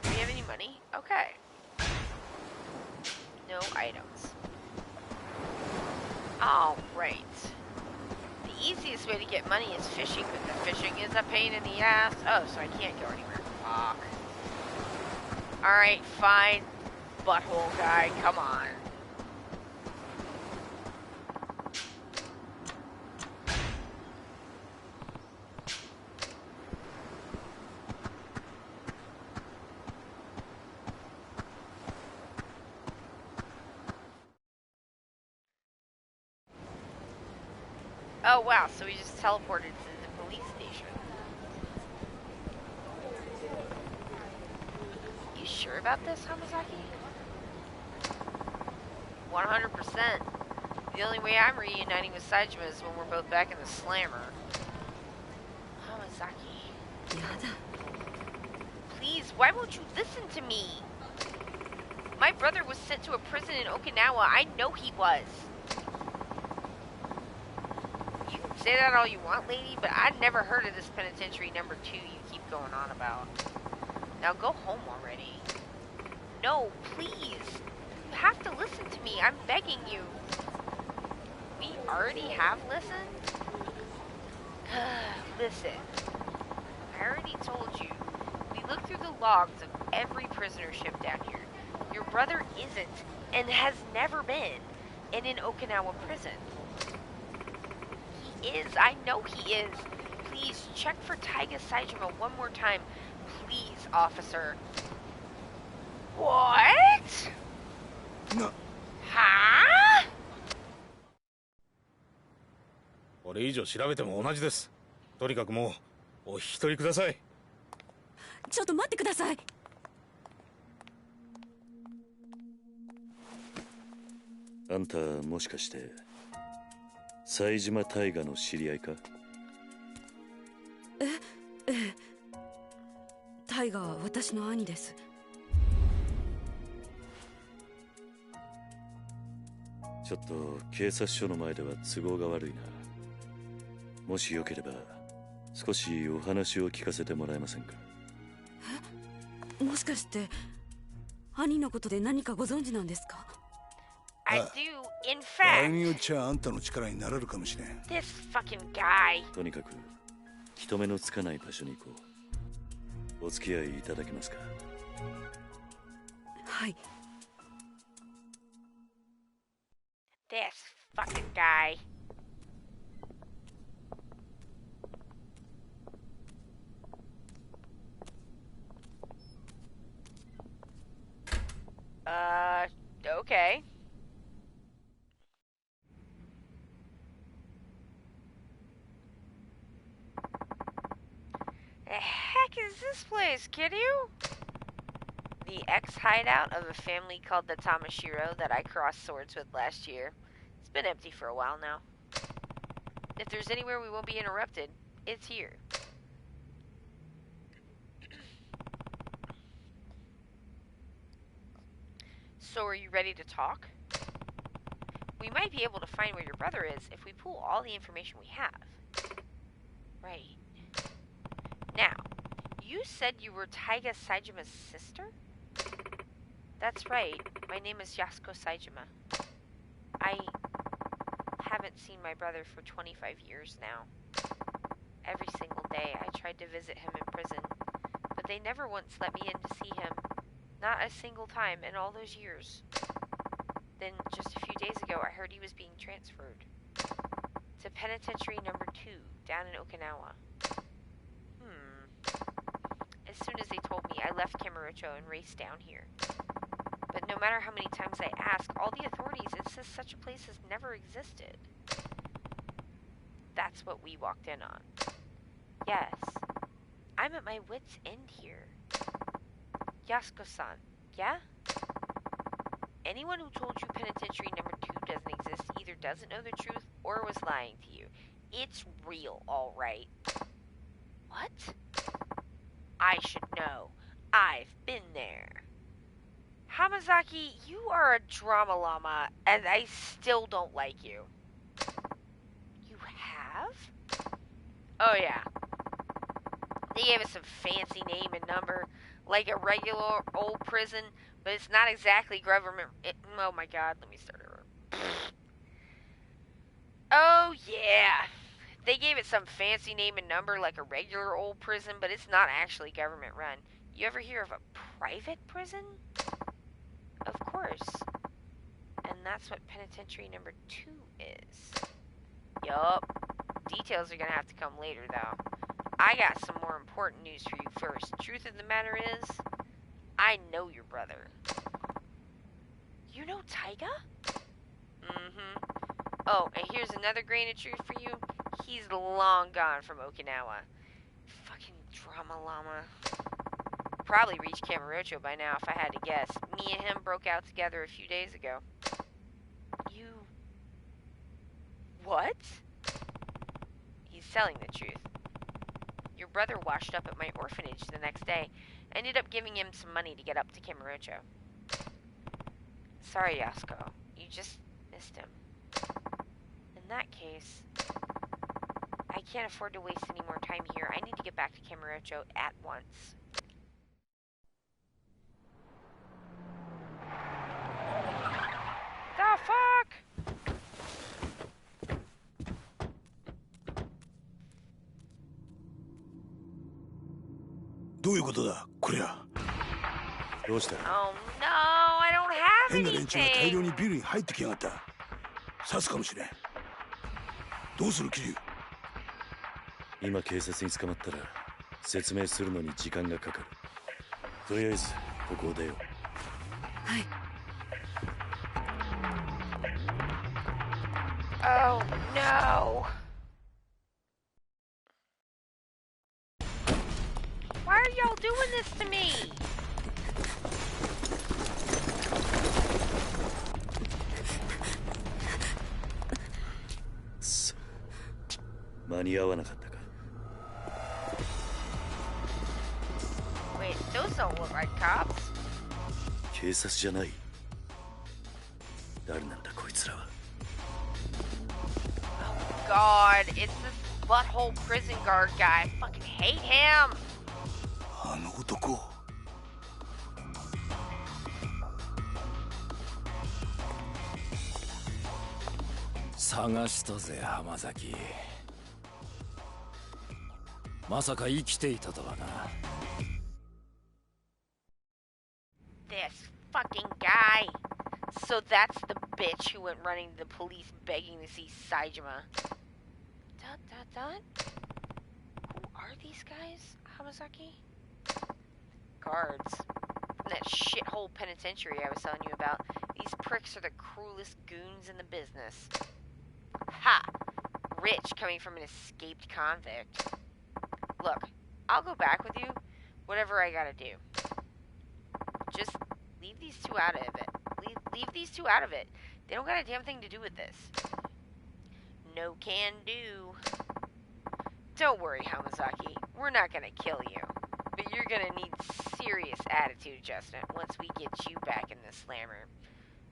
A: Do we have any money? Okay. No items. Alright. The easiest way to get money is fishing, but the fishing is a pain in the ass. Oh, so I can't go anywhere. Fuck. Alright, fine. Butthole guy, come on. Oh wow, so we just teleported to the police station. You sure about this, Hamazaki? 100%. The only way I'm reuniting with Saejima is when we're both back in the slammer. Hamazaki. Please, why won't you listen to me? My brother was sent to a prison in Okinawa. I know he was. You can say that all you want, lady, but I'd never heard of this penitentiary number 2 you keep going on about. Now go home already. No, please. You have to listen to me. I'm begging you. We already have listened? Listen. I already told you. We looked through the logs of every prisoner ship down here. Your brother isn't, and has never been, in an Okinawa prison. He is. I know he is. Please, check for Taiga Saejima one more time. Please, officer. What?
F: No.
A: Huh?
K: これ以上調べても同じです。とにかくもうお引き取りください。
L: ちょっと待ってください。
G: あんたもしかして冴島大河の知り合いか？
L: ええ。大河は私の兄です。
G: ちょっと警察署の前では都合が悪いな。もしよければ少しお話を聞かせてもらえませんか？
L: え？もしかして兄のことで何かご存知なんですか？
A: I do, in fact.
F: 場合によっちゃあんたの力になれるかもしれん。
A: This fucking guy.
G: とにかく人目のつかない場所に行こう。お付き合いいただけますか？
L: はい。
A: This fucking guy. Okay. The heck is this place, Kiryu? The ex-hideout of a family called the Tamashiro that I crossed swords with last year. It's been empty for a while now. If there's anywhere we won't be interrupted, it's here. So are you ready to talk? We might be able to find where your brother is if we pull all the information we have. Right. Now, you said you were Taiga Saijima's sister? That's right. My name is Yasuko Saijima. I haven't seen my brother for 25 years now. Every single day I tried to visit him in prison, but they never once let me in to see him. Not a single time in all those years. Then, just a few days ago, I heard he was being transferred to Penitentiary number 2, down in Okinawa. As soon as they told me, I left Kamurocho and raced down here. But no matter how many times I ask, all the authorities insist such a place has never existed. That's what we walked in on. Yes, I'm at my wit's end here. Yasuko-san, yeah? Anyone who told you Penitentiary number 2 doesn't exist either doesn't know the truth or was lying to you. It's real, alright. What? I should know. I've been there. Hamazaki, you are a drama llama, and I still don't like you. You have? Oh yeah. They gave us some fancy name and number, like a regular old prison, but it's not exactly government. Oh my god, let me start over. Oh yeah. They gave it some fancy name and number like a regular old prison, but it's not actually government run. You ever hear of a private prison? Of course. And that's what Penitentiary number 2 is. Yup. Details are gonna have to come later, though. I got some more important news for you first. Truth of the matter is, I know your brother. You know Taiga? Mm-hmm. Oh, and here's another grain of truth for you. He's long gone from Okinawa. Fucking drama llama. Probably reached Kamurocho by now if I had to guess. Me and him broke out together a few days ago. You... What? He's telling the truth. Your brother washed up at my orphanage the next day. I ended up giving him some money to get up to Kamurocho. Sorry, Yasuko. You just missed him. In that case, I can't afford to waste any more time here. I need to get back to Kamurocho at once. The fuck?
F: どういうことだこりゃ。
G: どうした？
A: Oh no, I don't have
F: 変な連中が大量
A: anything.
F: にビルに入ってきやがった。刺すかもしれん。どうする桐生。
G: 今警察に捕まったら説明するのに時間がかかる。とりあえずここを出よう。
L: はい。
A: Oh no. Why are y'all doing this to me?
G: So, 間に合わなかったか。
A: Wait, those don't look like cops.
G: 警察じゃない。誰なんだこいつらは。
A: God, it's this butthole prison guard guy. I fucking hate him.
F: あの男。
C: 探したぜ浜崎。まさか生きていたとはな。
A: This fucking guy. So that's the bitch who went running to the police begging to see Saijima. Who are these guys, Hamazaki? Guards. From that shithole penitentiary I was telling you about. These pricks are the cruelest goons in the business. Ha! Rich coming from an escaped convict. Look, I'll go back with you. Whatever I gotta do. Just leave these two out of it. Leave these two out of it. They don't got a damn thing to do with this. No can do. Don't worry, Hamazaki. We're not gonna kill you. But you're gonna need serious attitude adjustment once we get you back in the slammer.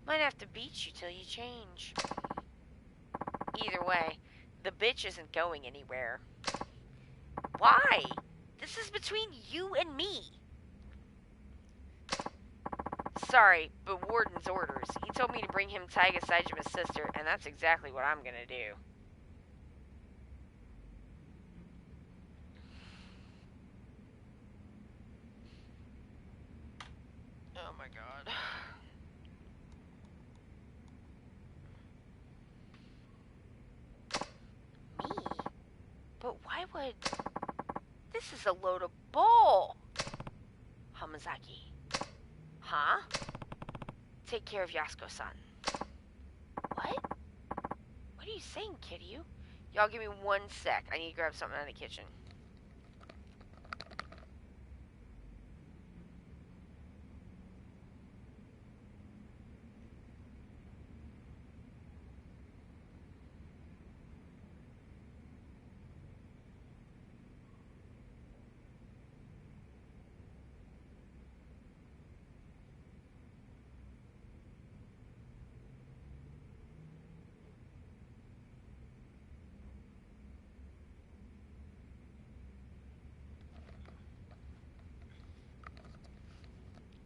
A: Might have to beat you till you change. Either way, the bitch isn't going anywhere. Why? This is between you and me. Sorry, but Warden's orders. He told me to bring him Taiga Saijima's sister, and that's exactly what I'm gonna do. Oh my god. Me? But why would... This is a load of bull! Hamazaki. Huh? Take care of Yasuko-san. What? What are you saying, Kiryu? Y'all give me 1 sec. I need to grab something out of the kitchen.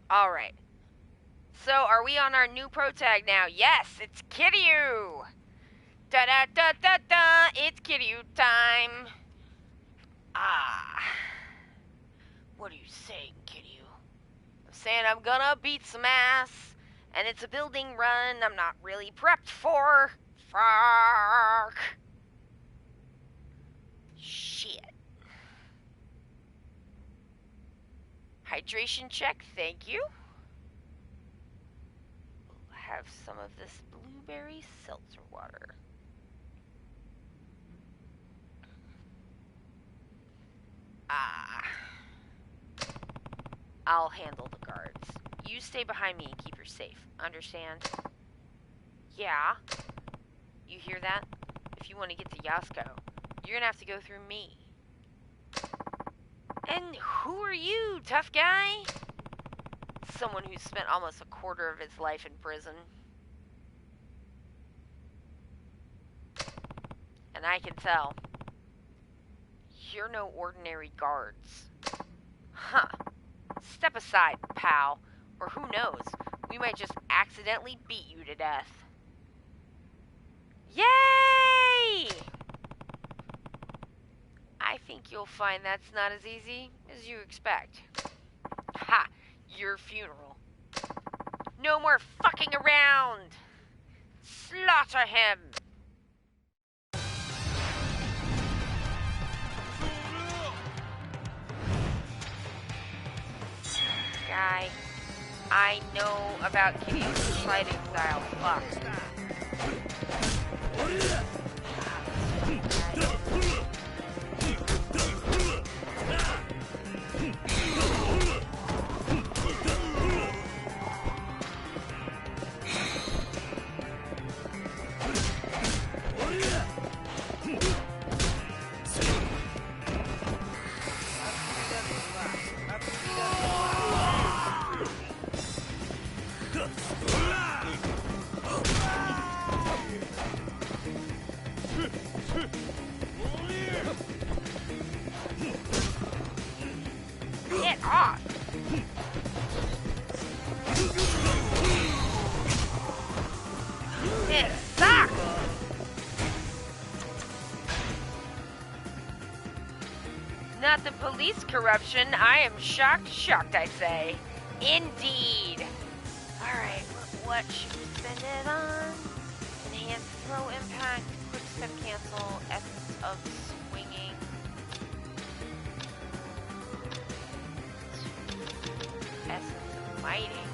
A: Alright. So, are we on our new pro tag now? Yes, it's Kiryu! Da-da-da-da-da! It's Kiryu time! Ah. What are you saying, Kiryu? I'm saying I'm gonna beat some ass, and it's a building run I'm not really prepped for. Fuck. Shit. Hydration check, thank you. We'll have some of this blueberry seltzer water. Ah. I'll handle the guards. You stay behind me and keep her safe. Understand? Yeah. You hear that? If you want to get to Yasuko, you're gonna have to go through me. And who are you, tough guy? Someone who's spent almost a quarter of his life in prison. And I can tell. You're no ordinary guards. Huh. Step aside, pal. Or who knows, we might just accidentally beat you to death. Yay! I think you'll find that's not as easy as you expect. Ha! Your funeral. No more fucking around! Slaughter him! Guy, I know about Kiryu's fighting style. Fuck. Get off! It sucks! Not the police corruption. I am shocked, I say. Indeed. Alright, what should we spend it on? Enhanced throw impact, quick step cancel, essence of swinging. Essence of fighting.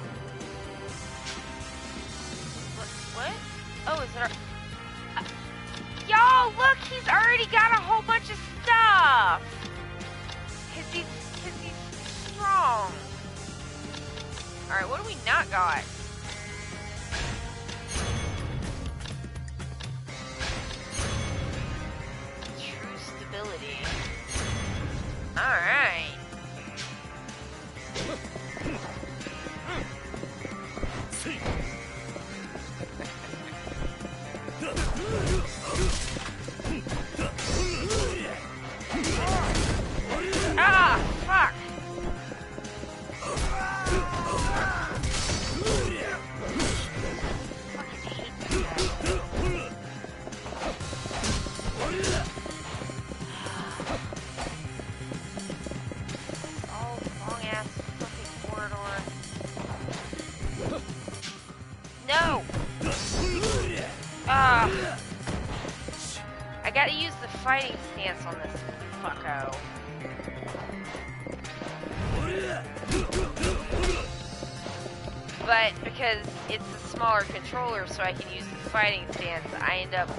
A: What? Oh, is it our... Y'all, look! He's already got a whole bunch of stuff! Cause he's strong. Alright, what do we not got? fighting stance on this fucko. But because it's a smaller controller, so I can use the fighting stance, I end up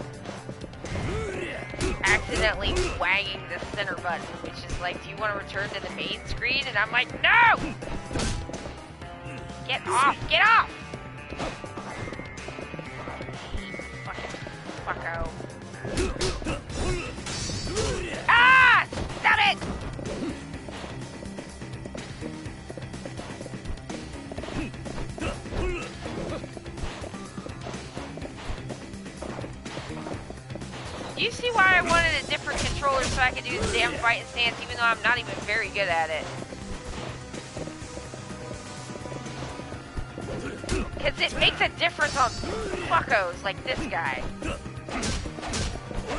A: accidentally wagging the center button, which is like, do you want to return to the main screen? And I'm like, no! Get off! Get off! Fucko. Ah! Stop it! Do you see why I wanted a different controller so I could do this damn fighting stance even though I'm not even very good at it? Because it makes a difference on fuckos like this guy.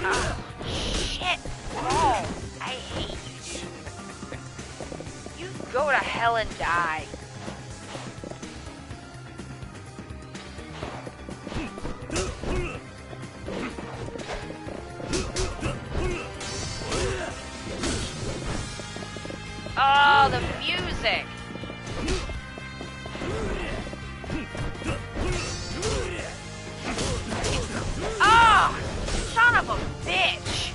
A: Oh, shit. Oh, I hate you. You go to hell and die. Oh, the music. Oh, son of a bitch.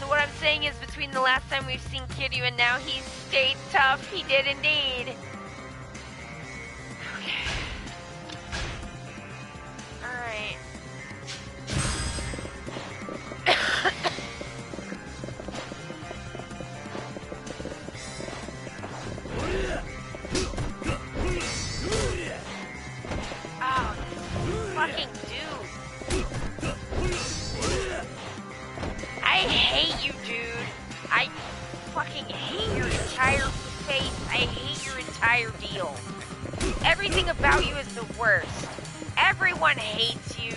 A: So what I'm saying is between the last time we've seen Kiryu and now he's stayed tough. He did indeed. Okay. Alright. Fucking dude. I hate you, dude. I fucking hate your entire face. I hate your entire deal. Everything about you is the worst. Everyone hates you.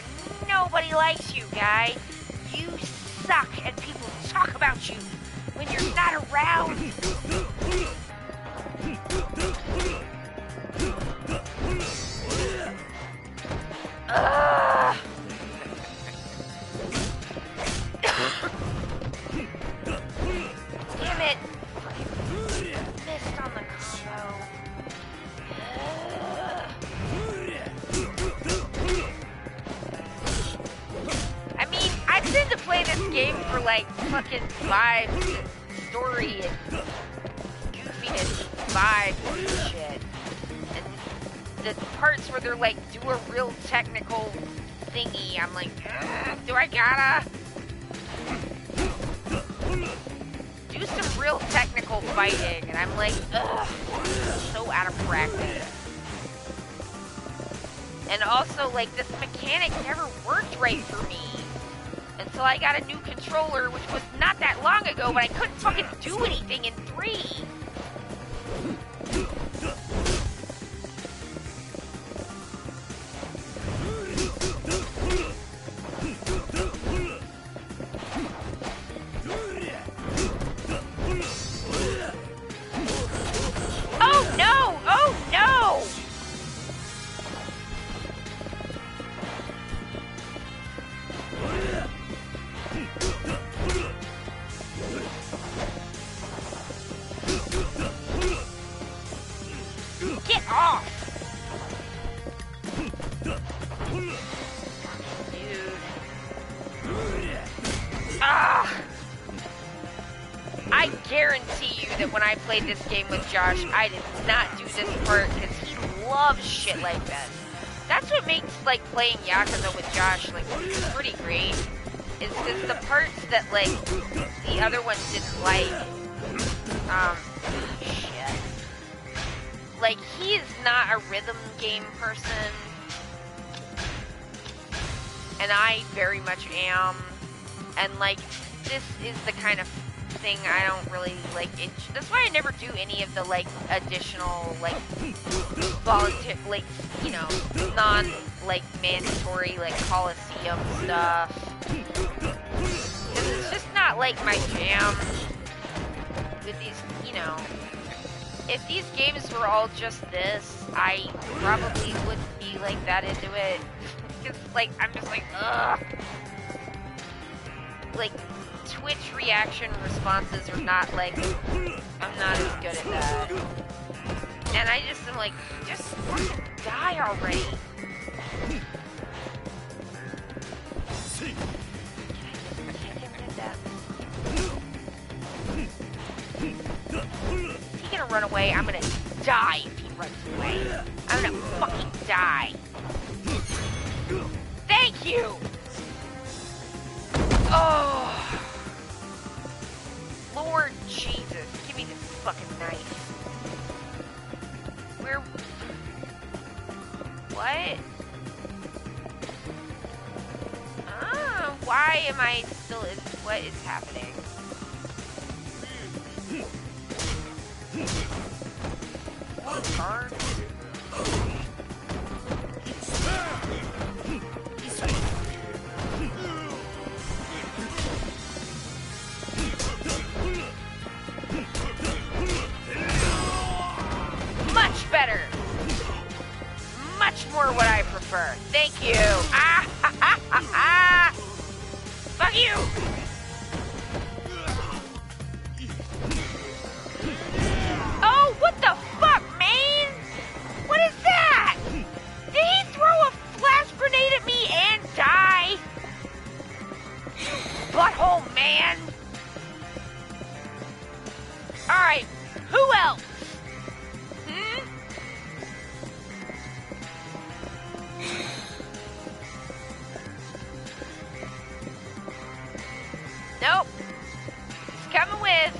A: Nobody likes you, guy. You suck, and people talk about you when you're not around. Ugh. Damn it! Missed on the combo. I mean, I tend to play this game for like fucking vibes and story and goofiness vibes and shit. The parts where they're like, do a real technical thingy, I'm like, do I gotta? Do some real technical fighting, and I'm like, ugh, so out of practice. And also, like, this mechanic never worked right for me until I got a new controller, which was not that long ago, but I couldn't fucking do anything in 3. Oh no! Oh no! Get off! Dude. Ah! I guarantee you that when I played this game with Josh, I did not do this part because he loves shit like this. That's what makes, like, playing Yakuza with Josh, like, pretty great. Is because the parts that, like, the other ones didn't like, shit. Like, he is not a rhythm game person, and I very much am, and, like, this is the kind of thing I don't really, like, that's why I never do any of the, like, additional, like, volunteer, like, you know, like, mandatory, like, Coliseum stuff, because it's just not, like, my jam with these, you know. If these games were all just this, I probably wouldn't be, like, that into it. Because, like, I'm just like, ugh. like, Twitch reaction responses are not, like, I'm not as good at that. And I just am like, just fucking die already. Is he gonna run away? I'm gonna die if he runs away. I'm gonna fucking die. Thank you! Oh. Lord Jesus, give me this fucking knife. Where? What? Why am I still in? What is happening? Oh, darn. Much better. Much more what I prefer. Thank you. Ah, ha, ha, ha, ha. Fuck you. Oh, what the fuck, man? What is that? Did he throw a flash grenade at me and die? Butthole man. Alright, who else? Nope. He's coming with.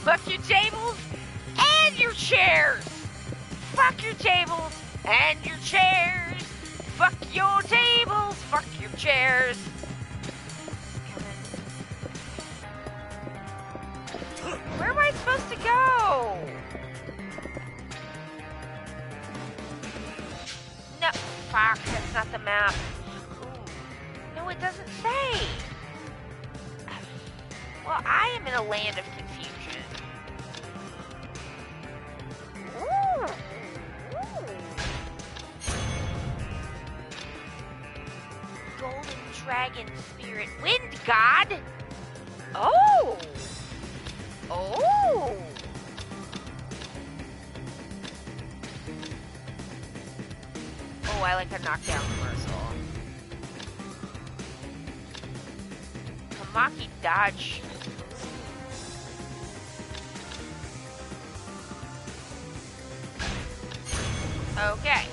A: Fuck your tables and your chairs. Fuck your tables and your chairs. Fuck your tables. Fuck your chairs. Where am I supposed to go? No. Fuck, that's not the map. No, it doesn't say. Well, I am in a land of confusion. Ooh. Ooh. Golden Dragon Spirit Wind God? Oh! Oh! Oh, I like a knockdown commercial. Kamaki dodge. Okay.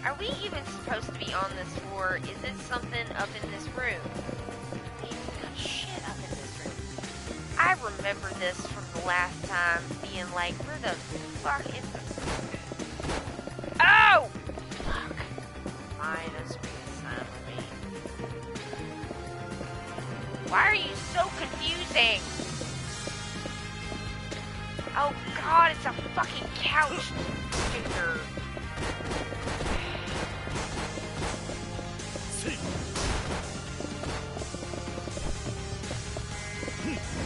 A: Are we even supposed to be on this floor? Is it something up in this room? We've got shit up in this room. I remember this from the last time being like, where the fuck is this? Oh! Fuck. Minus me. Why are you so confusing? Oh god, it's a fucking couch sticker.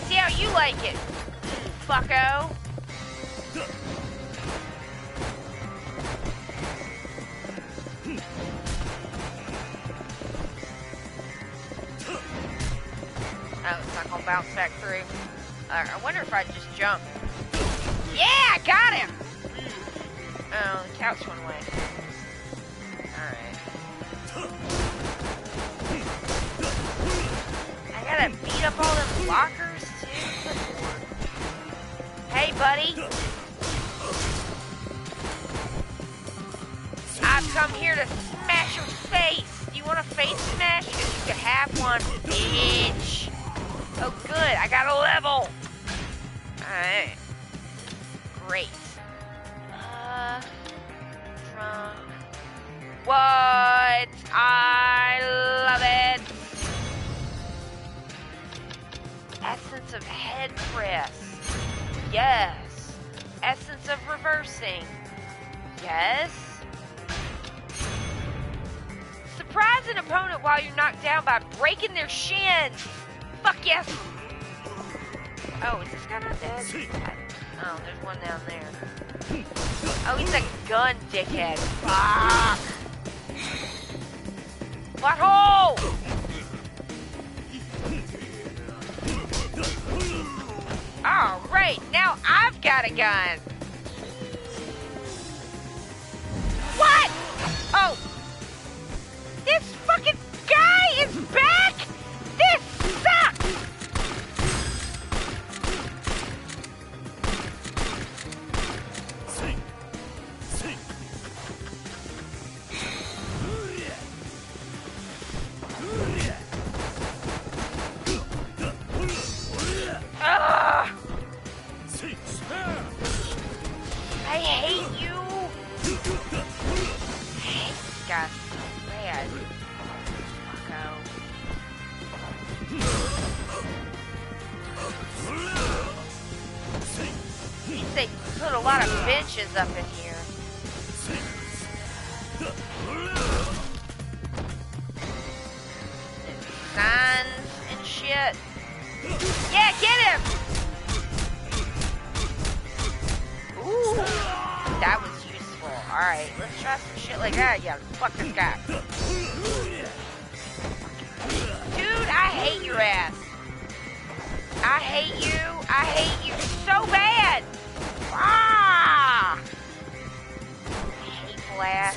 A: See how you like it, fucko. Oh, it's not gonna bounce back through. I wonder if I just jump. Yeah, I got him! Oh, the couch went away. Alright. I gotta beat up all them lockers, too? Hey, buddy. I've come here to smash your face. Do you want a face smash? Because you can have one, bitch. Oh, good. I got a level. Alright. Great. Drunk. What? I love it. Essence of head press. Yes. Essence of reversing. Yes. Surprise an opponent while you're knocked down by breaking their shins. Fuck yes. Oh, is this guy not dead? Oh, there's one down there. Oh, he's a gun dickhead. Fuck! Butthole! Alright, now I've got a gun. What? Oh. This fucking guy is back? This sucks! Ugh. I hate you. I hate this guy so bad. Fucko. They put a lot of benches up in here. And signs and shit. Yeah, get him! Ooh, that was useful. Alright, let's try some shit like that. Yeah, fuck this guy. Dude, I hate your ass. I hate you. I hate you so bad. Ah! Hateful ass.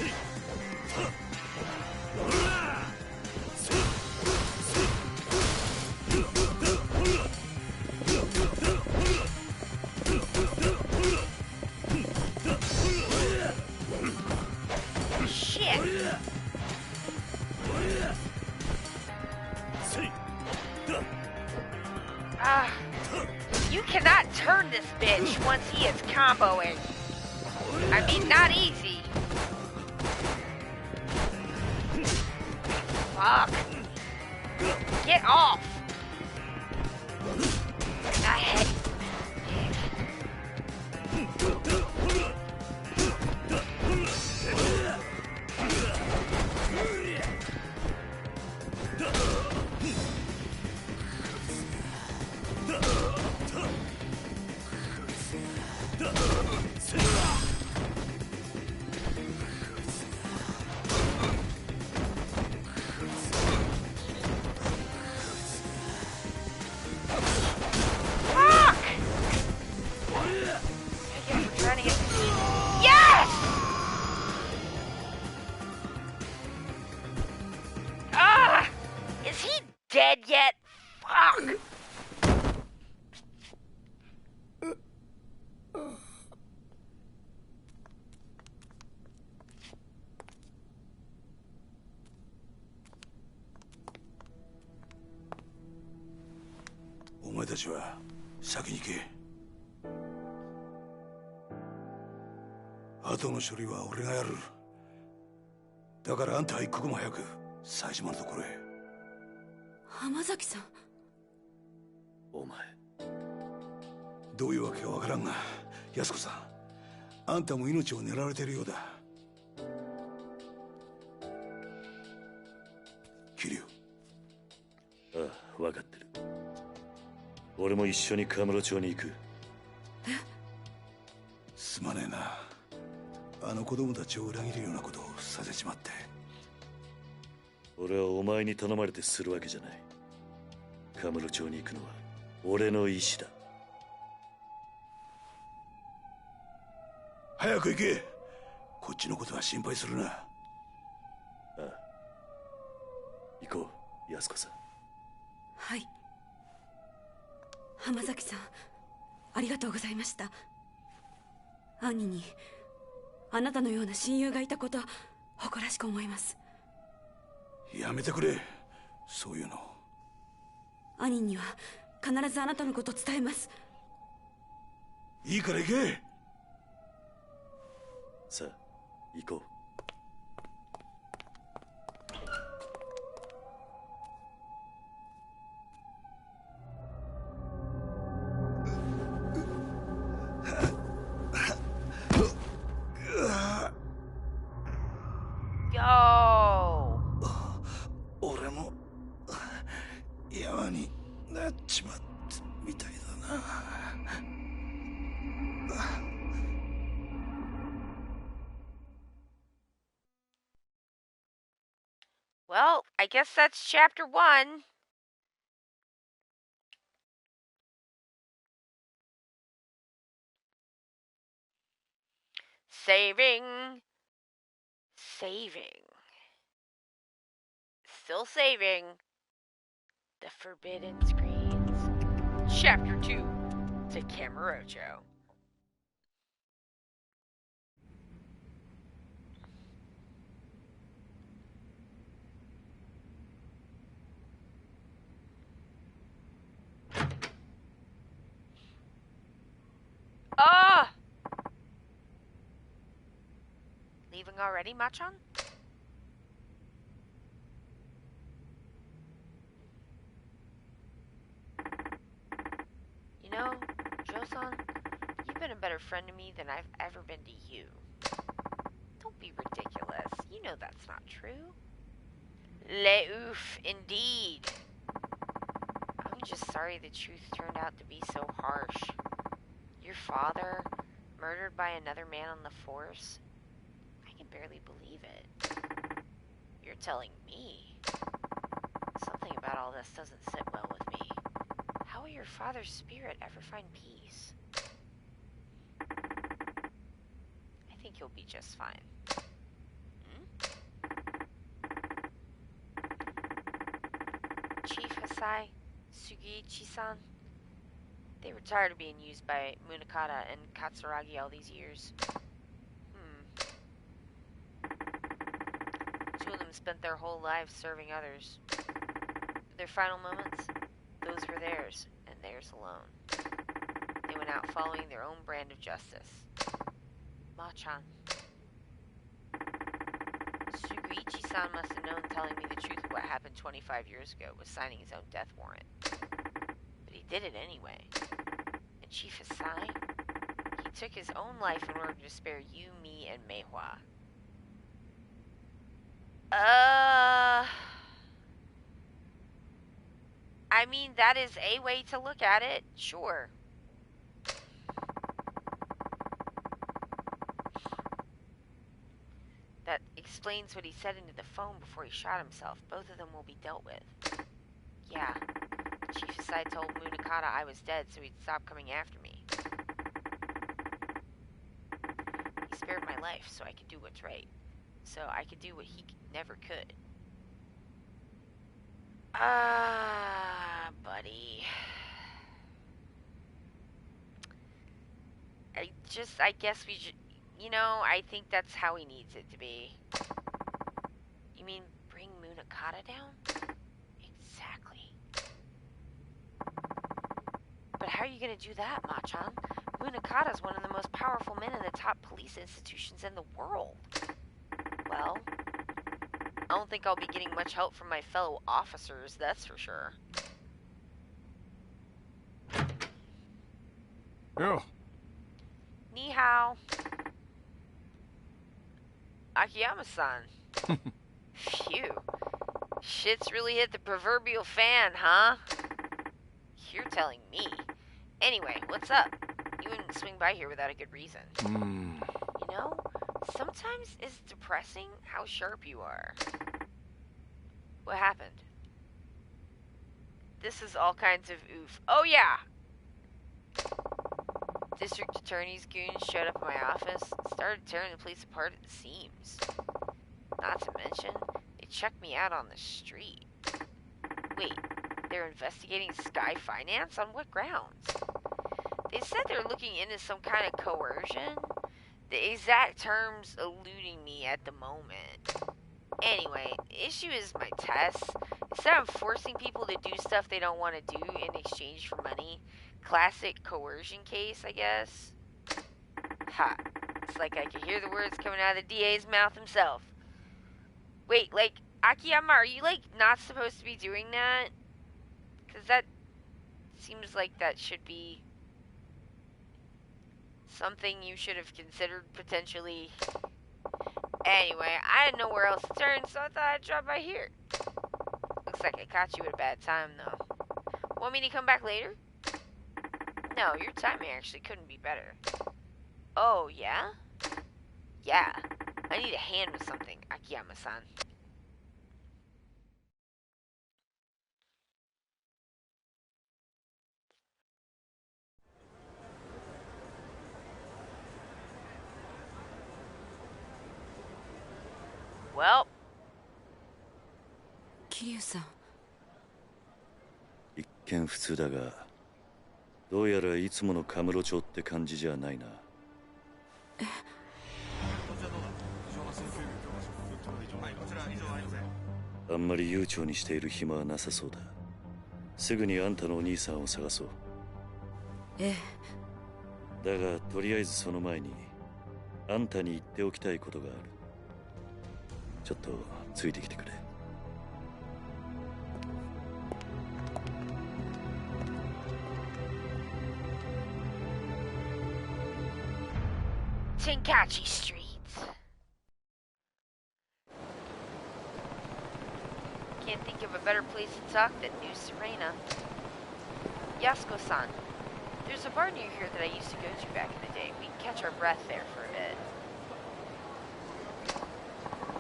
A: Shit. You cannot turn this bitch once he is comboing. I mean, not easy. Fuck. Get off. I hate. Dead yet? Fuck!
F: お前たちは先に行け。後の処理は俺がやる。だからあんたは一刻も早く冴島のところへ。
L: 浜崎さん。
G: お前
F: どういうわけかわからんが、安子さん、あんたも命を狙われているようだ。桐生。
G: ああ、分かってる。俺も一緒にカムロ町に行く。
F: すまねえな。あの子供たちを裏切るようなことをさせちまって。
G: 俺はお前に頼まれてするわけじゃない。カムロ町に行くのは俺の意志だ。
F: 早く行け。こっちのことは心配するな。
G: ああ、行こう、安子さん。
L: はい。浜崎さん、ありがとうございました。兄にあなたのような親友がいたこと誇らしく思います。
F: やめてくれ、そういうの。
L: 兄には必ずあなたのこと伝えます。
F: いいから行け。
G: さあ、行こう。
F: 俺も山になっちまったみたいだな。
A: guess that's chapter 1. Saving. Still saving. The Forbidden Screens. Chapter 2. To Kamurocho. Ah! Leaving already, Machan? You know, Josan, you've been a better friend to me than I've ever been to you. Don't be ridiculous. You know that's not true. Le ouf, indeed. I'm just sorry the truth turned out to be so harsh. Your father, murdered by another man on the force? I can barely believe it. You're telling me? Something about all this doesn't sit well with me. How will your father's spirit ever find peace? I think you'll be just fine. Chief Hasai, Sugiichi-san. They were tired of being used by Munakata and Katsuragi all these years. Two of them spent their whole lives serving others. Their final moments, those were theirs, and theirs alone. They went out following their own brand of justice. Ma-chan. Sugiichi-san must have known telling me the truth of what happened 25 years ago was signing his own death warrant. But he did it anyway. And Chief Hasai? He took his own life in order to spare you, me, and Meihua. I mean, that is a way to look at it, sure. That explains what he said into the phone before he shot himself. Both of them will be dealt with. Yeah. Chief Hasai told Munakata I was dead, so he'd stop coming after me. He spared my life so I could do what's right. So I could do what he never could. Buddy. I guess we should, you know, I think that's how he needs it to be. You mean bring Munakata down? Exactly. But how are you gonna do that, Machan? Munakata's one of the most powerful men in the top police institutions in the world. Well, I don't think I'll be getting much help from my fellow officers, that's for sure.
F: Yo.
A: Ni hao. Akiyama-san. Phew. Shit's really hit the proverbial fan, huh? You're telling me. Anyway, what's up? You wouldn't swing by here without a good reason. You know, sometimes it's depressing how sharp you are. What happened? This is all kinds of oof. Oh yeah! District Attorney's goons showed up at my office and started tearing the place apart at the seams. Not to mention, they checked me out on the street. Wait, they're investigating Sky Finance? On what grounds? They said they're looking into some kind of coercion. The exact terms eluding me at the moment. Anyway, the issue is my tests. Instead of forcing people to do stuff they don't want to do in exchange for money, classic coercion case, I guess. Ha. It's like I could hear the words coming out of the DA's mouth himself. Wait, like, Akiyama, are you, like, not supposed to be doing that? Because that seems like that should be something you should have considered potentially. Anyway, I had nowhere else to turn, so I thought I'd drop by here. Looks like I caught you at a bad time, though. Want me to come back later? No, your timing actually couldn't be better. Oh, yeah? Yeah. I need a hand with something, Akiyama-san. Well.
L: 桐生さん。
G: 一見普通だが、どうやらいつものカムロ町って感じじゃないな。あんまり悠長にしている暇はなさそうだ。すぐにあんたのお兄さんを探そう。
L: え
G: え。だがとりあえずその前にあんたに言っておきたいことがある。ちょっとついてきてくれ。
A: Tenkaichi Streets. Can't think of a better place to talk than New Serena. Yasuko-san, there's a bar near here that I used to go to back in the day. We can catch our breath there for a bit.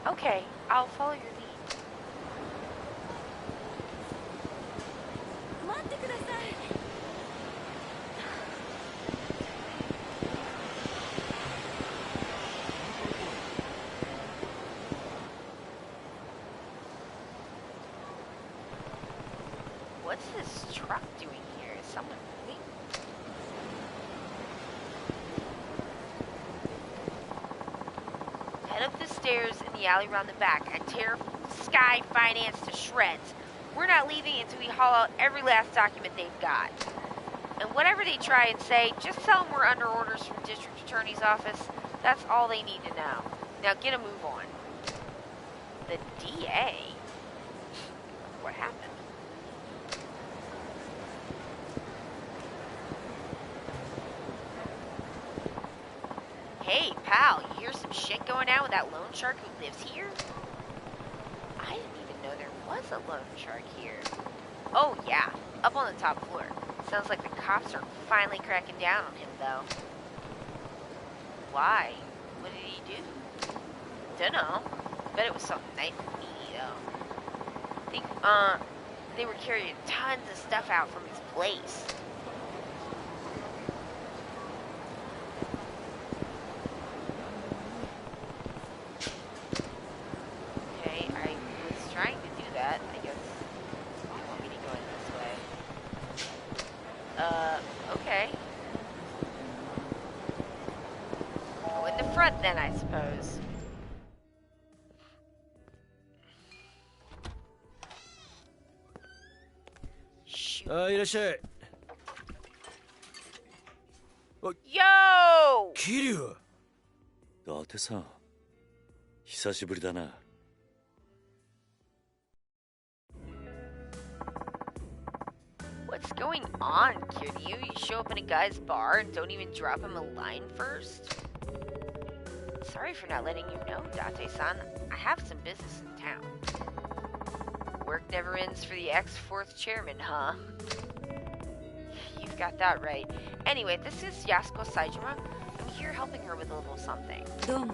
A: Okay, I'll follow your lead.
L: 待ってください。
A: What's this truck doing here? Is someone moving? Head up the stairs in the alley around the back and tear Sky Finance to shreds. We're not leaving until we haul out every last document they've got. And whatever they try and say, just tell them we're under orders from District Attorney's Office. That's all they need to know. Now get a move on. The DA? What happened? Hey, pal, you hear some shit going on with that loan shark who lives here? I didn't even know there was a loan shark here. Oh, yeah, up on the top floor. Sounds like the cops are finally cracking down on him, though. Why? What did he do? Dunno. Bet it was something nice and meaty, though. I think, they were carrying tons of stuff out from his place. Okay. Go in the front then, I suppose. Shoot.
C: いらっしゃい。
A: Yo!
C: 桐生。
G: 伊達さん、久しぶりだな。
A: What's going on, Kiryu? You show up in a guy's bar and don't even drop him a line first? Sorry for not letting you know, Date-san. I have some business in town. Work never ends for the ex-fourth chairman, huh? You've got that right. Anyway, this is Yasuko Saijima. I'm here helping her with a little something.
L: Domo.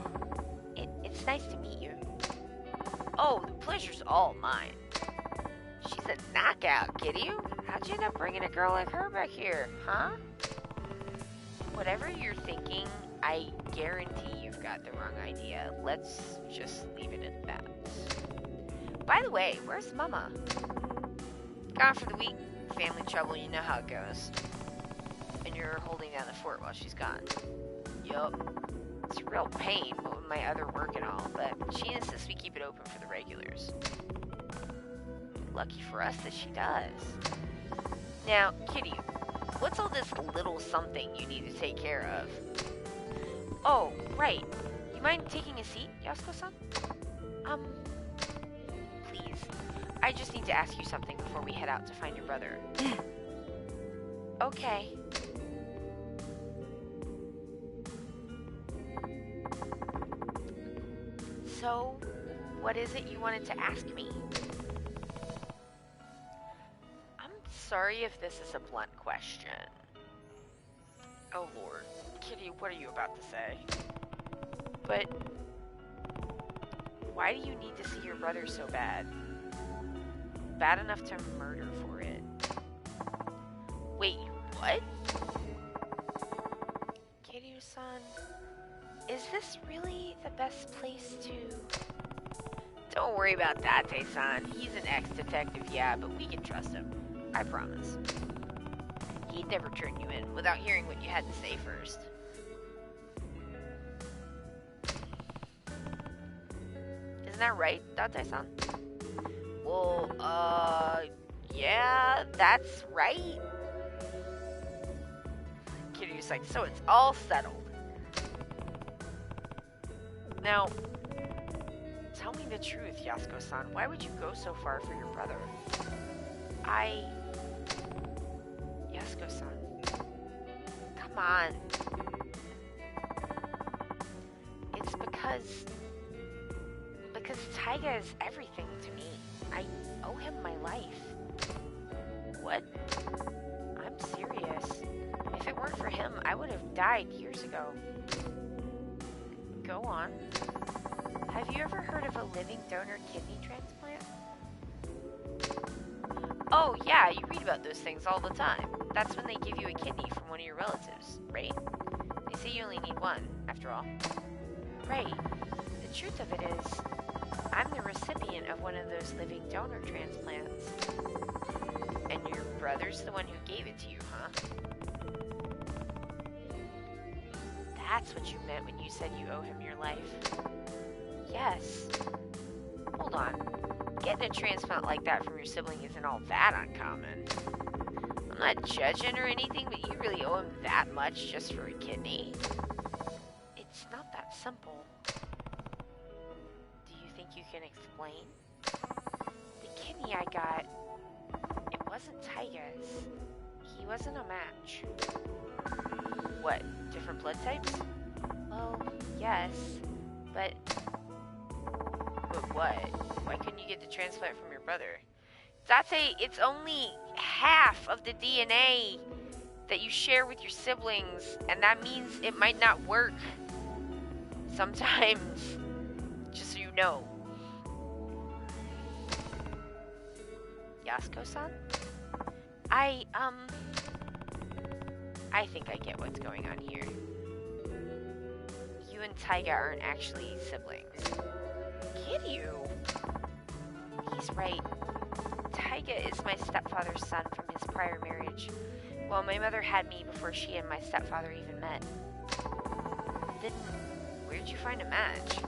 A: It's nice to meet you. Oh, the pleasure's all mine. She's a knockout, Kiryu. How'd you end up bringing a girl like her back here, huh? Whatever you're thinking, I guarantee you've got the wrong idea. Let's just leave it at that. By the way, where's Mama? Gone for the week. Family trouble, you know how it goes. And you're holding down the fort while she's gone. Yup. It's a real pain with my other work and all, but she insists we keep it open for the regulars. Lucky for us that she does. Now, Kitty, what's all this little something you need to take care of? Oh, right. You mind taking a seat, Yasuko-san? Please. I just need to ask you something before we head out to find your brother. Okay. So, what is it you wanted to ask me? Sorry if this is a blunt question. Oh Lord, Kitty, what are you about to say? But why do you need to see your brother so bad? Bad enough to murder for it. Wait, what? Kiryu-san, is this really the best place to... Don't worry about Date-san. He's an ex-detective, yeah, but we can trust him. I promise. He'd never turn you in without hearing what you had to say first. Isn't that right, Date-san? Well, yeah, that's right. Kiryu's like, so it's all settled. Now, tell me the truth, Yasuko-san. Why would you go so far for your brother? Yasuko-san. Come on. It's because Taiga is everything to me. I owe him my life. What? I'm serious. If it weren't for him, I would have died years ago. Go on. Have you ever heard of a living donor kidney transplant? Oh yeah, you read about those things all the time. That's when they give you a kidney from one of your relatives, right? They say you only need one, after all. Right. The truth of it is, I'm the recipient of one of those living donor transplants. And your brother's the one who gave it to you, huh? That's what you meant when you said you owe him your life. Yes. Hold on. Getting a transplant like that from your sibling isn't all that uncommon. I'm not judging or anything, but you really owe him that much just for a kidney? It's not that simple. Do you think you can explain? The kidney I got, it wasn't Taiga's. He wasn't a match. What, different blood types? Well, yes, but what? Why couldn't you get the transplant from your brother? Date, it's only half of the DNA that you share with your siblings, and that means it might not work sometimes, just so you know. Yasuko-san? I think I get what's going on here. You and Taiga aren't actually siblings. Kiryu? He's right. Taiga is my stepfather's son from his prior marriage. Well, my mother had me before she and my stepfather even met. Then, where'd you find a match?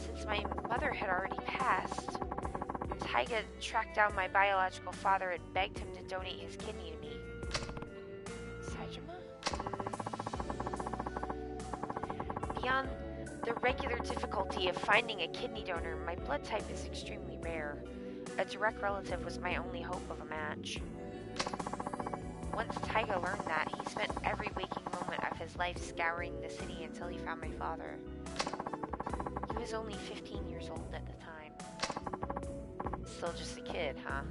A: Since my mother had already passed, Taiga tracked down my biological father and begged him to donate his kidney to me. Saejima? Beyond the regular difficulty of finding a kidney donor, my blood type is extremely rare. A direct relative was my only hope of a match. Once Taiga learned that, he spent every waking moment of his life scouring the city until he found my father. He was only 15 years old at the time. Still just a kid, huh?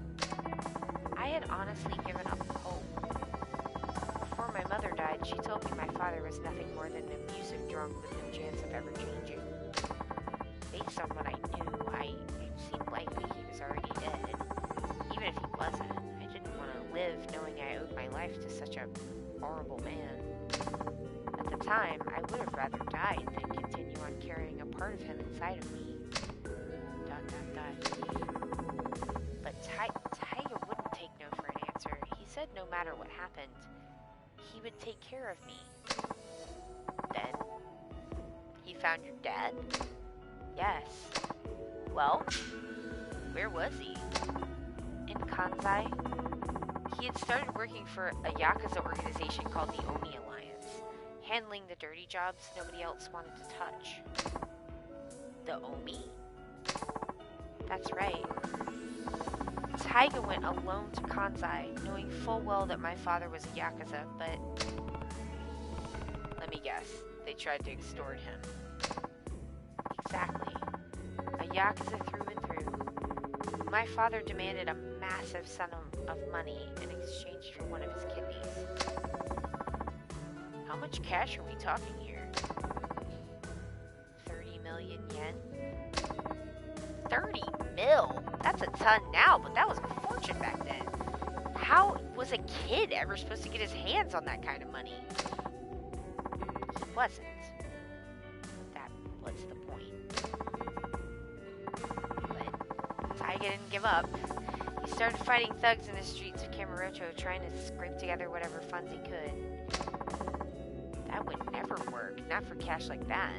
A: I had honestly given up hope. Before my mother died, she told me my father was nothing more than an abusive drunk with no chance of ever changing. Based on what I knew, it seemed likely he was already dead. Even if he wasn't, I didn't want to live knowing I owed my life to such a horrible man. At the time, I would have rather died than continue on carrying a part of him inside of me. ... But Taiga wouldn't take no for an answer. He said no matter what happened, he would take care of me. Then, he found your dad? Yes. Well, where was he? In Kansai. He had started working for a Yakuza organization called the Oni Alliance, handling the dirty jobs nobody else wanted to touch. The Omi? That's right. Taiga went alone to Kansai, knowing full well that my father was a Yakuza, but... Let me guess, they tried to extort him. Exactly. A Yakuza through and through. My father demanded a massive sum of money in exchange for one of his kidneys. How much cash are we talking here? 30 million yen? 30 mil? That's a ton now, but that was a fortune back then. How was a kid ever supposed to get his hands on that kind of money? He wasn't. That was the point. Taiga didn't give up. He started fighting thugs in the streets of Kamurocho, trying to scrape together whatever funds he could. That would never work, not for cash like that.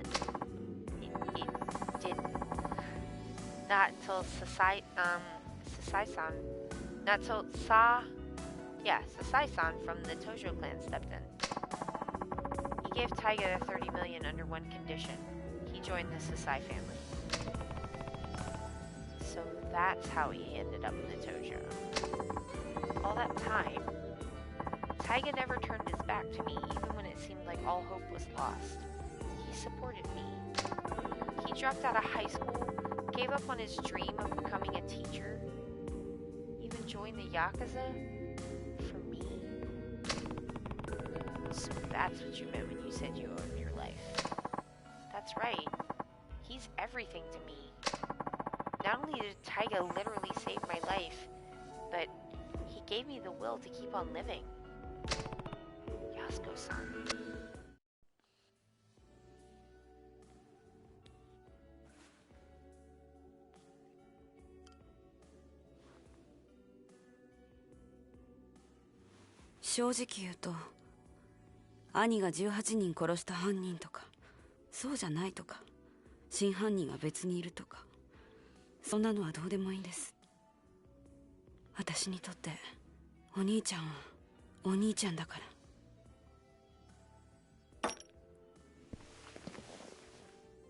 A: It didn't. Not until Sasai-san, not till Sasai-san from the Tojo clan stepped in. He gave Taiga the 30 million under one condition. He joined the Sasai family. So that's how he ended up in the Tojo. All that time, Taiga never turned his back to me, even when it seemed like all hope was lost. He supported me. He dropped out of high school, gave up on his dream of becoming a teacher, even joined the Yakuza for me. So that's what you meant when you said you owed your life. That's right. He's everything to me. Not only did Taiga literally save my life, but he gave me the will to keep on living. Yasuko-san.
L: 正直言うと、兄が18人殺した犯人とか、そうじゃないとか、真犯人が別にいるとか、そんなのはどうでもいいんです。私にとってお兄ちゃんはお兄ちゃんだから。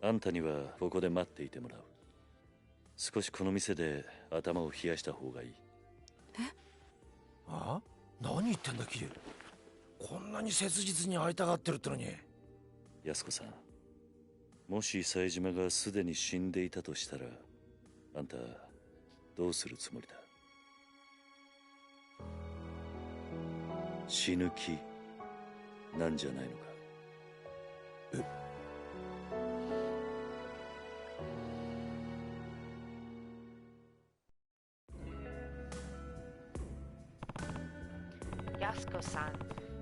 G: あんたにはここで待っていてもらう。少しこの店で頭を冷やした方がいい。
D: え？あ？何言ってんだキリュウ。こんなに切実に会いたがってるってのに。
G: 安子さん、もし冴島がすでに死んでいたとしたら、あんたどうするつもりだ？死ぬ気なんじゃないのか？え？Yasuko-san,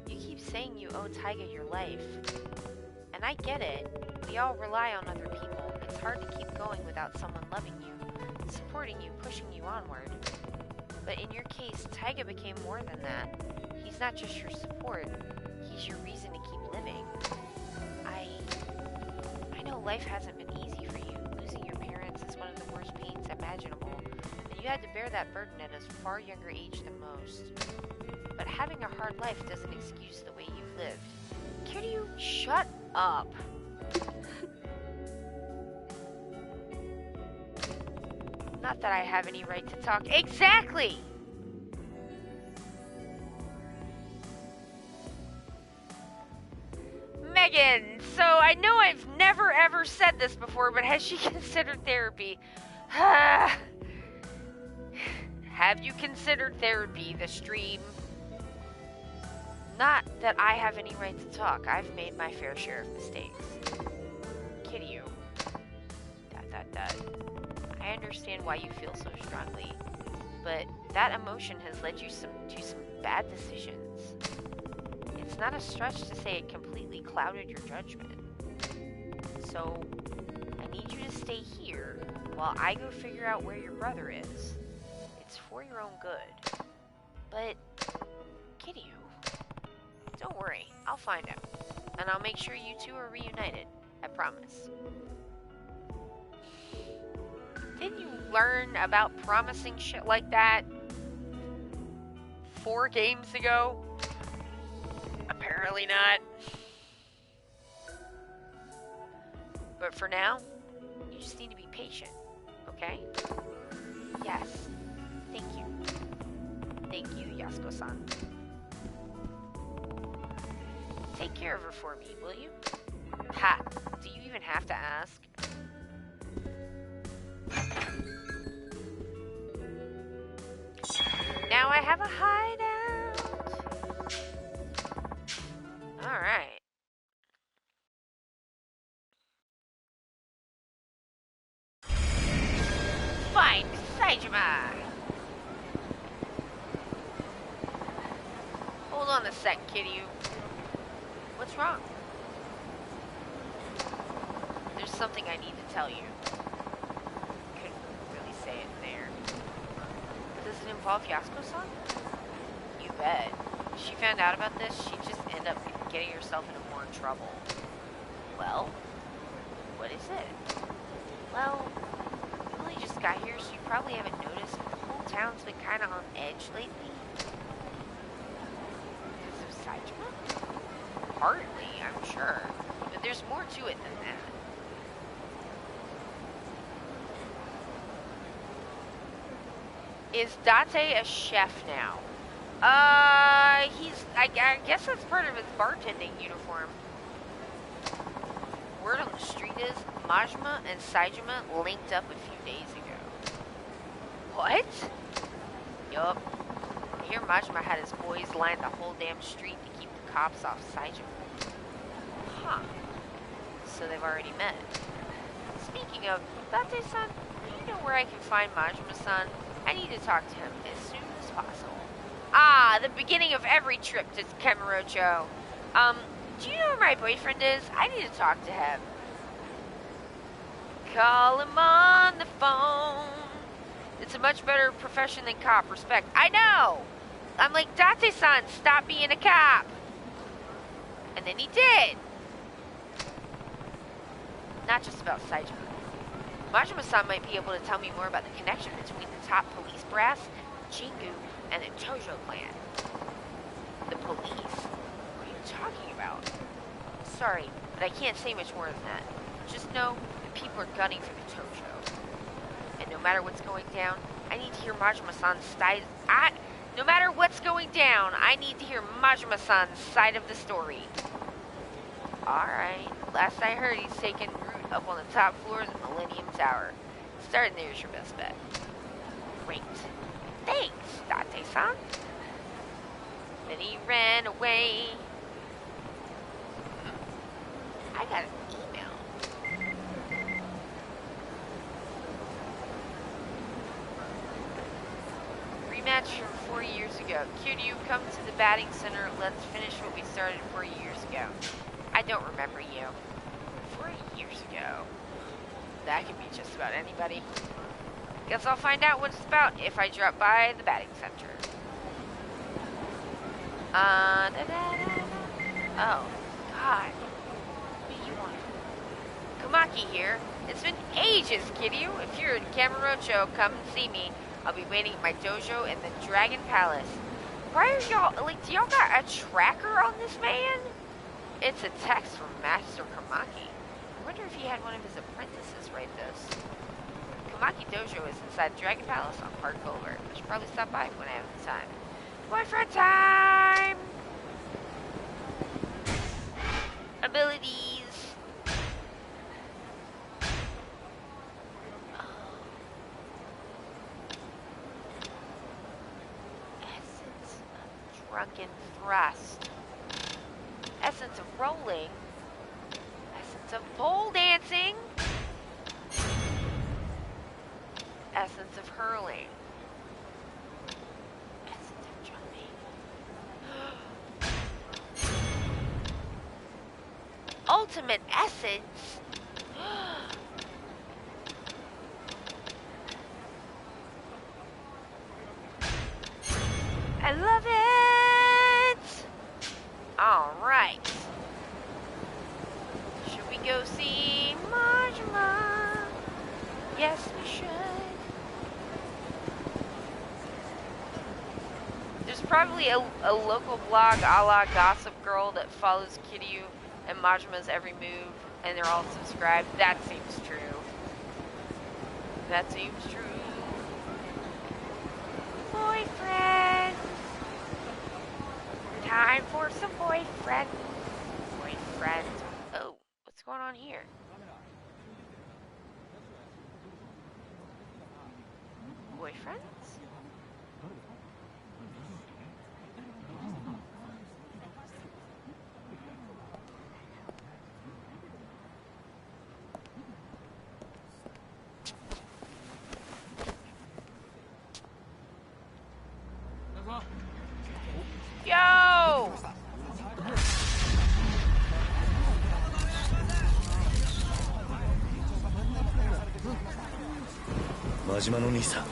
A: you keep saying you owe Taiga your life. And I get it. We all rely on other people. It's hard to keep going without someone loving you, supporting you, pushing you onward. But in your case, Taiga became more than that. He's not just your support, he's your reason to keep living. I know life hasn't been easy for you. Losing your parents is one of the worst pains imaginable, and you had to bear that burden at a far younger age than most. But having a hard life doesn't excuse the way you've lived. Kiryu, shut up. Not that I have any right to talk. Exactly! Megan, so I know I've never ever said this before, but has she considered therapy? Have you considered therapy, the stream? Not that I have any right to talk. I've made my fair share of mistakes. Kiryu. ... I understand why you feel so strongly, but that emotion has led you to some bad decisions. It's not a stretch to say it completely clouded your judgment. So, I need you to stay here while I go figure out where your brother is. It's for your own good. But, Kiryu, don't worry, I'll find him. And I'll make sure you two are reunited. I promise. Didn't you learn about promising shit like that 4 games ago? Apparently not. But for now, you just need to be patient, okay? Yes. Thank you. Thank you, Yasuko-san. Take care of her for me, will you? Ha! Do you even have to ask? Now I have a hideout. Alright. Find Saejima! Hold on a sec, Kiryu. What's wrong? There's something I need to tell you. Couldn't really say it there. Does it involve Yasuko-san? You bet. If she found out about this, she'd just end up getting herself into more trouble. Well, what is it? Well, you only just got here, so you probably haven't noticed, but the whole town's been kind of on edge lately. Because of Saitama? Partly, I'm sure. But there's more to it than that. Is Date a chef now? I guess that's part of his bartending uniform. Word on the street is Majima and Saitama linked up a few days ago. What? Yup. I hear Majima had his boys line the whole damn street to keep the cops off Saitama. Huh. So they've already met. Speaking of, Date-san, do you know where I can find Majima-san? I need to talk to him as soon as possible. Ah, the beginning of every trip to Kamurocho. Do you know where my boyfriend is? I need to talk to him. Call him on the phone. It's a much better profession than cop. Respect. I know! I'm like, Date-san, stop being a cop. And then he did. Not just about Saitama. Majima-san might be able to tell me more about the connection between the top police brass, Jingu, and the Tojo clan. The police? What are you talking about? Sorry, but I can't say much more than that. Just know that people are gunning for the Tojo. And no matter what's going down, I need to hear Majima-san's side. No matter what's going down, I need to hear Majima-san's side of the story. Alright, last I heard he's taken root up on the top floors of Millennium Tower. Starting there is your best bet. Great. Thanks, Date-san. Then he ran away. I got an email. Rematch from 4 years ago. Kiryu, come to the batting center. Let's finish what we started 4 years ago. I don't remember you. 4 years ago. That could be just about anybody. Guess I'll find out what it's about if I drop by the batting center. Oh, God. What do you want? Kamaki here. It's been ages, Kiryu. If you're in Kamurocho, come and see me. I'll be waiting at my dojo in the Dragon Palace. Why are y'all, like, do y'all got a tracker on this man? It's a text from Master Kamaki. I wonder if he had one of his apprentices write this. Kamaki Dojo is inside Dragon Palace on Park Boulevard. I should probably stop by when I have the time. Boyfriend time! Abilities. Essence of Drunken Thrust. Essence of Rolling. Essence of Pole Dancing. Essence of Hurling. Essence of Jumping. Ultimate Essence. I love it. All right. Should we go see Majima? Yes, we should. There's probably a local blog a la Gossip Girl that follows Kiryu and Majima's every move, and they're all subscribed. That seems true. That seems true. Boyfriend. Time for some boyfriend. Boyfriend. Oh, what's going on here? Boyfriends? Yo!
G: Majima no兄さん。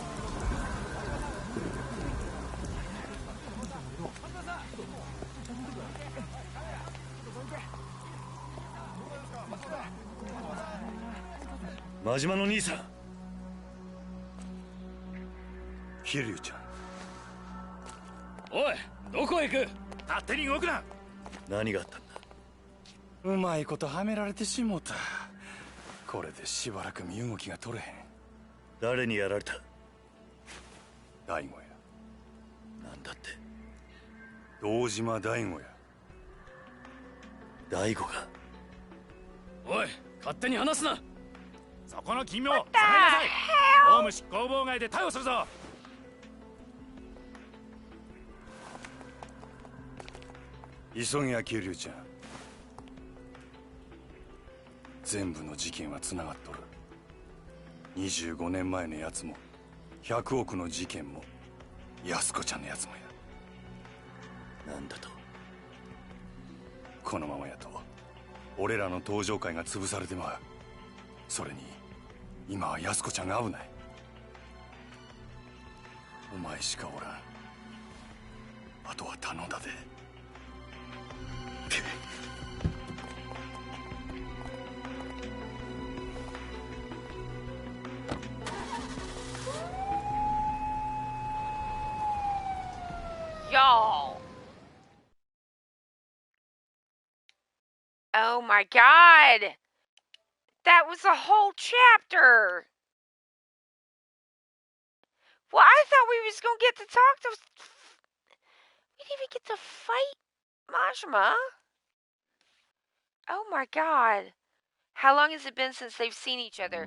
G: 真島の兄さん。
F: 桐生ちゃん。
C: おい、どこへ行く？勝手に動くな。
G: 何があったんだ？
F: うまいことはめられてしもた。これでしばらく身動きが取れへん。
G: 誰にやられた？
F: 大悟や。
G: なんだって？
F: 堂島大悟や。
G: 大悟が？
C: おい、勝手に話すな。そこの君を下がりなさい。公務執行妨害で逮捕するぞ。
F: 急げや桐生ちゃん。全部の事件はつながっとる。25年前のやつも100億の事件も安子ちゃんのやつもや。
G: なんだと？
F: このままやと俺らの登場会が潰されてまう。それに今は安子ちゃんが危ない。お前しかおらん。あとは頼んだで。
A: Y'all. Oh my god. That was a whole chapter. Well, I thought we was gonna get to talk to... We didn't even get to fight Majima. Oh my god. How long has it been since they've seen each other?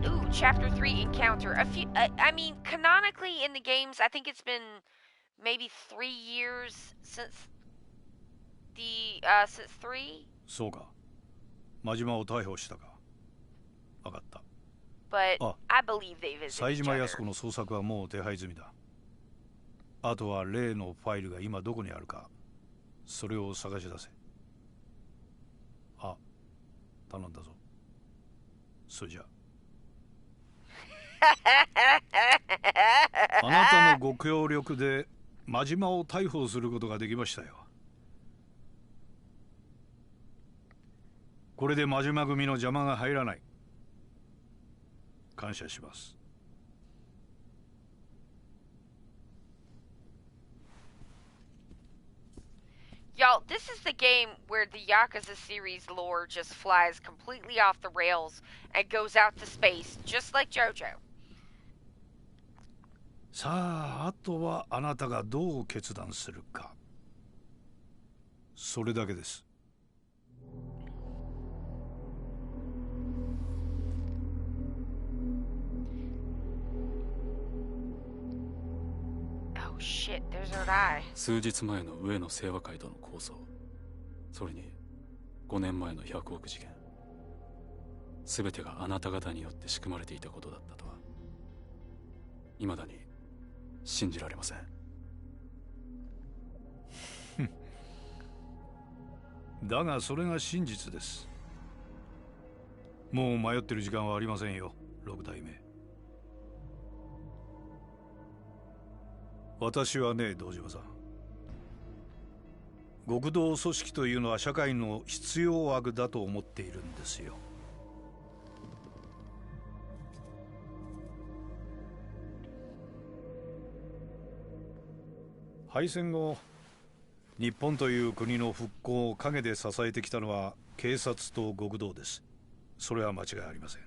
A: Ooh, chapter 3 encounter. I mean, canonically in the games, I think it's been maybe 3 years since since 3?
B: そうか。真島を逮捕したか。分かった。
A: But I believe they visited
B: 冴
A: each
B: 島
A: other.
B: 康子の捜索はもう手配済みだ。あとは例のファイルが今どこにあるか、それを探し出せ。あ、頼んだぞ。それじゃあなたのご協力で真島を逮捕することができましたよ。これで真島組の邪魔が入らない。感謝します。
A: Y'all, this is the game where the Yakuza series lore just flies completely off the rails and goes out to space, just like JoJo.
B: さあ、あとはあなたがどう決断するか。それだけです。
A: Oh shit, there's her eye.
M: 数日前の上野清和会との抗争、それに5年前の100億事件、全てがあなた方によって仕組まれていたことだったとは未だに信じられません。
B: だがそれが真実です。もう迷ってる時間はありませんよ、6代目。私はね、堂島さん、極道組織というのは社会の必要悪だと思っているんですよ。敗戦後、日本という国の復興を陰で支えてきたのは警察と極道です。それは間違いありません。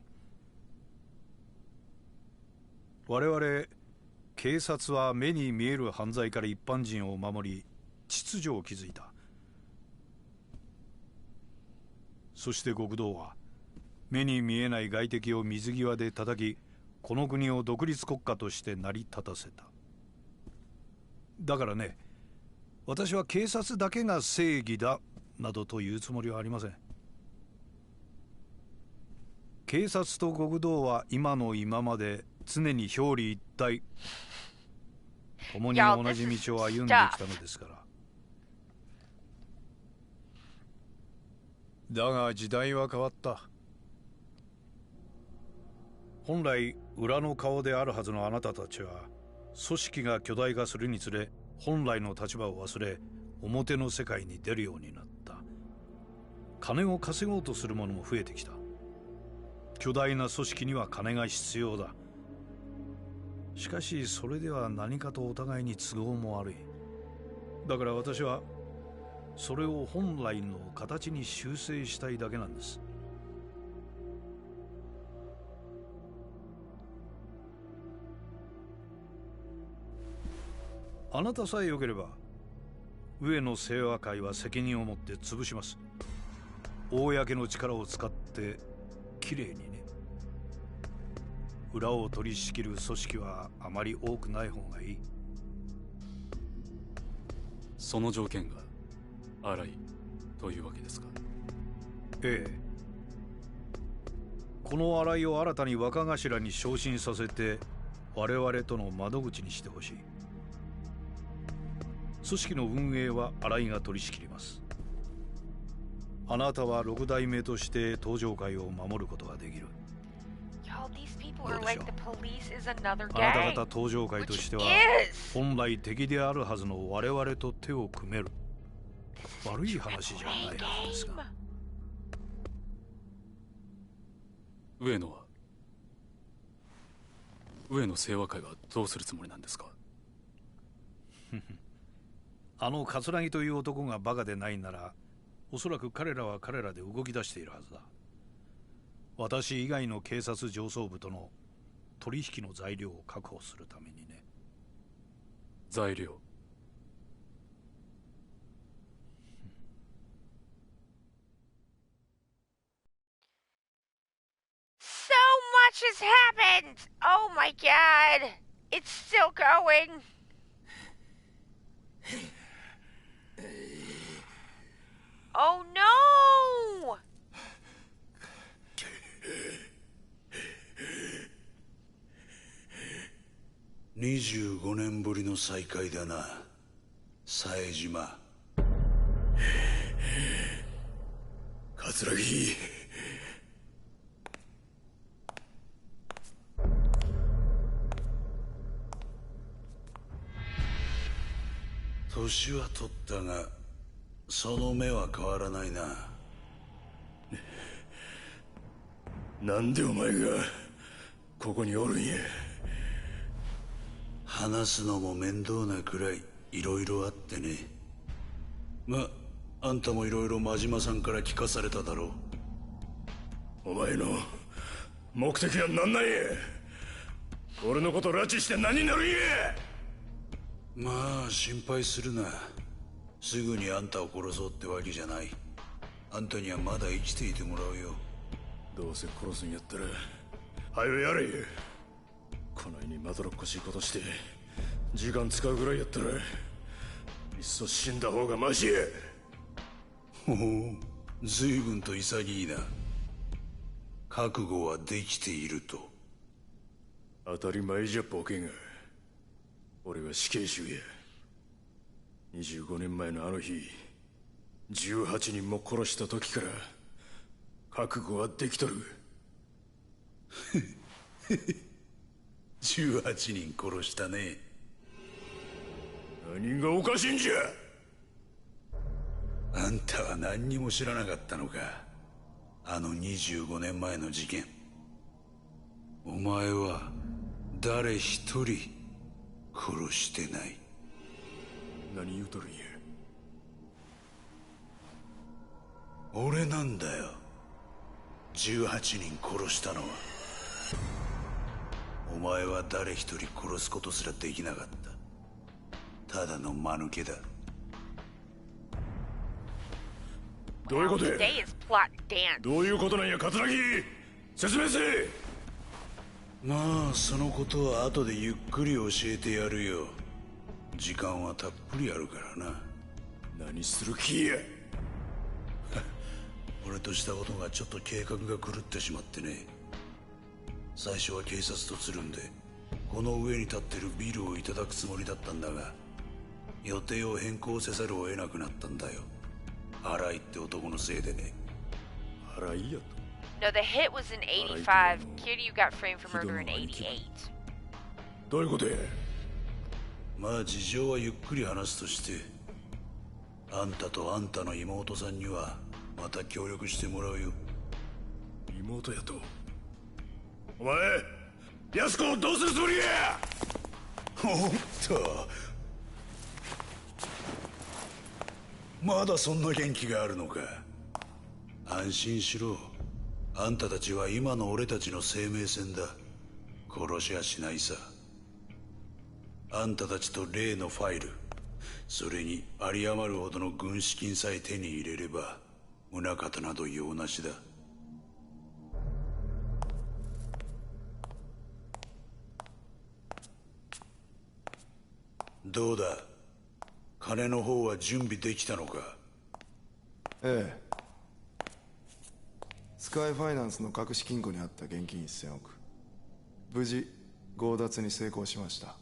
B: 我々警察は目に見える犯罪から一般人を守り、秩序を築いた。そして極道は目に見えない外敵を水際で叩き、この国を独立国家として成り立たせた。だからね、私は警察だけが正義だなどと言うつもりはありません。警察と極道は今の今まで常に表裏一体、共に同じ道を歩んできたのですから。だが時代は変わった。本来裏の顔であるはずのあなたたちは、組織が巨大化するにつれ本来の立場を忘れ、表の世界に出るようになった。金を稼ごうとする者も増えてきた。巨大な組織には金が必要だ。しかしそれでは何かとお互いに都合も悪い。だから私はそれを本来の形に修正したいだけなんです。あなたさえ良ければ上野清和会は責任を持って潰します。公の力を使ってきれいにね。裏を取り仕切る組織はあまり多くない方がいい。
M: その条件が荒いというわけですか？
B: ええ。この荒井を新たに若頭に昇進させて我々との窓口にしてほしい。組織の運営は新井が取り仕切ります。あなたは6代目として登場会を守ることができる。あなた方登場会としては本来敵であるはずの我々と手を組める。悪い話じゃないはずですが。
M: 上野清和会はどうするつもりなんですか？
B: あの桂木という男がバカでないなら、おそらく彼らは彼らで動き出しているはずだ。私以外の警察上層部との取引の材料を確保するためにね。
M: 材料。
A: So much has happened! Oh my god! It's still going! Oh no!
N: 25年ぶりの再会だな、冴島。
F: 桂木。
N: 年は取ったがその目は変わらないな。
F: なんでお前がここにおるんや。
N: 話すのも面倒なくらいいろいろあってね。あんたもいろいろ真島さんから聞かされただろう。
F: お前の目的は何なんや。俺のこと拉致して何になるんや。
N: まあ心配するな。すぐにあんたを殺そうってわけじゃない。あんたにはまだ生きていてもらうよ。
F: どうせ殺すんやったら早よやれ。こないにまどろっこしいことして時間使うぐらいやったらいっそ死んだ方がマシや。
N: ほう、随分と潔いな。覚悟はできていると。
F: 当たり前じゃボケが。俺は死刑囚や。25年前のあの日18人も殺した時から覚悟はできとる。
N: 18人殺したね。
F: 何がおかしいんじゃ。
N: あんたは何にも知らなかったのか。あの25年前の事件。お前は誰一人殺してない。
F: 何言うとるんや。
N: 俺なんだよ、18人殺したのは。お前は誰一人殺すことすらできなかった。ただの間抜けだ。
F: どういうことや。
A: Today is plot dance.
F: どういうことなんや桂木。説明せえ。
N: まあそのことは後でゆっくり教えてやるよ。時間はたっぷりあるからな。
F: 何する気や。
N: 俺としたことがちょっと計画が狂ってしまってね。最初は警察とつるんでこの上に立ってるビルをいただくつもりだったんだが、予定を変更せざるを得なくなったんだよ。荒井って男のせいでね。
F: 荒井やと。
A: No, the hit was in 85. Kiryu got framed for murder in 88.
F: どういうことや。
N: まあ事情はゆっくり話すとして、あんたとあんたの妹さんにはまた協力してもらうよ。
F: 妹やと。
N: お前安子をどうするつもりや。おっと、まだそんな元気があるのか。安心しろ。あんたたちは今の俺たちの生命線だ。殺しはしないさ。あんたたちと例のファイル、それに有り余るほどの軍資金さえ手に入れれば宗方など用なしだ。どうだ、金の方は準備できたのか。
O: ええ、スカイファイナンスの隠し金庫にあった現金1000億、無事強奪に成功しました。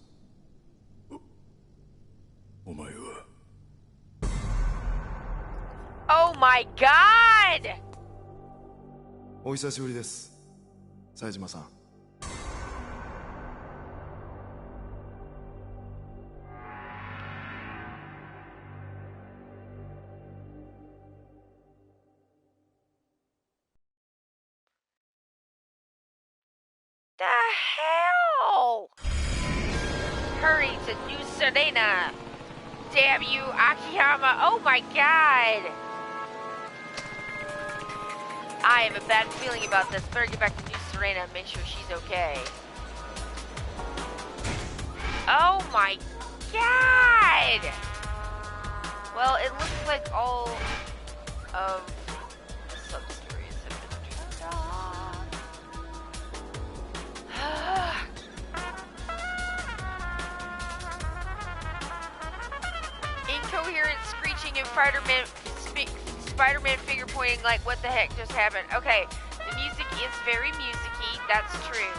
N: お前は。
A: Oh my god!
O: お久しぶりです、冴島さん。
A: The hell? Hurry to New Serena. Damn you, Akiyama. Oh my god. I have a bad feeling about this. Better get back to New Serena and make sure she's okay. Oh my god. Well, it looks like all of the sub-stories have been turned off. Incoherent screeching and Spider-Man finger pointing like, what the heck just happened? Okay, the music is very musicy, that's true.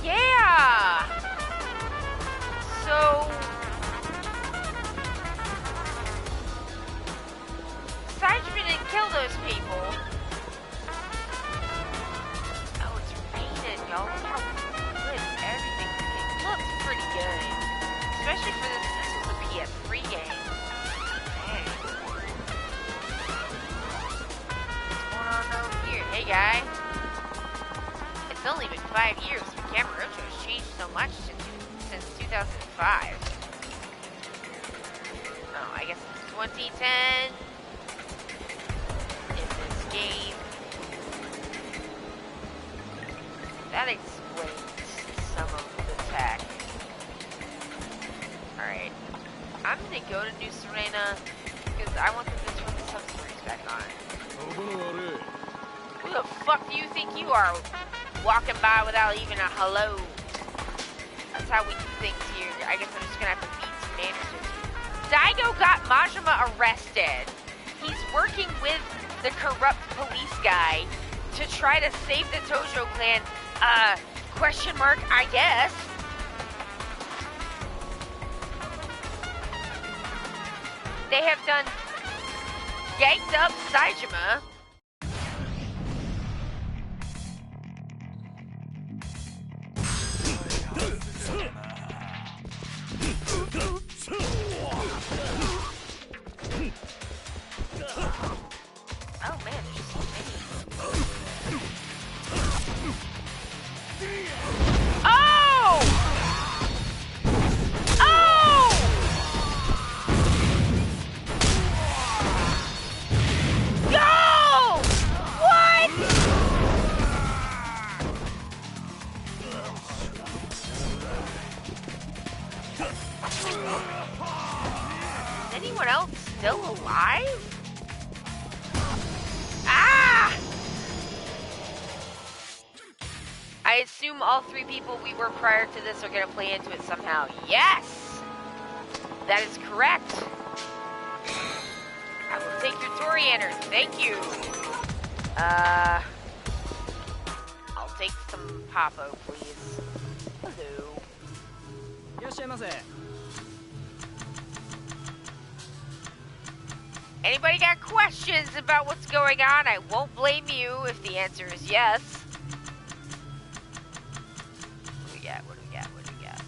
A: Yeah! So... Saijima didn't kill those people. Oh, it's raining, y'all. Look how good everything looks. Pretty good. Especially for this was a PS3 game. Dang. What's going on over here? Hey, guy. It's only been 5 years, but Kamurocho has changed so much since 2005. Oh, I guess it's 2010. In this game. That explains some of the tech. Alright. I'm gonna go to New Serena because I want them to turn the substories back on. Who the fuck do you think you are? Walking by without even a hello. That's how we do things here. I guess I'm just gonna have to beat some managers. Daigo got Majima arrested. He's working with the corrupt police guy to try to save the Tojo clan. Question mark, I guess. They have done ganked up Saijima. Oh man, there's so many. Oh! Oh! Go! What? Is anyone else still alive? Ah! I assume all 3 people we were prior to this are going to play into it somehow. Yes! That is correct. I will take your Torianer. Thank you. I'll take some Popo, please. Hello. Anybody got questions about what's going on? I won't blame you if the answer is yes. What do we got? What do we got? What do we got?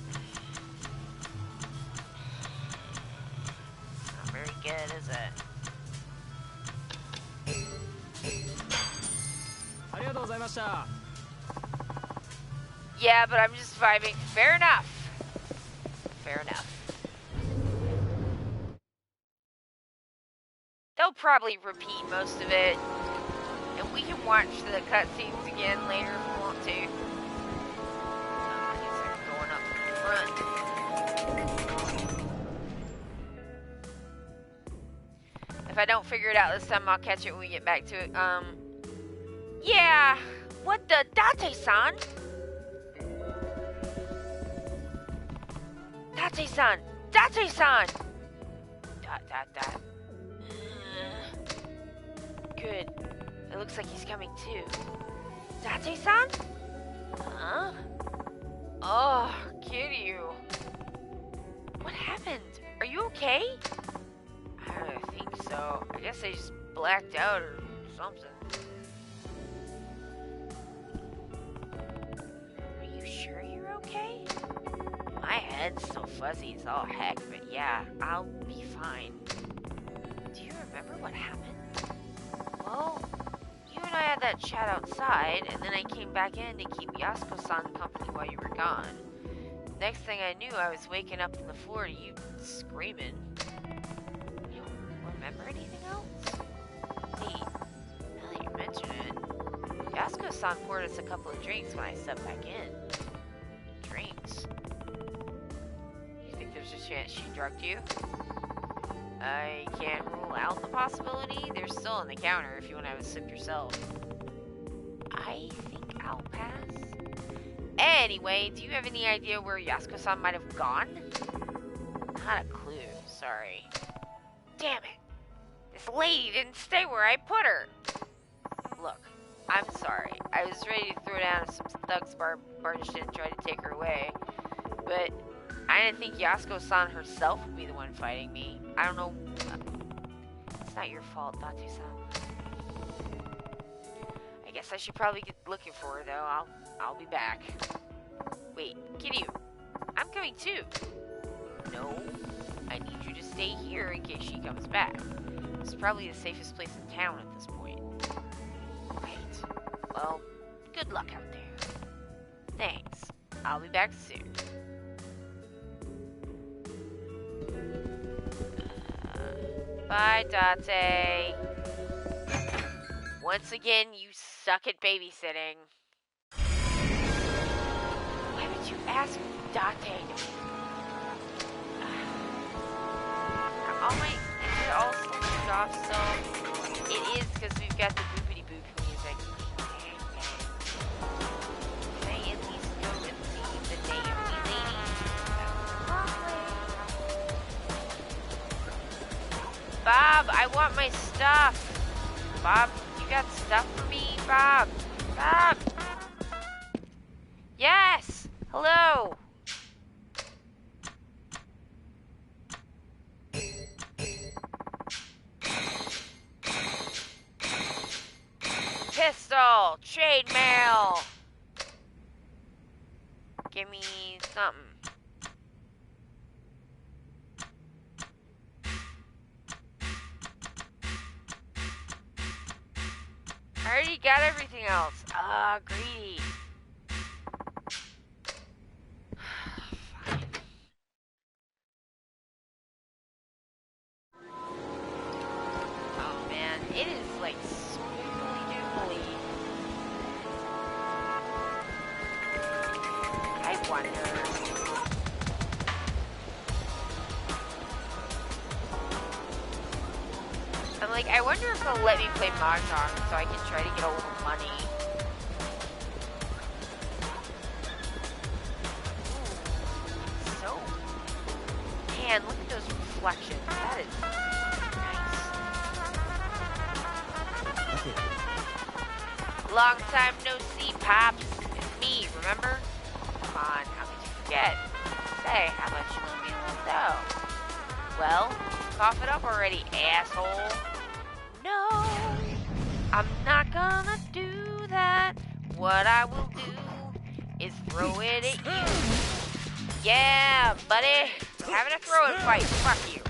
A: Not very good, is it? Yeah, but I'm just vibing. Fair enough. Fair enough. They'll probably repeat most of it. And we can watch the cutscenes again later if we want to. These are going up front. If I don't figure it out this time, I'll catch it when we get back to it. Yeah. What the? Date-san? Date-san! Date-san! Dot. Good. It looks like he's coming too. Date-san? Huh? Oh, Kiryu. What happened? Are you okay? I don't think so. I guess I just blacked out or something. Are you sure you're okay? My head's so fuzzy as all heck, but yeah, I'll be fine. Do you remember what happened? Well, you and I had that chat outside, and then I came back in to keep Yasuko-san company while you were gone. Next thing I knew, I was waking up on the floor to you screaming. You don't remember anything else? Wait, now that you mention it, Yasuko-san poured us a couple of drinks when I stepped back in. Drinks? You think there's a chance she drugged you? I can't rule out the possibility. They're still on the counter if you want to have a sip yourself. I think I'll pass. Anyway, do you have any idea where Yasuko-san might have gone? Not a clue, sorry. Damn it! This lady didn't stay where I put her! Look, I'm sorry. I was ready to throw down if some thugs barged in and tried to take her away. But I didn't think Yasuko-san herself would be the one fighting me. I don't know. It's not your fault, Date-san. I guess I should probably get looking for her, though. I'll be back. Wait, Kiryu. I'm coming too. No, I need you to stay here in case she comes back. It's probably the safest place in town at this point. Right. Well, good luck out there. Thanks. I'll be back soon. Bye, Date. Once again, you suck at babysitting. Why would you ask Date? Is it all still turned off still? It is because we've got the boopity boop music. Can I at least go and see the Naomi lady? Bob, I want my stuff. Bob, you got stuff for me, Bob? Bob! Yes! Hello! Pistol! Chainmail! Give me something. I already got everything else. Greedy. Fine. Oh man, it is like spookily doodly. I wonder. I'm like, I wonder if they'll let me play Mahjong so I can try to get a little money. Ooh, so, man, look at those reflections. That is nice. Long time no see, Pops. It's me, remember? Come on, how could you forget? Say, how much you want me to let though? Well, cough it up already, asshole. No, I'm not gonna do that. What I will do is throw it at you. Yeah, buddy. Having a throwing fight. Fuck you.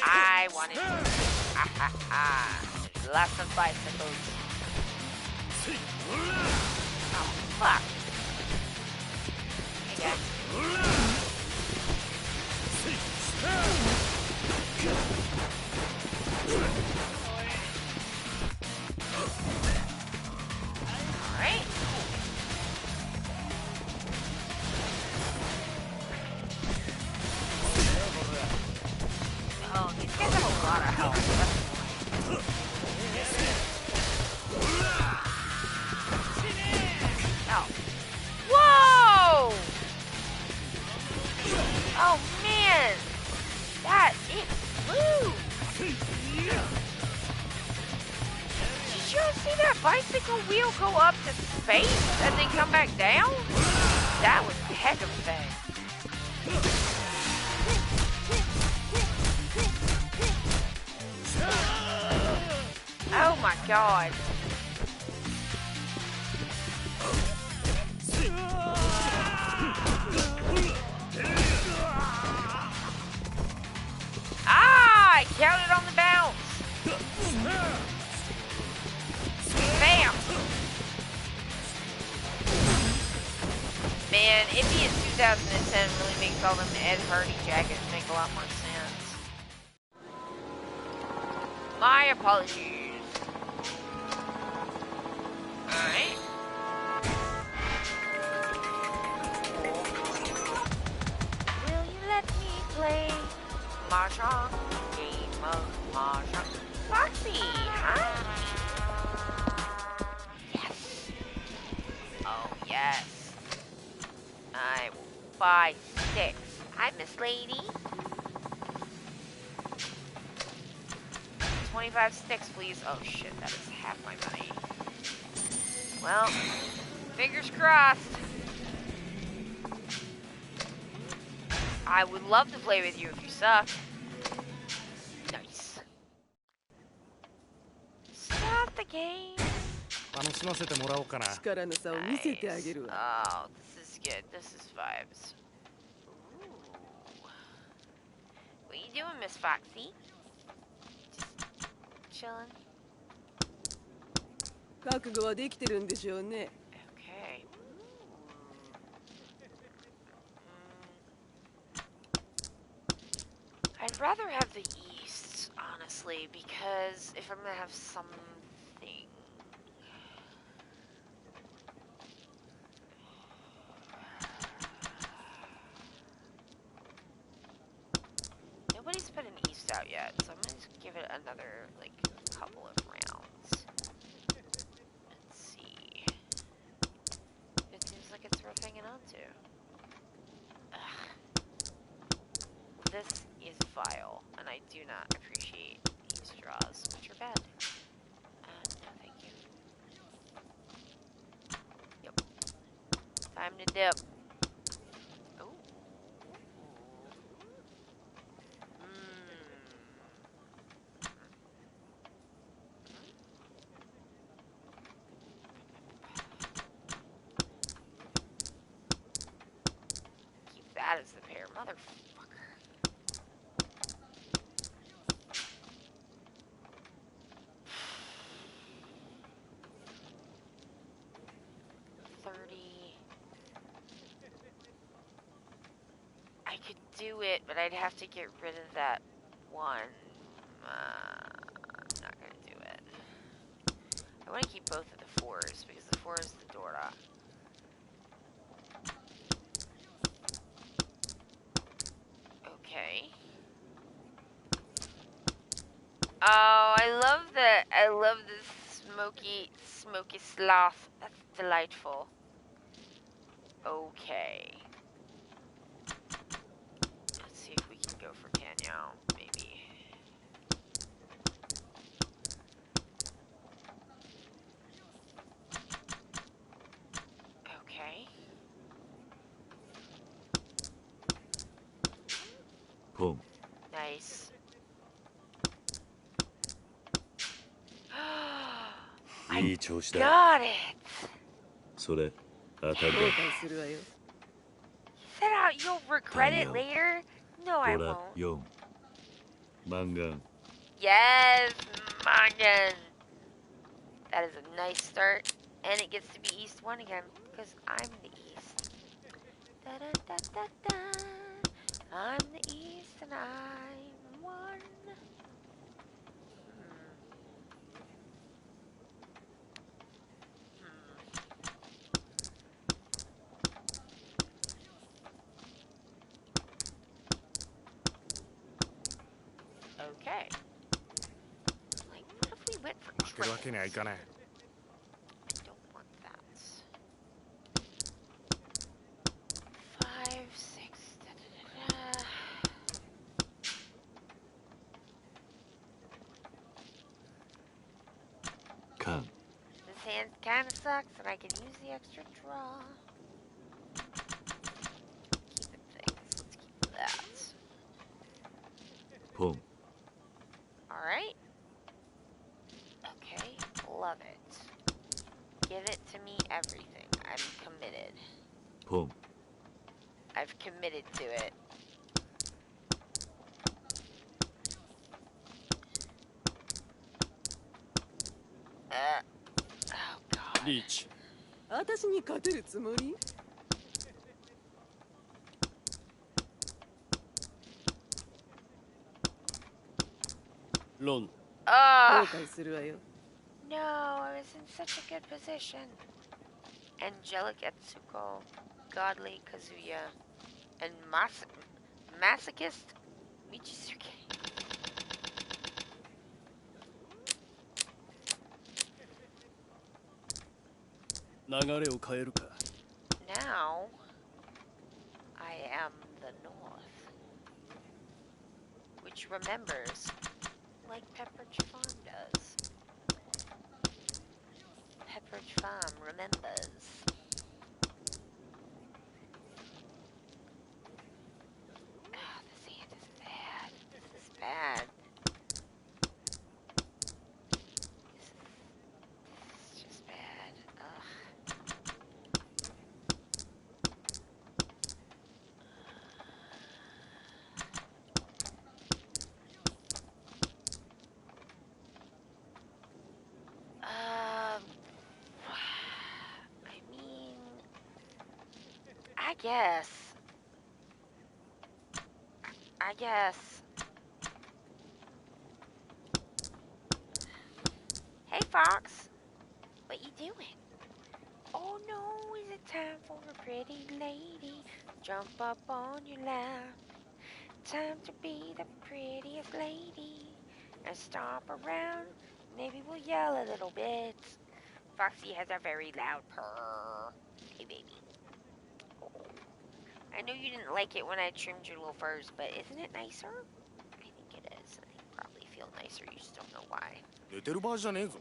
A: I wanted to. Ha ha ha. There's lots of bicycles. Oh, fuck. again. Alright. Oh, these guys have a lot of health. Oh. Whoa! Oh man! That it flew! Did you see that bicycle wheel go up to space and then come back down? That was a heck of a thing. Oh my god. Ah! I counted on the bounce. Bam! Man, it being 2010 really makes all them Ed Hardy jackets make a lot more sense. My apologies. Alright. Will you let me play Mahjong? Game of Mahjong. Foxy, huh? Yes. Oh, yes. I will buy 6. Hi, Miss Lady. 25 sticks, please. Oh, shit, that is half my money. Well, fingers crossed. I would love to play with you if you suck. Nice. Stop the game. Nice. Oh, this is good. This is vibes. Ooh. What you doing, Miss Foxy? Just chilling. Okay. I'd rather have the yeasts, honestly, because if I'm gonna have something. Nobody's put an yeast out yet, so I'm gonna just give it another, like, couple of rounds. Let's see. It seems like it's worth hanging on to. Ugh. This is vile, and I do not appreciate these straws, which are bad. No, thank you. Yep. Time to dip. Ooh. Keep that as the pair, motherfucker. I could do it, but I'd have to get rid of that one. I'm not gonna do it. I want to keep both of the 4s because the 4 is the Dora. Okay. Oh, I love the smoky sloth. That's delightful. Okay. Let's see if we can go for Panyao, maybe. Okay.
G: Boom.
A: Nice. I got it!
G: Said
A: out you'll regret it later? No, I won't.
G: Mangan.
A: Yes, Mangan. That is a nice start. And it gets to be East 1 again, because I'm the East. Da, da, da, da, da. I'm the East and I'm one. Okay. Like, what if we went for
K: 負けるわけにはいかねえ。
A: I don't want that. 5, 6, da, da, da, da.
G: Come.
A: This hand kind of sucks, and I can use the extra draw. Keeping things. Let's keep that.
G: Pum.
A: Alright. Okay. Love it. Give it to me, everything. I'm committed.
G: Pum.
A: I've committed to it. Oh god.
J: リーチ。私に勝てるつもり？ロン。後悔するわよ。
A: No, I was in such a good position. Angelic Etsuko, Godly Kazuya, and Masochist Michisuke. Now, I am the North, which remembers, like Pepperidge Farm does. Pepperidge Farm remembers. Oh, this hand is bad. This is bad. This is just bad. Ugh. I mean, I guess. Hey, Fox. What you doing? Oh no, is it time for a pretty lady? Jump up on your lap. Time to be the prettiest lady. And stomp around. Maybe we'll yell a little bit. Foxy has a very loud purr. Hey, baby. Oh. I know you didn't like it when I trimmed your little furs, but isn't it nicer? I think it is. I think you probably feel nicer. You just don't know why.
K: 寝てる場合じゃねえぞ。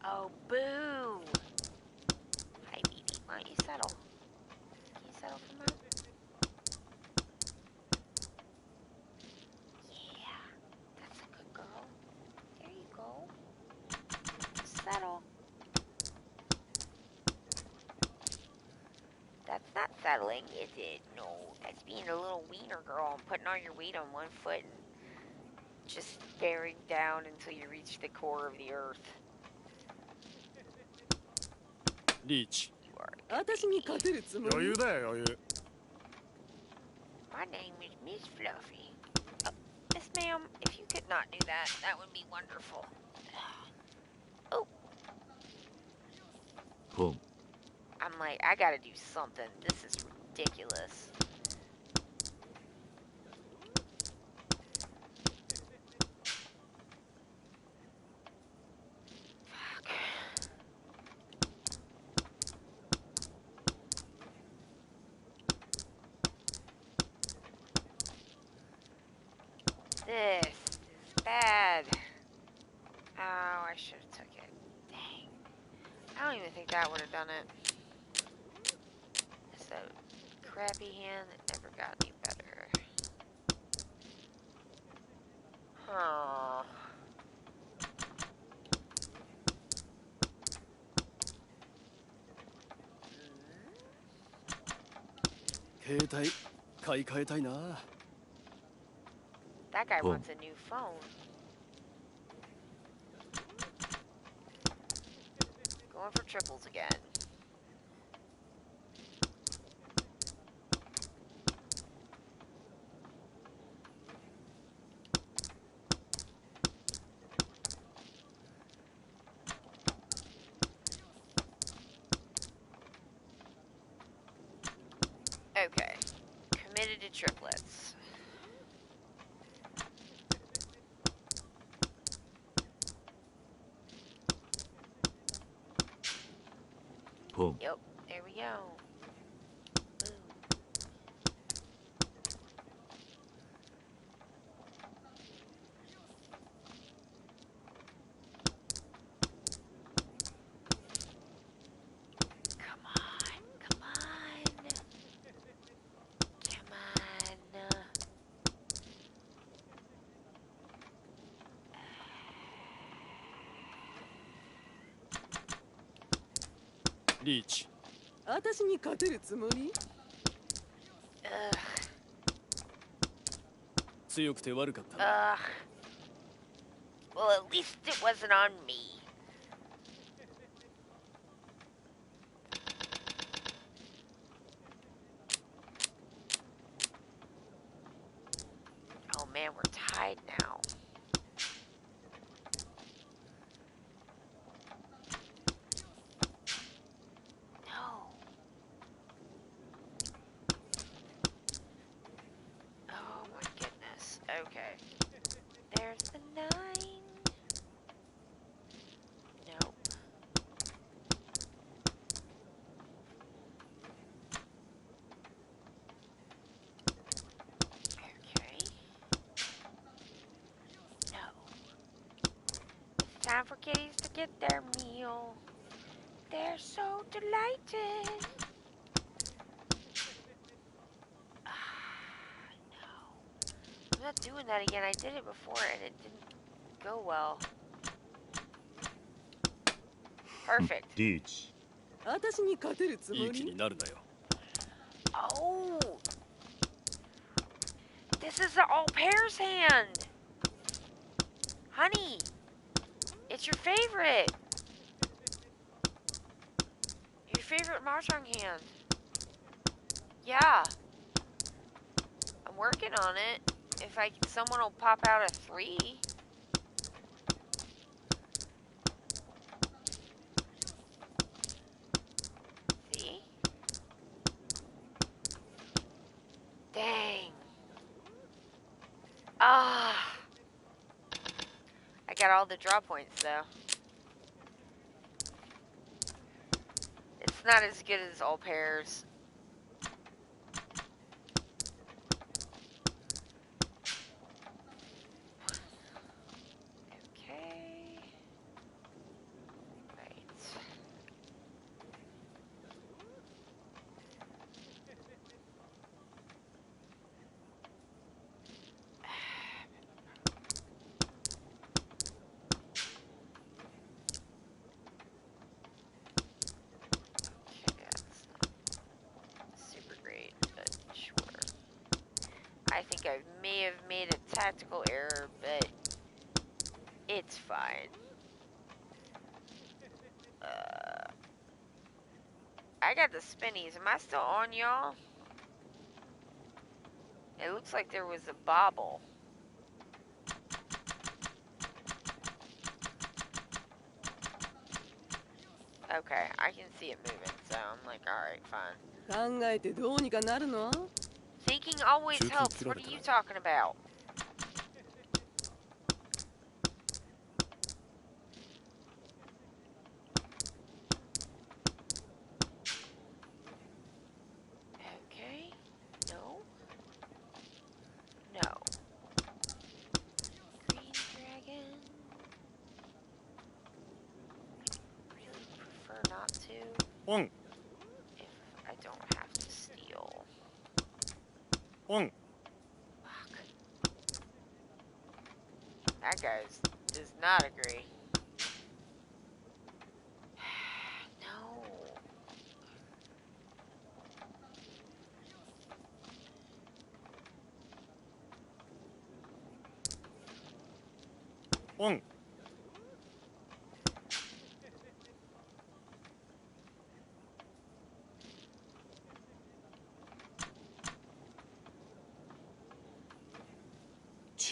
A: Oh, boo! Hi, baby. Why don't you settle? Can you settle for mom? Yeah, that's a good girl. There you go. Settle. That's not settling, is it? No, that's being a little wiener girl and putting all your weight on one foot and just bearing down until you reach the core of the earth.
J: リーチ。私に勝てるつもり？
K: 余裕だよ、余裕。
A: My name is Miss Fluffy. Miss Ma'am, if you could not do that, that would be wonderful. Oh.
G: Pum.
A: I'm like, I gotta do something. This is ridiculous. Fuck. This is bad. Oh, I should have took it. Dang. I don't even think that would have done it. It's a crappy hand that never got any better. Huh.
J: 携帯買い替えたいな。
A: That guy wants a new phone. Go Going for triples again. Okay. Committed to triplets.
G: Boom.
A: Yep, there we go. Boom. Come on, come on. Come on.
J: リーチ。私に勝てるつもり？
A: Ugh.
J: 強くて悪かったな。
A: Ugh. Well, at least it wasn't on me. Oh man, we're tied now. No. Oh my goodness. Okay. There's the 9. Nope. Okay. No. It's time for kitties to get their meal. They're so delighted. No. I'm not doing that again. I did it before and it didn't go well. Perfect.
G: リーチ。
J: 私に勝てるつもり？いい気になるなよ。
A: Oh. This is the all pairs hand. Honey. It's your favorite. Your favorite mahjong hand. Yeah. I'm working on it. If someone will pop out a 3. See? Dang. Ah. I got all the draw points though. It's not as good as all pairs. Okay. Right. Okay, that's not super great, but sure. I think I may have made a tactical error, but it's fine. I got the spinnies. Am I still on, y'all? It looks like there was a bobble. Okay, I can see it moving, so I'm like, alright, fine.
J: 考えてどうにかなるの？
A: Thinking always helps. What are you talking about? Okay. No. No. Green dragon. I really prefer not to.
K: On.
A: If I don't have to steal.
K: On.
A: Fuck. That guy does not agree. No.
K: On.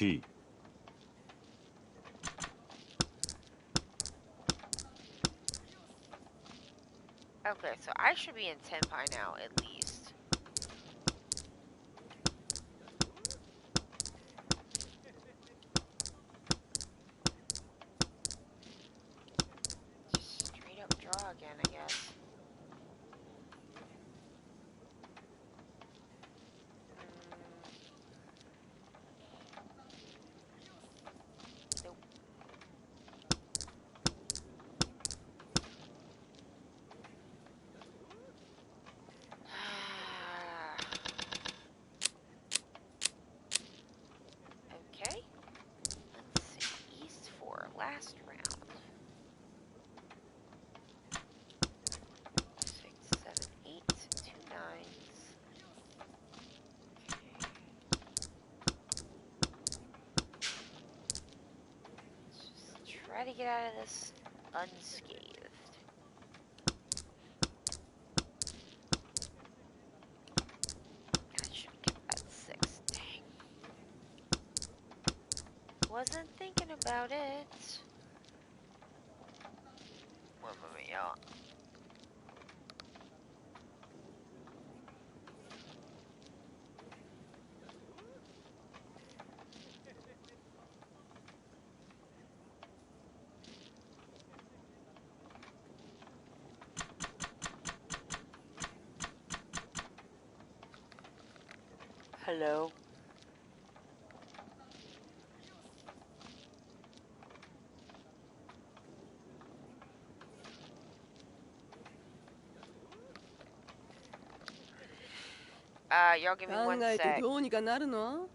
G: T.
A: Okay, so I should be in Tenpai now, at least. Just straight up draw again, I guess. Nope. Okay. Let's see. East 4, last round. 6, 7, 8, 2 9s. Okay. Let's just try to get out of this unscathed. I should have kept that 6. Dang. Wasn't thinking about it. Mamma mia. Hello. Y'all give me 1
J: 考えて
A: sec.
J: どうにかなるの?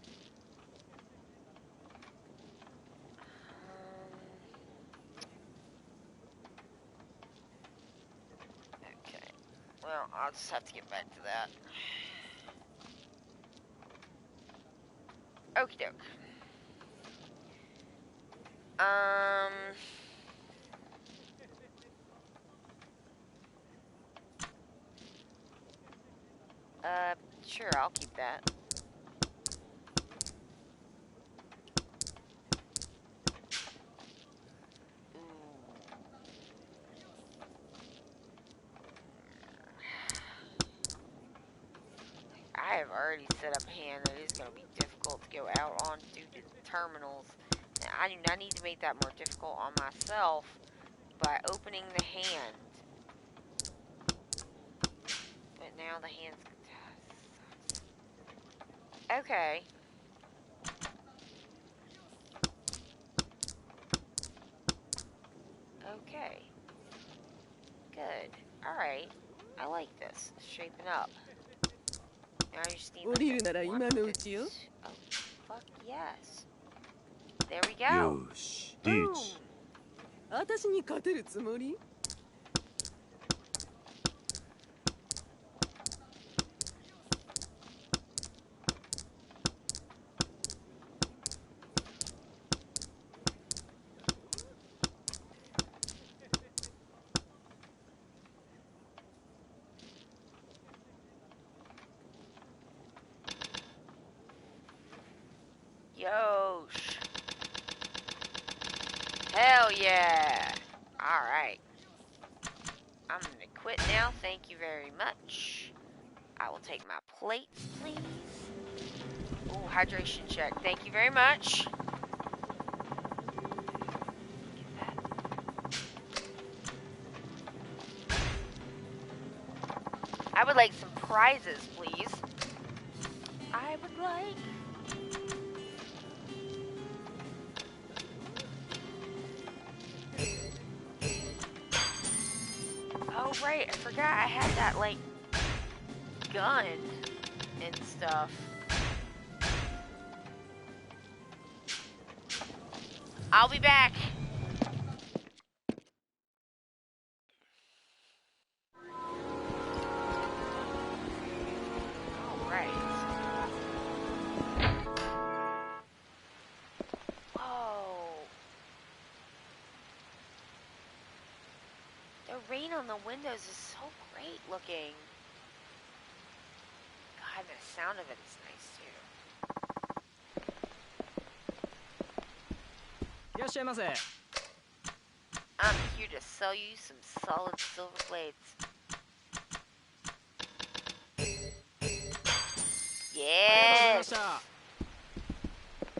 A: Okay. Well, I'll just have to get back to that. Okie doke. Sure, I'll keep that. I have already set up a hand that is going to be difficult to go out on due to terminals. And I do not need to make that more difficult on myself by opening the hand. But now the hand's sucks. Okay. Okay. Good. Alright. I like this. It's shaping up. Now I just need like oh, fuck yes. There we go.
G: Yosh.
A: Boom.
J: 私に勝てるつもり?
A: Yosh. Hell yeah. Alright. I'm gonna quit now. Thank you very much. I will take my plates, please. Ooh, hydration check. Thank you very much. I would like some prizes, please. I would like... Oh, right. I forgot I had that, like, gun and stuff. I'll be back. Alright. Whoa. The rain on the windows is so great looking. God, the sound of it is nice too. I'm here to sell you some solid silver blades. Yes!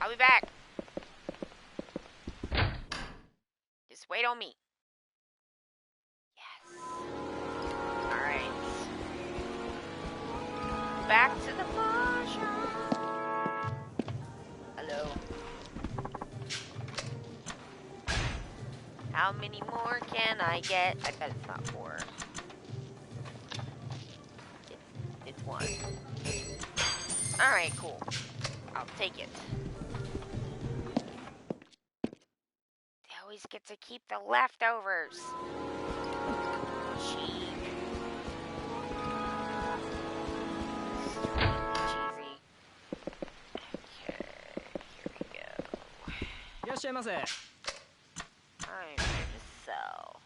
A: I'll be back. Just wait on me. Yes. Alright. Back to the marshal. Hello. How many more can I get? I bet it's not 4. It's 1. Alright, cool. I'll take it. They always get to keep the leftovers. Cheap. Cheesy. Okay, here we go. I'm here to sell.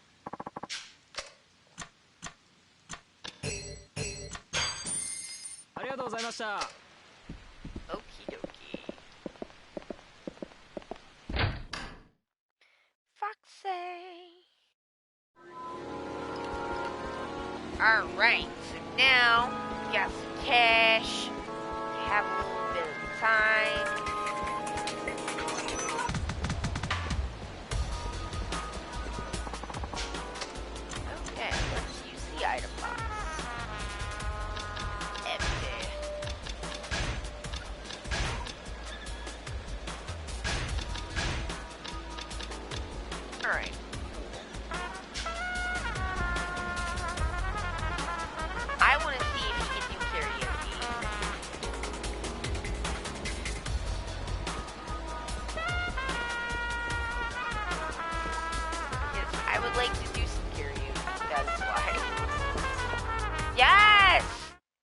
A: Okie dokie. Foxy. Alright, so now we got some cash. We have a little bit of time. Okay, let's use the item box. Empty. Alright. I want to see if he can do karaoke. Yes, I would like to do some karaoke. That's why. Yes!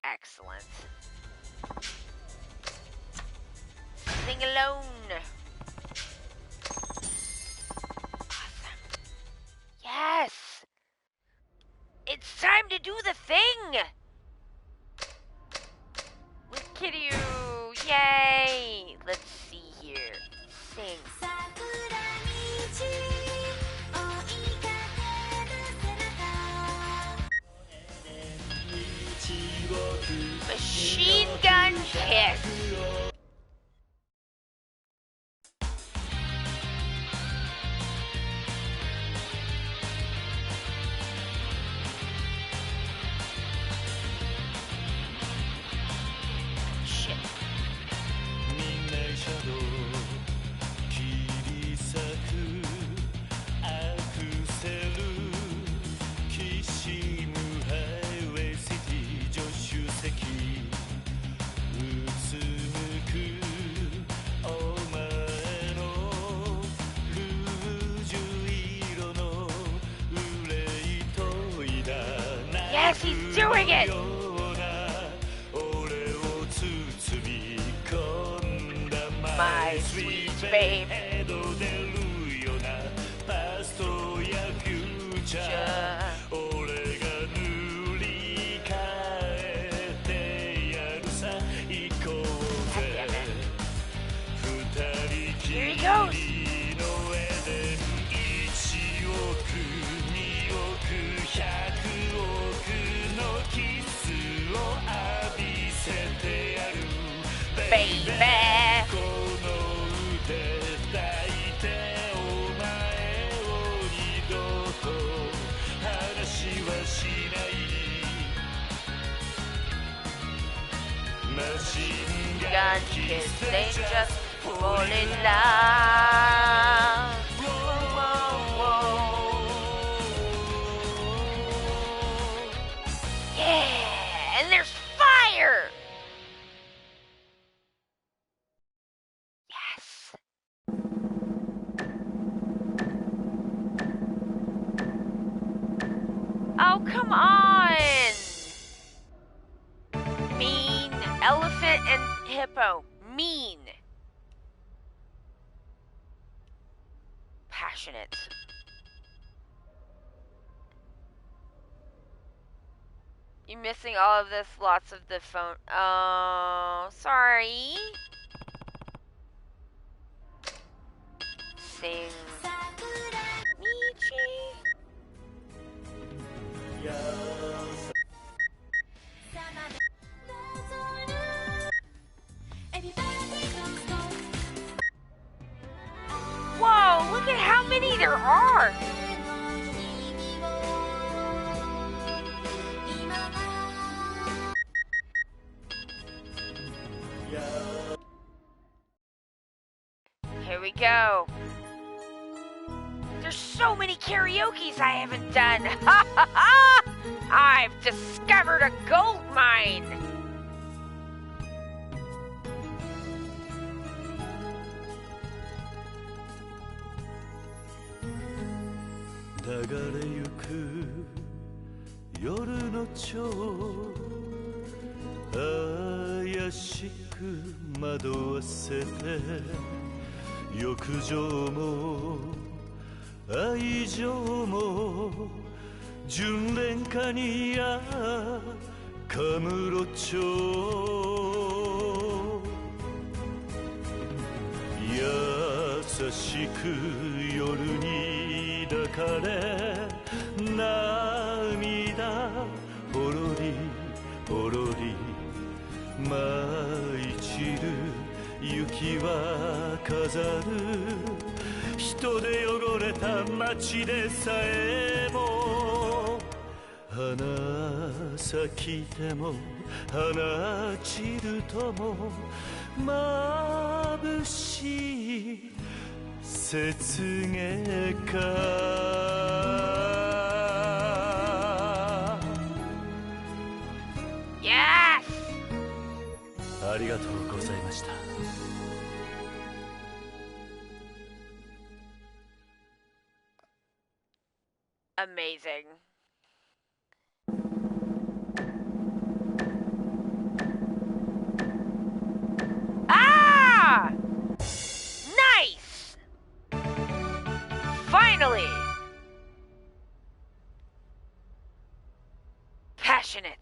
A: Excellent. Sing alone. Awesome. Yes! It's time to do the thing! With Kiryu! Yay! Let's see here. Sing. Machine gun kiss! Shit. Yes, he's doing it! My sweet babe. Here he goes. Baby. Machine gun kiss, they just fall in love. Whoa, whoa. Yeah, and there's fire. Yes. Oh, come on. Mean. Elephant and hippo. Mean. Passionate. You're missing all of this. Lots of the phone. Oh, sorry. Sing. there are! Here we go. There's so many karaokes I haven't done. Ha ha ha! I've discovered a gold mine.
G: 浴場も愛情も純恋歌に赤室町優しく夜に抱かれ涙ほろりほろり舞い散る雪は飾る人で汚れた街でさえも花咲いても花散るとも眩しい雪月花ありがとうございました。
A: Amazing. Ah! Nice! Finally! Passionate.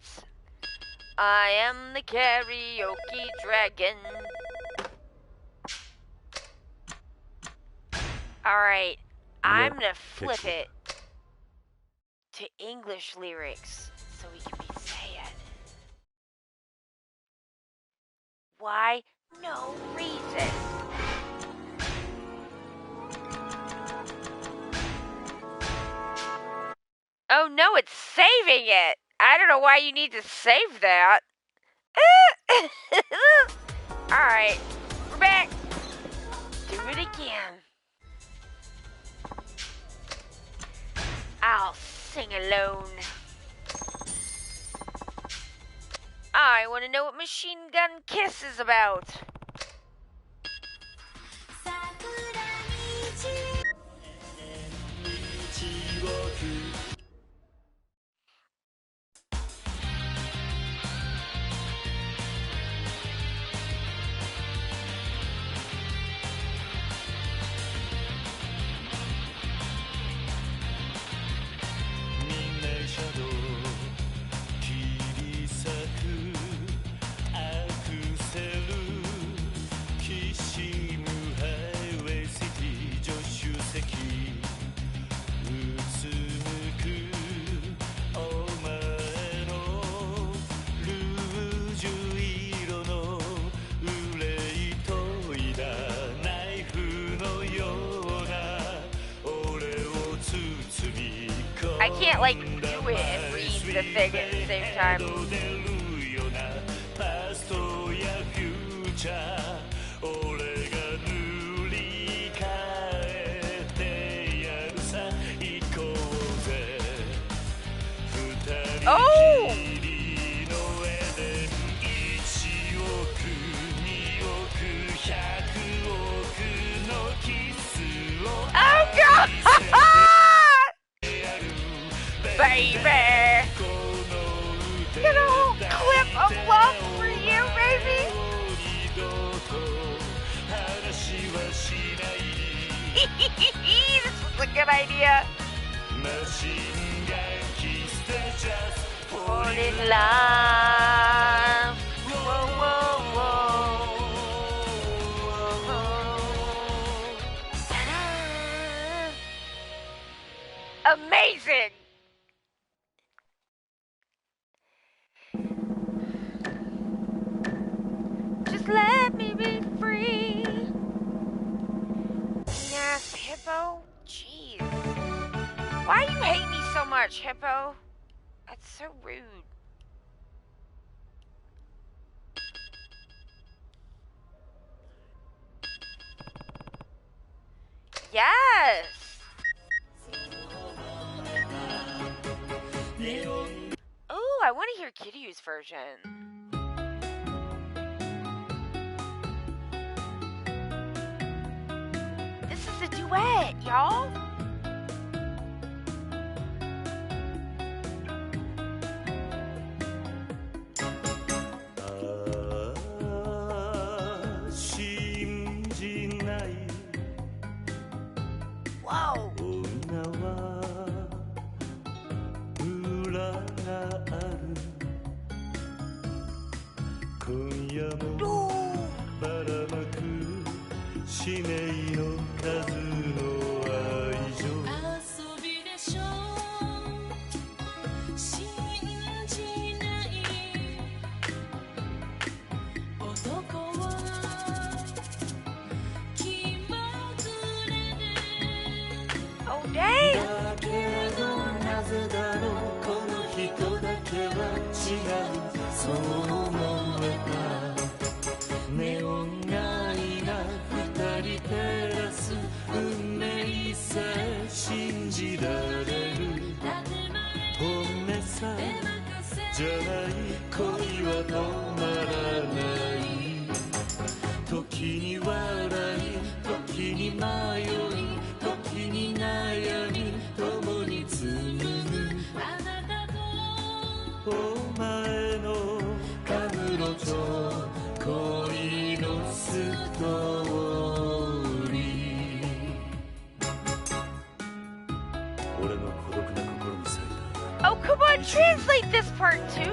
A: I am the karaoke dragon. Alright, I'm gonna flip it to English lyrics so we can be sad. Why? No reason. Oh no, it's saving it. I don't know why you need to save that. Alright, we're back. Do it again. I'll sing alone. I want to know what Machine Gun Kiss is about. I can't like do it and read the thing at the same time. Oh! Oh God! Baby! Get a whole clip of love for you, baby! This was a good idea. Fall in love. Whoa, whoa, whoa. Ta-da. Amazing! Just let me be free. Yes, hippo. Jeez. Why you hate me so much, Hippo? That's so rude. Yes! Oh, I want to hear Kiryu's version. This is a duet, y'all. Whoa. Oh, dang! Oh, come on, translate this part too.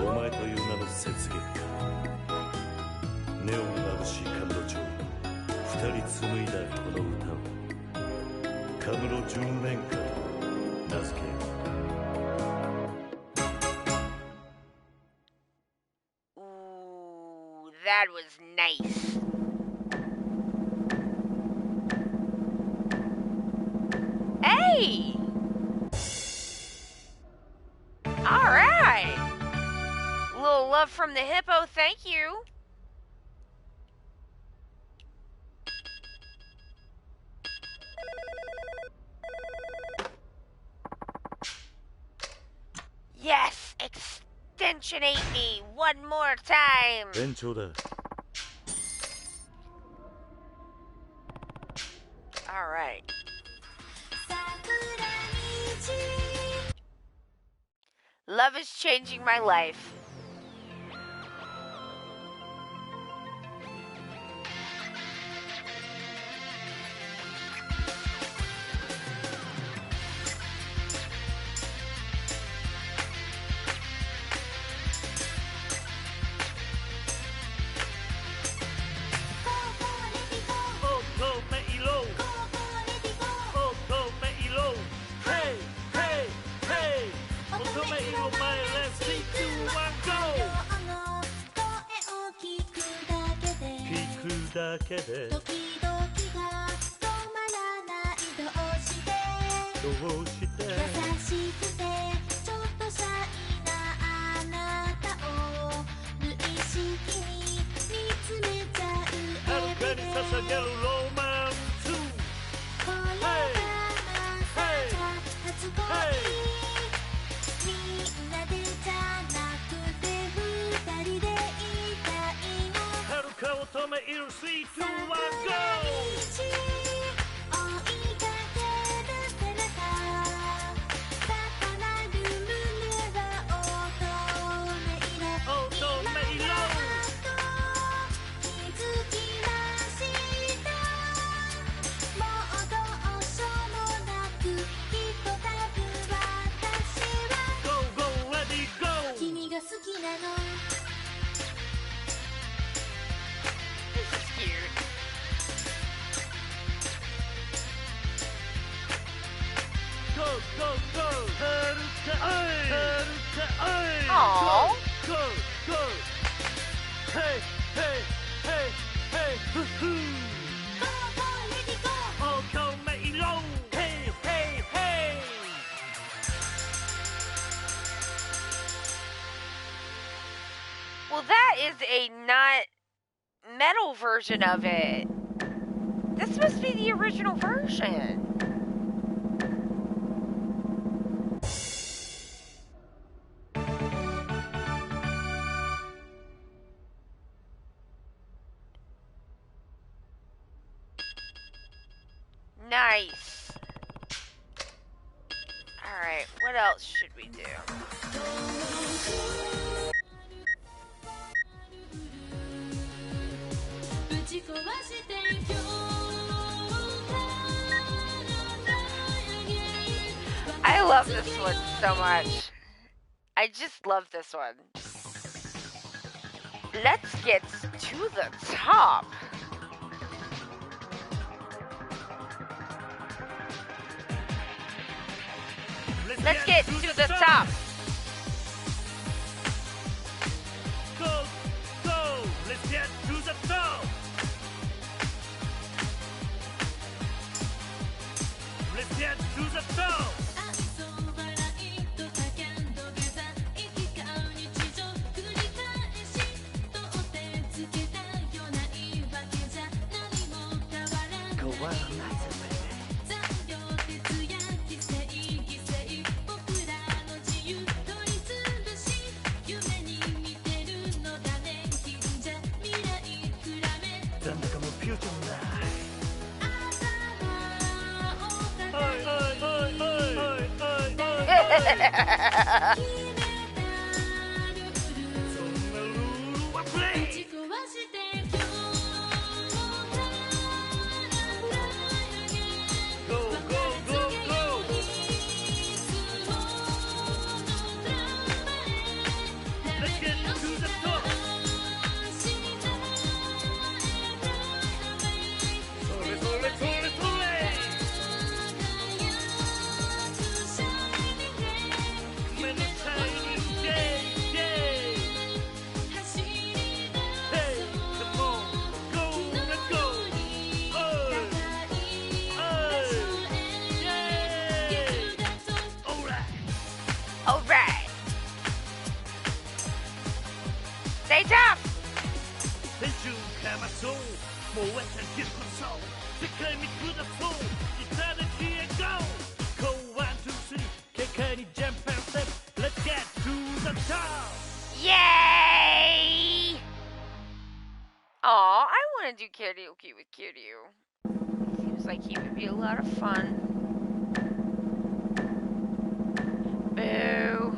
A: Ooh, that was nice. Hey! Alright! Little love from the hippo, thank you. Yes! Extensionate me one more time! Alright. Love is changing my life. Well, that is a not metal version of it. This must be the original version. Nice. Alright, what else should we do? I love this one so much. I just love this one. Let's get to the top. Let's get to the top.
G: Go, go, let's get to the top. Let's get to the top.
A: Alright. Stay tough.
G: Let's get to the top.
A: Yay! Aw, I want to do karaoke with Kiryu. Seems like he would be a lot of fun. Boo.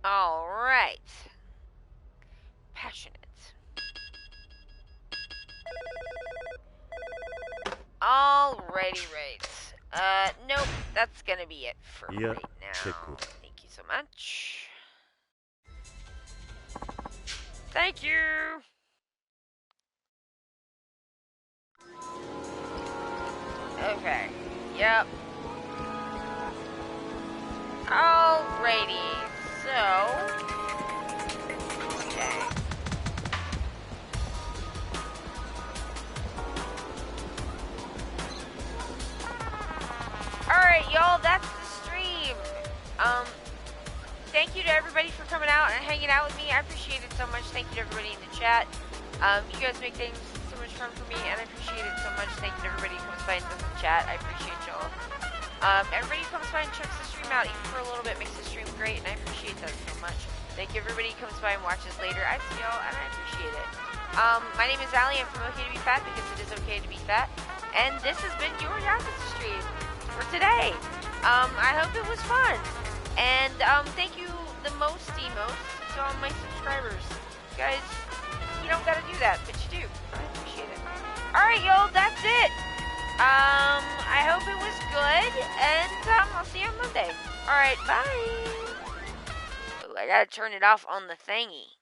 A: Alright. Passionate. Alrighty, right. Nope, that's gonna be it for right now. Thank you so much. Thank you! Okay, yep. Alrighty, so... Okay. Alright, y'all, that's the stream. Thank you to everybody for coming out and hanging out with me. I appreciate it so much. Thank you to everybody in the chat. You guys make things so much fun for me, and I appreciate it so much. Thank you to everybody who comes by and does the chat. I appreciate y'all. Everybody who comes by and checks the stream out, even for a little bit, makes the stream great, and I appreciate that so much. Thank you everybody who comes by and watches later. I see y'all, and I appreciate it. My name is Allie. I'm from Ok2BeFat, because it is okay to be fat. And this has been your Yakuza stream for today. I hope it was fun. And thank you the most to all my subscribers. You guys, you don't gotta do that, but you do. I appreciate it. Alright, y'all, that's it. I hope it was good, and I'll see you on Monday. Alright, bye. Ooh, I gotta turn it off on the thingy.